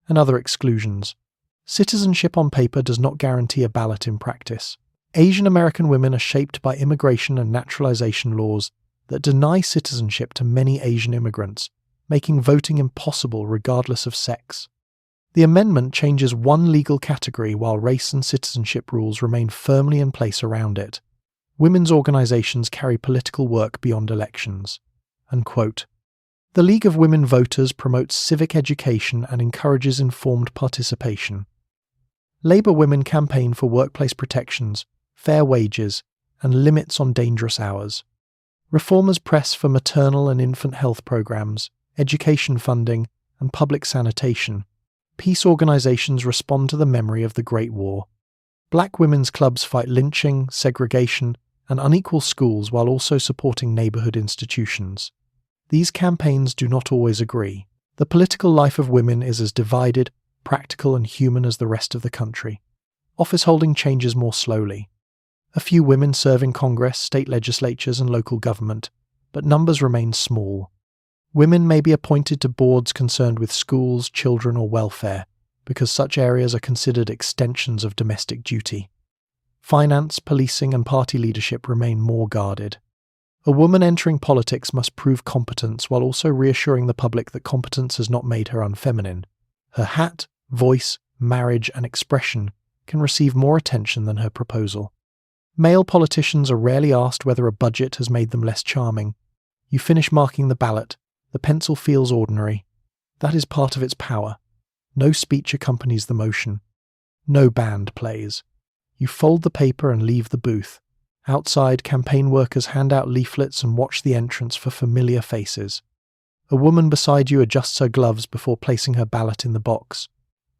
and other exclusions. Citizenship on paper does not guarantee a ballot in practice. Asian American women are shaped by immigration and naturalization laws that deny citizenship to many Asian immigrants, making voting impossible regardless of sex. The amendment changes one legal category while race and citizenship rules remain firmly in place around it. Women's organizations carry political work beyond elections. Unquote. The League of Women Voters promotes civic education and encourages informed participation. Labour women campaign for workplace protections, fair wages, and limits on dangerous hours. Reformers press for maternal and infant health programs, education funding, and public sanitation. Peace organizations respond to the memory of the Great War. Black women's clubs fight lynching, segregation, and unequal schools while also supporting neighborhood institutions. These campaigns do not always agree. The political life of women is as divided, practical, and human as the rest of the country. Office holding changes more slowly. A few women serve in Congress, state legislatures, and local government, but numbers remain small. Women may be appointed to boards concerned with schools, children, or welfare, because such areas are considered extensions of domestic duty. Finance, policing, and party leadership remain more guarded. A woman entering politics must prove competence while also reassuring the public that competence has not made her unfeminine. Her hat, voice, marriage, and expression can receive more attention than her proposal. Male politicians are rarely asked whether a budget has made them less charming. You finish marking the ballot, the pencil feels ordinary. That is part of its power. No speech accompanies the motion. No band plays. You fold the paper and leave the booth. Outside, campaign workers hand out leaflets and watch the entrance for familiar faces. A woman beside you adjusts her gloves before placing her ballot in the box.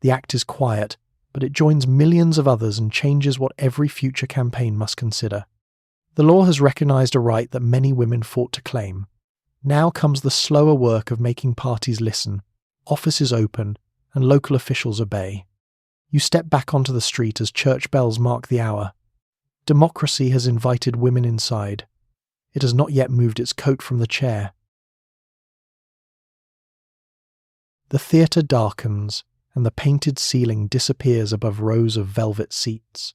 The act is quiet, but it joins millions of others and changes what every future campaign must consider. The law has recognized a right that many women fought to claim. Now comes the slower work of making parties listen, offices open, and local officials obey. You step back onto the street as church bells mark the hour. Democracy has invited women inside. It has not yet moved its coat from the chair. The theatre darkens, and the painted ceiling disappears above rows of velvet seats.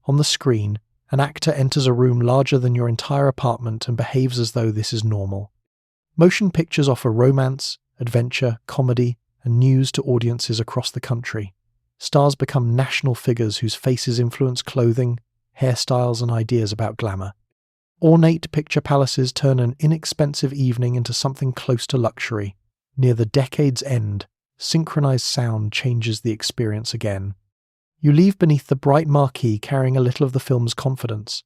On the screen, an actor enters a room larger than your entire apartment and behaves as though this is normal. Motion pictures offer romance, adventure, comedy, and news to audiences across the country. Stars become national figures whose faces influence clothing, hairstyles, and ideas about glamour. Ornate picture palaces turn an inexpensive evening into something close to luxury. Near the decade's end, synchronized sound changes the experience again. You leave beneath the bright marquee carrying a little of the film's confidence.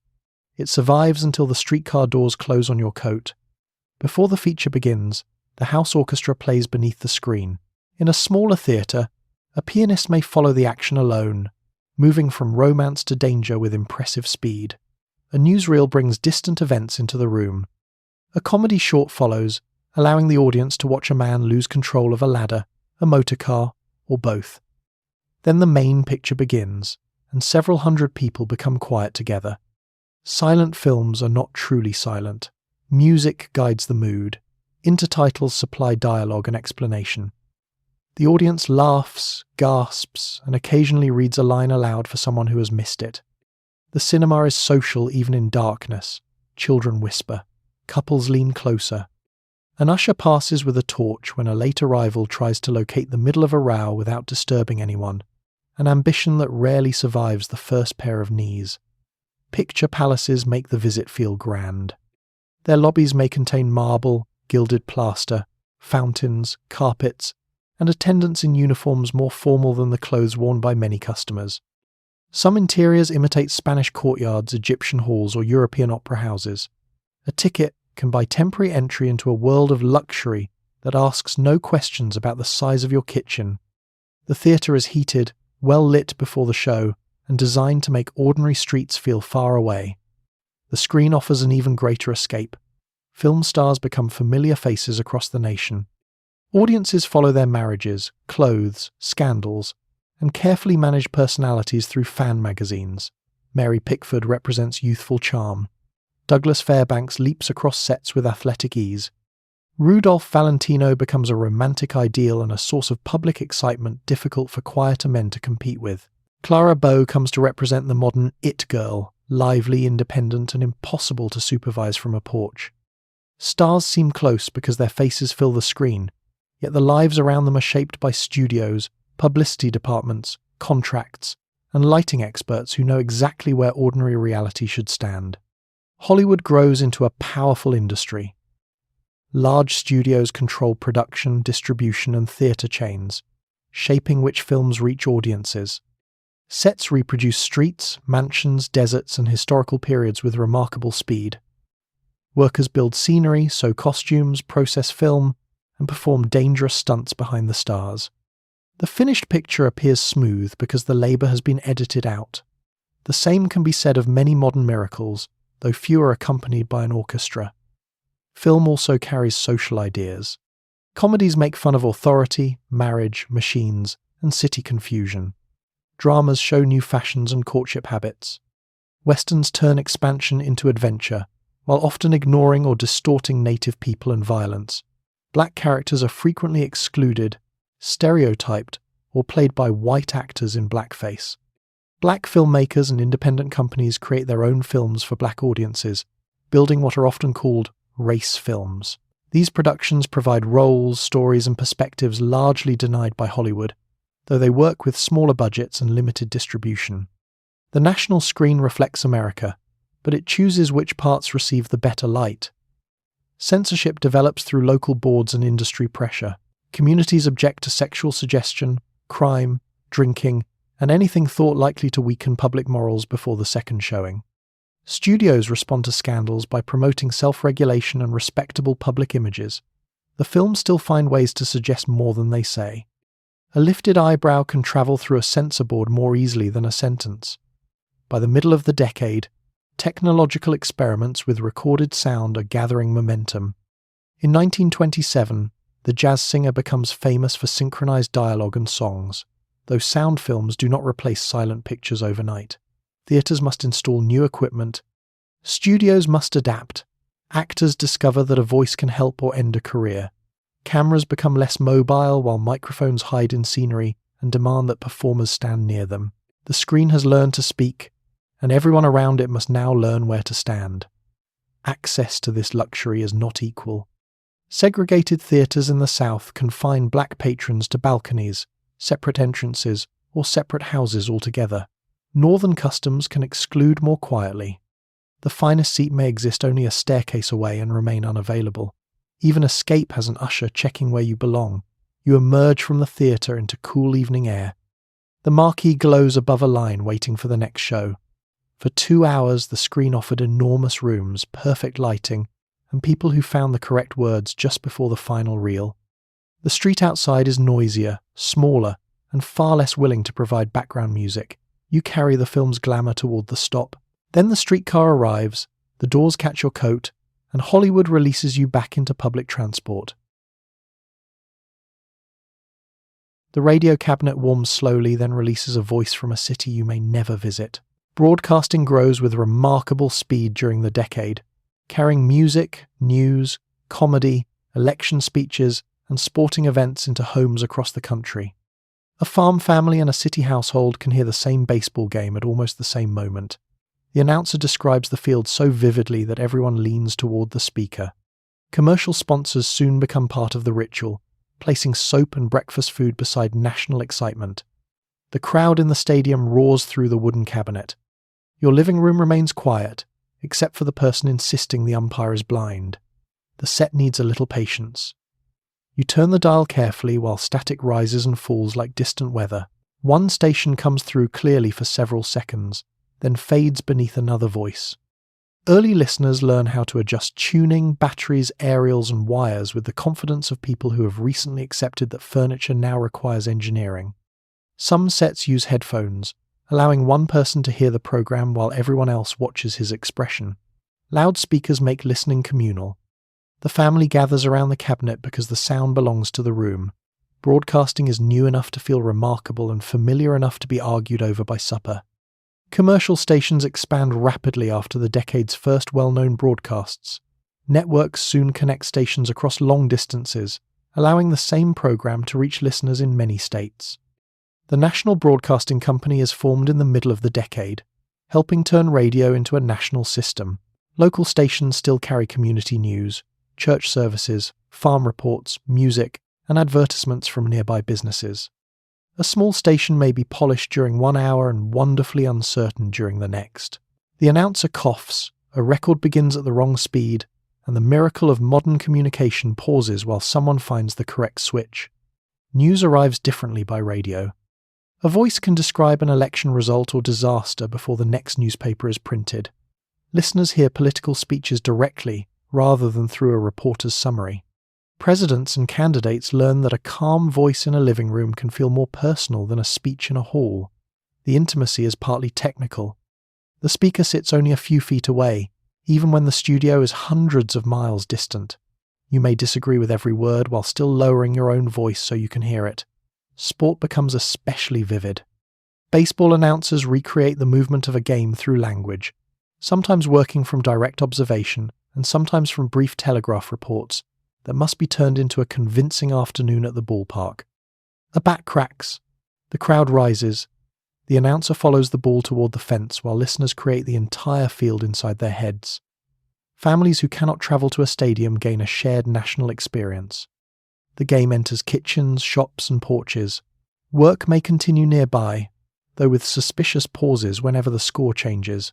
It survives until the streetcar doors close on your coat. Before the feature begins, the house orchestra plays beneath the screen. In a smaller theatre, a pianist may follow the action alone, moving from romance to danger with impressive speed. A newsreel brings distant events into the room. A comedy short follows, allowing the audience to watch a man lose control of a ladder, a motor car, or both. Then the main picture begins, and several hundred people become quiet together. Silent films are not truly silent. Music guides the mood. Intertitles supply dialogue and explanation. The audience laughs, gasps, and occasionally reads a line aloud for someone who has missed it. The cinema is social even in darkness. Children whisper. Couples lean closer. An usher passes with a torch when a late arrival tries to locate the middle of a row without disturbing anyone, an ambition that rarely survives the first pair of knees. Picture palaces make the visit feel grand. Their lobbies may contain marble, gilded plaster, fountains, carpets, and attendants in uniforms more formal than the clothes worn by many customers. Some interiors imitate Spanish courtyards, Egyptian halls, or European opera houses. A ticket can buy temporary entry into a world of luxury that asks no questions about the size of your kitchen. The theatre is heated, well lit before the show, and designed to make ordinary streets feel far away. The screen offers an even greater escape. Film stars become familiar faces across the nation. Audiences follow their marriages, clothes, scandals, and carefully manage personalities through fan magazines. Mary Pickford represents youthful charm. Douglas Fairbanks leaps across sets with athletic ease. Rudolph Valentino becomes a romantic ideal and a source of public excitement difficult for quieter men to compete with. Clara Bow comes to represent the modern it girl, lively, independent, and impossible to supervise from a porch. Stars seem close because their faces fill the screen, yet the lives around them are shaped by studios, publicity departments, contracts, and lighting experts who know exactly where ordinary reality should stand. Hollywood grows into a powerful industry. Large studios control production, distribution, and theatre chains, shaping which films reach audiences. Sets reproduce streets, mansions, deserts, and historical periods with remarkable speed. Workers build scenery, sew costumes, process film, and perform dangerous stunts behind the stars. The finished picture appears smooth because the labour has been edited out. The same can be said of many modern miracles, though few are accompanied by an orchestra. Film also carries social ideas. Comedies make fun of authority, marriage, machines, and city confusion. Dramas show new fashions and courtship habits. Westerns turn expansion into adventure, while often ignoring or distorting native people and violence. Black characters are frequently excluded, stereotyped, or played by white actors in blackface. Black filmmakers and independent companies create their own films for black audiences, building what are often called race films. These productions provide roles, stories, and perspectives largely denied by Hollywood, though they work with smaller budgets and limited distribution. The national screen reflects America, but it chooses which parts receive the better light. Censorship develops through local boards and industry pressure. Communities object to sexual suggestion, crime, drinking, and anything thought likely to weaken public morals before the second showing. Studios respond to scandals by promoting self-regulation and respectable public images. The films still find ways to suggest more than they say. A lifted eyebrow can travel through a censor board more easily than a sentence. By the middle of the decade, technological experiments with recorded sound are gathering momentum. In 1927, the jazz singer becomes famous for synchronized dialogue and songs, though sound films do not replace silent pictures overnight. Theatres must install new equipment. Studios must adapt. Actors discover that a voice can help or end a career. Cameras become less mobile while microphones hide in scenery and demand that performers stand near them. The screen has learned to speak, and everyone around it must now learn where to stand. Access to this luxury is not equal. Segregated theatres in the South confine black patrons to balconies, separate entrances, or separate houses altogether. Northern customs can exclude more quietly. The finest seat may exist only a staircase away and remain unavailable. Even escape has an usher checking where you belong. You emerge from the theatre into cool evening air. The marquee glows above a line waiting for the next show. For 2 hours, the screen offered enormous rooms, perfect lighting, and people who found the correct words just before the final reel. The street outside is noisier, smaller, and far less willing to provide background music. You carry the film's glamour toward the stop. Then the streetcar arrives, the doors catch your coat, and Hollywood releases you back into public transport. The radio cabinet warms slowly, then releases a voice from a city you may never visit. Broadcasting grows with remarkable speed during the decade, carrying music, news, comedy, election speeches, and sporting events into homes across the country. A farm family and a city household can hear the same baseball game at almost the same moment. The announcer describes the field so vividly that everyone leans toward the speaker. Commercial sponsors soon become part of the ritual, placing soap and breakfast food beside national excitement. The crowd in the stadium roars through the wooden cabinet. Your living room remains quiet, except for the person insisting the umpire is blind. The set needs a little patience. You turn the dial carefully while static rises and falls like distant weather. One station comes through clearly for several seconds, then fades beneath another voice. Early listeners learn how to adjust tuning, batteries, aerials, and wires with the confidence of people who have recently accepted that furniture now requires engineering. Some sets use headphones, allowing one person to hear the program while everyone else watches his expression. Loudspeakers make listening communal. The family gathers around the cabinet because the sound belongs to the room. Broadcasting is new enough to feel remarkable and familiar enough to be argued over by supper. Commercial stations expand rapidly after the decade's first well-known broadcasts. Networks soon connect stations across long distances, allowing the same program to reach listeners in many states. The National Broadcasting Company is formed in the middle of the decade, helping turn radio into a national system. Local stations still carry community news, church services, farm reports, music, and advertisements from nearby businesses. A small station may be polished during 1 hour and wonderfully uncertain during the next. The announcer coughs, a record begins at the wrong speed, and the miracle of modern communication pauses while someone finds the correct switch. News arrives differently by radio. A voice can describe an election result or disaster before the next newspaper is printed. Listeners hear political speeches directly, rather than through a reporter's summary. Presidents and candidates learn that a calm voice in a living room can feel more personal than a speech in a hall. The intimacy is partly technical. The speaker sits only a few feet away, even when the studio is hundreds of miles distant. You may disagree with every word while still lowering your own voice so you can hear it. Sport becomes especially vivid. Baseball announcers recreate the movement of a game through language, sometimes working from direct observation and sometimes from brief telegraph reports that must be turned into a convincing afternoon at the ballpark. A bat cracks. The crowd rises. The announcer follows the ball toward the fence while listeners create the entire field inside their heads. Families who cannot travel to a stadium gain a shared national experience. The game enters kitchens, shops, and porches. Work may continue nearby, though with suspicious pauses whenever the score changes.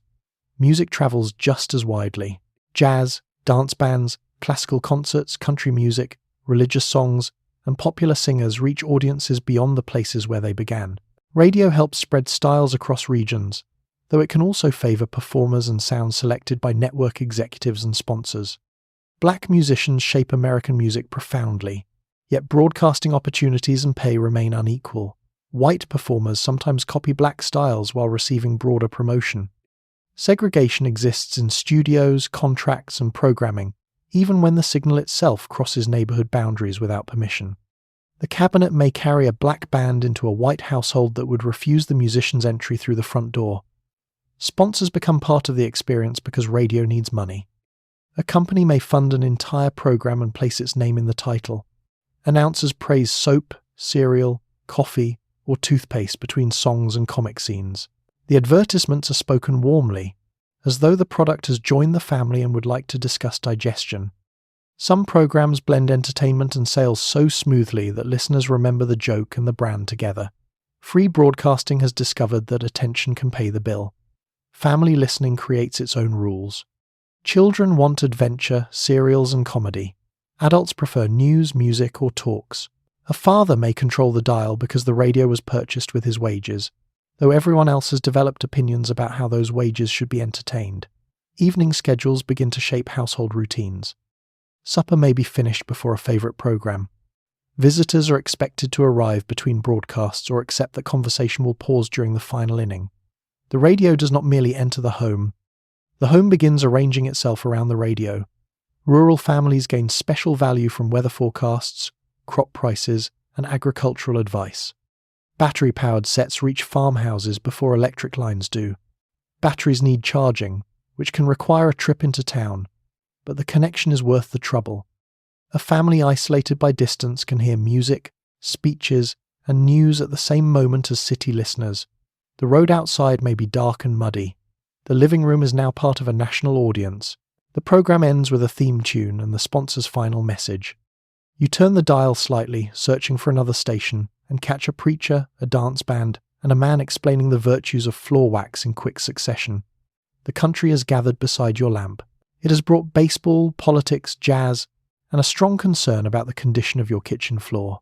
Music travels just as widely. Jazz, dance bands, classical concerts, country music, religious songs, and popular singers reach audiences beyond the places where they began. Radio helps spread styles across regions, though it can also favor performers and sounds selected by network executives and sponsors. Black musicians shape American music profoundly, yet broadcasting opportunities and pay remain unequal. White performers sometimes copy black styles while receiving broader promotion. Segregation exists in studios, contracts, and programming, even when the signal itself crosses neighborhood boundaries without permission. The cabinet may carry a black band into a white household that would refuse the musician's entry through the front door. Sponsors become part of the experience because radio needs money. A company may fund an entire program and place its name in the title. Announcers praise soap, cereal, coffee, or toothpaste between songs and comic scenes. The advertisements are spoken warmly, as though the product has joined the family and would like to discuss digestion. Some programs blend entertainment and sales so smoothly that listeners remember the joke and the brand together. Free broadcasting has discovered that attention can pay the bill. Family listening creates its own rules. Children want adventure, serials, and comedy. Adults prefer news, music, or talks. A father may control the dial because the radio was purchased with his wages, though everyone else has developed opinions about how those wages should be entertained. Evening schedules begin to shape household routines. Supper may be finished before a favourite programme. Visitors are expected to arrive between broadcasts or accept that conversation will pause during the final inning. The radio does not merely enter the home. The home begins arranging itself around the radio. Rural families gain special value from weather forecasts, crop prices, and agricultural advice. Battery-powered sets reach farmhouses before electric lines do. Batteries need charging, which can require a trip into town, but the connection is worth the trouble. A family isolated by distance can hear music, speeches, and news at the same moment as city listeners. The road outside may be dark and muddy. The living room is now part of a national audience. The program ends with a theme tune and the sponsor's final message. You turn the dial slightly, searching for another station, and catch a preacher, a dance band, and a man explaining the virtues of floor wax in quick succession. The country is gathered beside your lamp. It has brought baseball, politics, jazz, and a strong concern about the condition of your kitchen floor.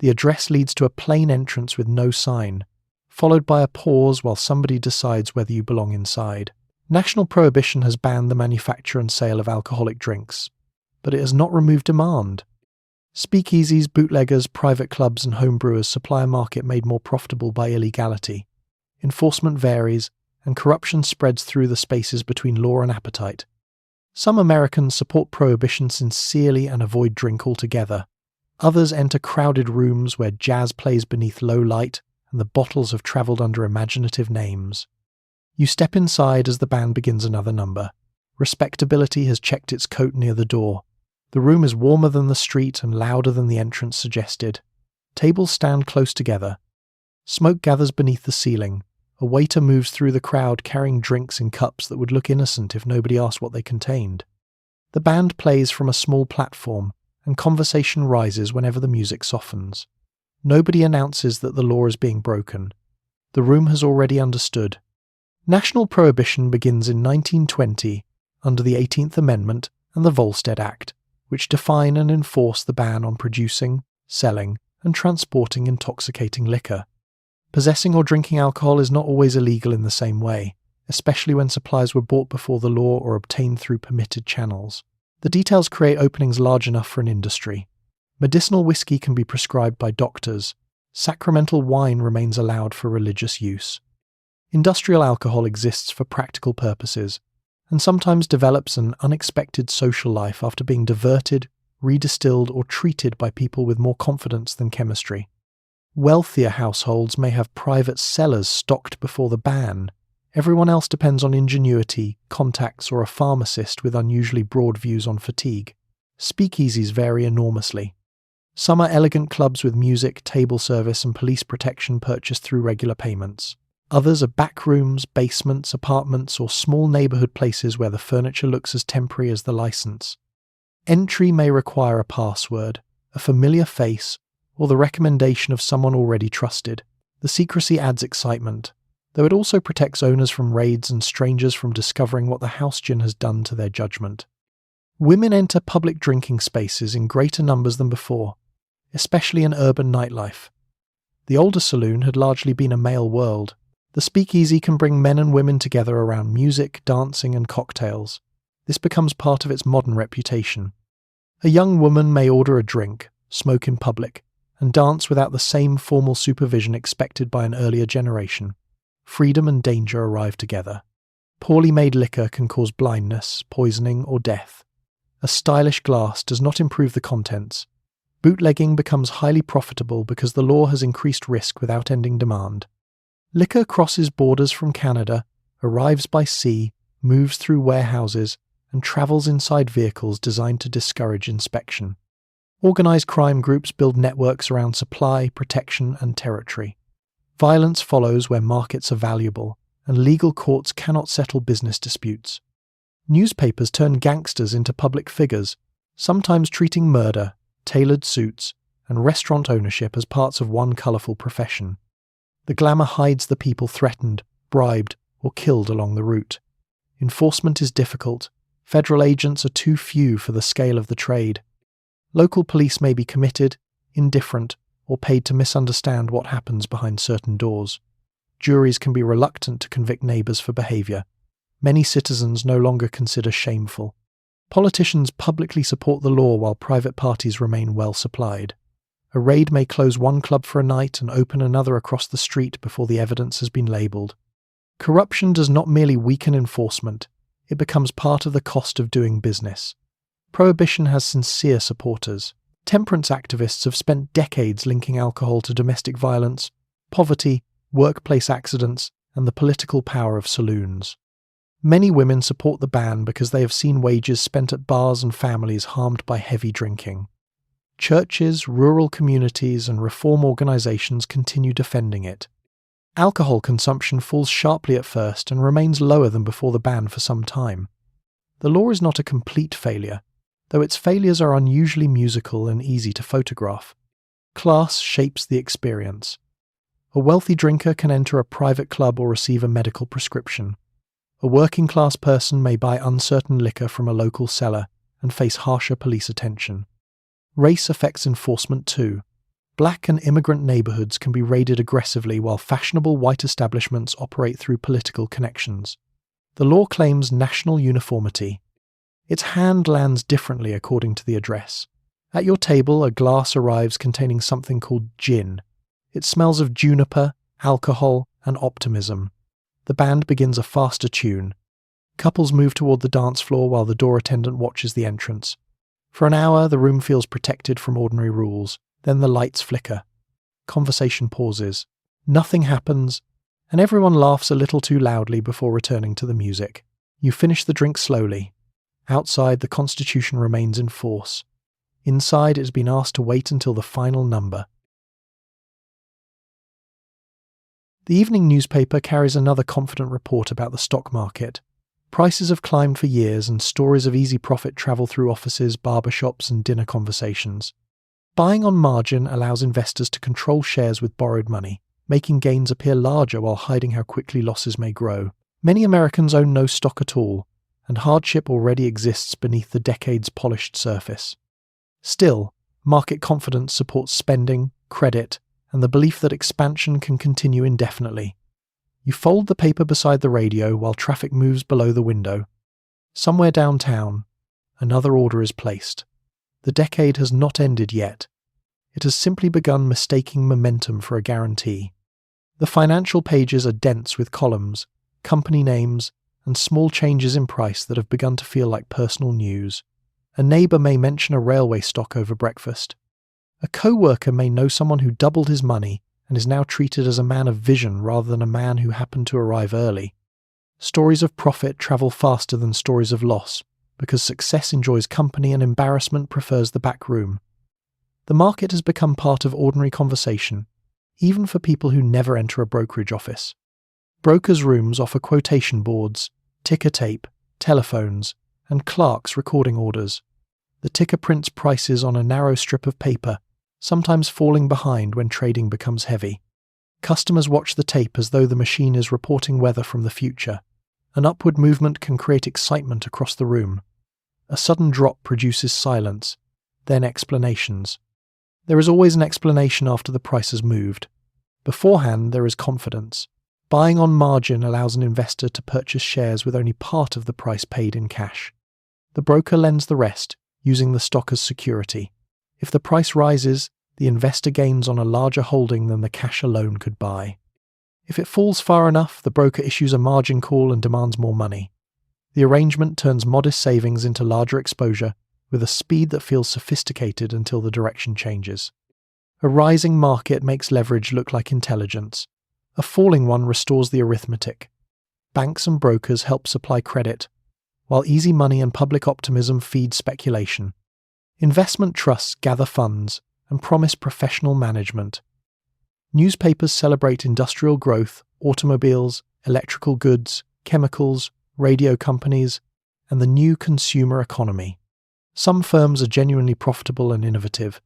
The address leads to a plain entrance with no sign, followed by a pause while somebody decides whether you belong inside. National prohibition has banned the manufacture and sale of alcoholic drinks, but it has not removed demand. Speakeasies, bootleggers, private clubs and homebrewers supply a market made more profitable by illegality. Enforcement varies, and corruption spreads through the spaces between law and appetite. Some Americans support prohibition sincerely and avoid drink altogether. Others enter crowded rooms where jazz plays beneath low light and the bottles have travelled under imaginative names. You step inside as the band begins another number. Respectability has checked its coat near the door. The room is warmer than the street and louder than the entrance suggested. Tables stand close together. Smoke gathers beneath the ceiling. A waiter moves through the crowd carrying drinks in cups that would look innocent if nobody asked what they contained. The band plays from a small platform, and conversation rises whenever the music softens. Nobody announces that the law is being broken. The room has already understood. National prohibition begins in 1920 under the 18th Amendment and the Volstead Act, which define and enforce the ban on producing, selling, and transporting intoxicating liquor. Possessing or drinking alcohol is not always illegal in the same way, especially when supplies were bought before the law or obtained through permitted channels. The details create openings large enough for an industry. Medicinal whiskey can be prescribed by doctors. Sacramental wine remains allowed for religious use. Industrial alcohol exists for practical purposes, and sometimes develops an unexpected social life after being diverted, redistilled, or treated by people with more confidence than chemistry. Wealthier households may have private cellars stocked before the ban. Everyone else depends on ingenuity, contacts, or a pharmacist with unusually broad views on fatigue. Speakeasies vary enormously. Some are elegant clubs with music, table service, and police protection purchased through regular payments. Others are back rooms, basements, apartments, or small neighbourhood places where the furniture looks as temporary as the license. Entry may require a password, a familiar face, or the recommendation of someone already trusted. The secrecy adds excitement, though it also protects owners from raids and strangers from discovering what the house gin has done to their judgment. Women enter public drinking spaces in greater numbers than before, especially in urban nightlife. The older saloon had largely been a male world. The speakeasy can bring men and women together around music, dancing, and cocktails. This becomes part of its modern reputation. A young woman may order a drink, smoke in public, and dance without the same formal supervision expected by an earlier generation. Freedom and danger arrive together. Poorly made liquor can cause blindness, poisoning, or death. A stylish glass does not improve the contents. Bootlegging becomes highly profitable because the law has increased risk without ending demand. Liquor crosses borders from Canada, arrives by sea, moves through warehouses, and travels inside vehicles designed to discourage inspection. Organised crime groups build networks around supply, protection, and territory. Violence follows where markets are valuable, and legal courts cannot settle business disputes. Newspapers turn gangsters into public figures, sometimes treating murder, tailored suits, and restaurant ownership as parts of one colourful profession. The glamour hides the people threatened, bribed, or killed along the route. Enforcement is difficult. Federal agents are too few for the scale of the trade. Local police may be committed, indifferent, or paid to misunderstand what happens behind certain doors. Juries can be reluctant to convict neighbours for behaviour. Many citizens no longer consider shameful. Politicians publicly support the law while private parties remain well supplied. A raid may close one club for a night and open another across the street before the evidence has been labelled. Corruption does not merely weaken enforcement, it becomes part of the cost of doing business. Prohibition has sincere supporters. Temperance activists have spent decades linking alcohol to domestic violence, poverty, workplace accidents, and the political power of saloons. Many women support the ban because they have seen wages spent at bars and families harmed by heavy drinking. Churches, rural communities, and reform organisations continue defending it. Alcohol consumption falls sharply at first and remains lower than before the ban for some time. The law is not a complete failure, though its failures are unusually musical and easy to photograph. Class shapes the experience. A wealthy drinker can enter a private club or receive a medical prescription. A working-class person may buy uncertain liquor from a local seller and face harsher police attention. Race affects enforcement too. Black and immigrant neighborhoods can be raided aggressively while fashionable white establishments operate through political connections. The law claims national uniformity. Its hand lands differently according to the address. At your table, a glass arrives containing something called gin. It smells of juniper, alcohol, and optimism. The band begins a faster tune. Couples move toward the dance floor while the door attendant watches the entrance. For an hour, the room feels protected from ordinary rules. Then the lights flicker. Conversation pauses. Nothing happens, and everyone laughs a little too loudly before returning to the music. You finish the drink slowly. Outside, the Constitution remains in force. Inside, it has been asked to wait until the final number. The evening newspaper carries another confident report about the stock market. Prices have climbed for years, and stories of easy profit travel through offices, barbershops, and dinner conversations. Buying on margin allows investors to control shares with borrowed money, making gains appear larger while hiding how quickly losses may grow. Many Americans own no stock at all, and hardship already exists beneath the decade's polished surface. Still, market confidence supports spending, credit, and the belief that expansion can continue indefinitely. You fold the paper beside the radio while traffic moves below the window. Somewhere downtown, another order is placed. The decade has not ended yet. It has simply begun mistaking momentum for a guarantee. The financial pages are dense with columns, company names, and small changes in price that have begun to feel like personal news. A neighbour may mention a railway stock over breakfast. A co-worker may know someone who doubled his money and is now treated as a man of vision rather than a man who happened to arrive early. Stories of profit travel faster than stories of loss, because success enjoys company and embarrassment prefers the back room. The market has become part of ordinary conversation, even for people who never enter a brokerage office. Brokers' rooms offer quotation boards, ticker tape, telephones, and clerks recording orders. The ticker prints prices on a narrow strip of paper, sometimes falling behind when trading becomes heavy. Customers watch the tape as though the machine is reporting weather from the future. An upward movement can create excitement across the room. A sudden drop produces silence, then explanations. There is always an explanation after the price has moved. Beforehand, there is confidence. Buying on margin allows an investor to purchase shares with only part of the price paid in cash. The broker lends the rest, using the stock as security. If the price rises, the investor gains on a larger holding than the cash alone could buy. If it falls far enough, the broker issues a margin call and demands more money. The arrangement turns modest savings into larger exposure, with a speed that feels sophisticated until the direction changes. A rising market makes leverage look like intelligence. A falling one restores the arithmetic. Banks and brokers help supply credit, while easy money and public optimism feed speculation. Investment trusts gather funds and promise professional management. Newspapers celebrate industrial growth, automobiles, electrical goods, chemicals, radio companies, and the new consumer economy. Some firms are genuinely profitable and innovative.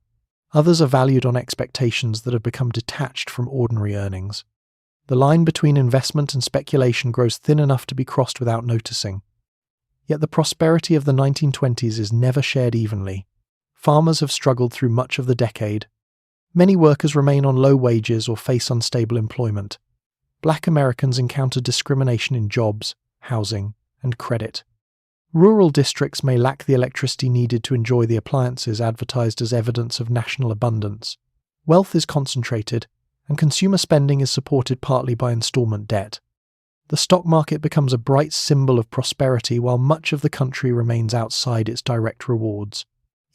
Others are valued on expectations that have become detached from ordinary earnings. The line between investment and speculation grows thin enough to be crossed without noticing. Yet the prosperity of the 1920s is never shared evenly. Farmers have struggled through much of the decade. Many workers remain on low wages or face unstable employment. Black Americans encounter discrimination in jobs, housing, and credit. Rural districts may lack the electricity needed to enjoy the appliances advertised as evidence of national abundance. Wealth is concentrated, and consumer spending is supported partly by installment debt. The stock market becomes a bright symbol of prosperity while much of the country remains outside its direct rewards.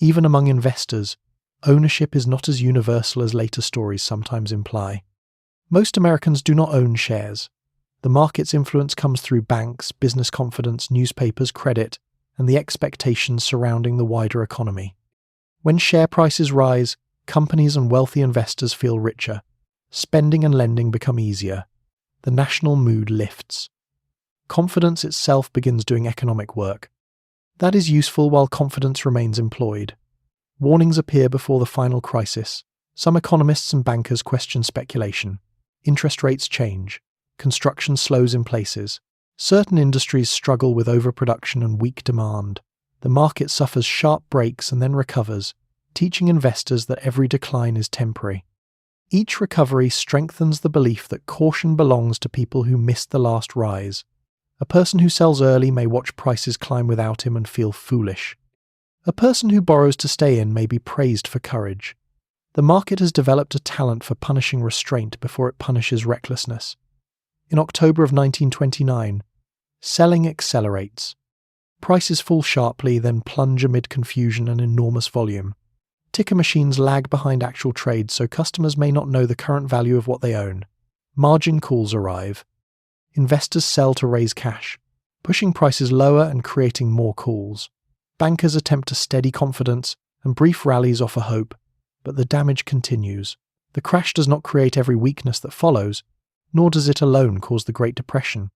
Even among investors, ownership is not as universal as later stories sometimes imply. Most Americans do not own shares. The market's influence comes through banks, business confidence, newspapers, credit, and the expectations surrounding the wider economy. When share prices rise, companies and wealthy investors feel richer. Spending and lending become easier. The national mood lifts. Confidence itself begins doing economic work. That is useful while confidence remains employed. Warnings appear before the final crisis. Some economists and bankers question speculation. Interest rates change. Construction slows in places. Certain industries struggle with overproduction and weak demand. The market suffers sharp breaks and then recovers, teaching investors that every decline is temporary. Each recovery strengthens the belief that caution belongs to people who missed the last rise. A person who sells early may watch prices climb without him and feel foolish. A person who borrows to stay in may be praised for courage. The market has developed a talent for punishing restraint before it punishes recklessness. In October of 1929, selling accelerates. Prices fall sharply, then plunge amid confusion and enormous volume. Ticker machines lag behind actual trades, so customers may not know the current value of what they own. Margin calls arrive. Investors sell to raise cash, pushing prices lower and creating more calls. Bankers attempt to steady confidence, and brief rallies offer hope, but the damage continues. The crash does not create every weakness that follows, nor does it alone cause the Great Depression.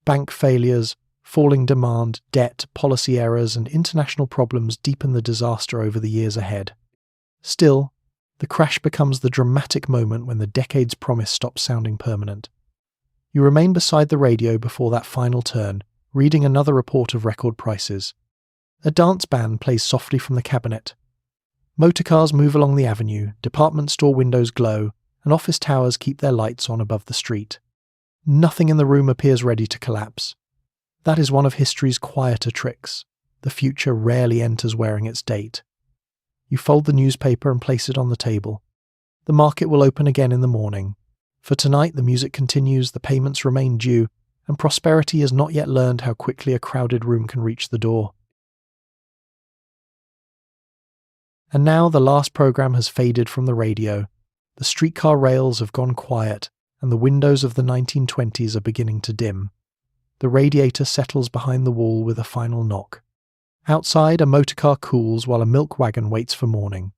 Bank failures, falling demand, debt, policy errors, and international problems deepen the disaster over the years ahead. Still, the crash becomes the dramatic moment when the decade's promise stops sounding permanent. You remain beside the radio before that final turn, reading another report of record prices. A dance band plays softly from the cabinet. Motorcars move along the avenue, department store windows glow, and office towers keep their lights on above the street. Nothing in the room appears ready to collapse. That is one of history's quieter tricks. The future rarely enters wearing its date. You fold the newspaper and place it on the table. The market will open again in the morning. For tonight, the music continues, the payments remain due, and prosperity has not yet learned how quickly a crowded room can reach the door. And now the last program has faded from the radio. The streetcar rails have gone quiet, and the windows of the 1920s are beginning to dim. The radiator settles behind the wall with a final knock. Outside, a motorcar cools while a milk wagon waits for morning.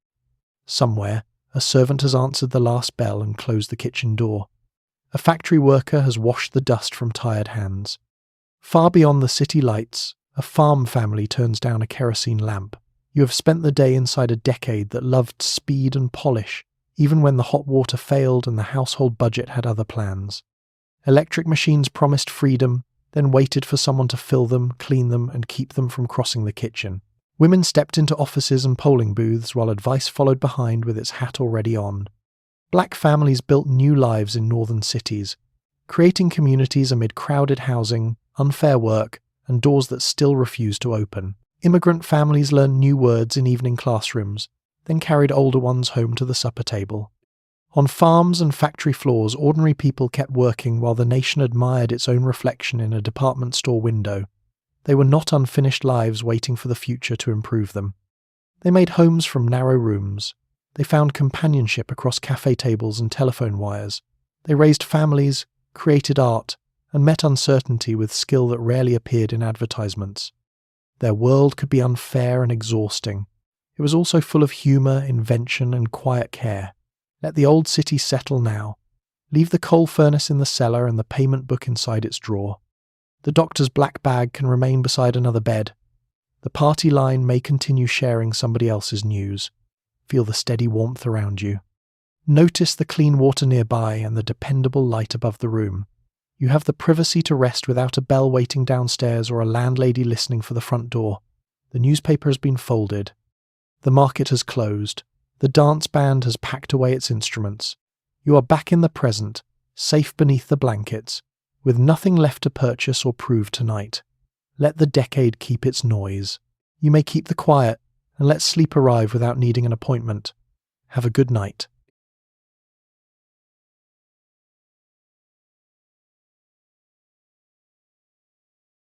Somewhere, a servant has answered the last bell and closed the kitchen door. A factory worker has washed the dust from tired hands. Far beyond the city lights, a farm family turns down a kerosene lamp. You have spent the day inside a decade that loved speed and polish, even when the hot water failed and the household budget had other plans. Electric machines promised freedom, then waited for someone to fill them, clean them, and keep them from crossing the kitchen. Women stepped into offices and polling booths while advice followed behind with its hat already on. Black families built new lives in northern cities, creating communities amid crowded housing, unfair work, and doors that still refused to open. Immigrant families learned new words in evening classrooms, then carried older ones home to the supper table. On farms and factory floors, ordinary people kept working while the nation admired its own reflection in a department store window. They were not unfinished lives waiting for the future to improve them. They made homes from narrow rooms. They found companionship across cafe tables and telephone wires. They raised families, created art, and met uncertainty with skill that rarely appeared in advertisements. Their world could be unfair and exhausting. It was also full of humour, invention, and quiet care. Let the old city settle now. Leave the coal furnace in the cellar and the payment book inside its drawer. The doctor's black bag can remain beside another bed. The party line may continue sharing somebody else's news. Feel the steady warmth around you. Notice the clean water nearby and the dependable light above the room. You have the privacy to rest without a bell waiting downstairs or a landlady listening for the front door. The newspaper has been folded. The market has closed. The dance band has packed away its instruments. You are back in the present, safe beneath the blankets, with nothing left to purchase or prove tonight. Let the decade keep its noise. You may keep the quiet, and let sleep arrive without needing an appointment. Have a good night.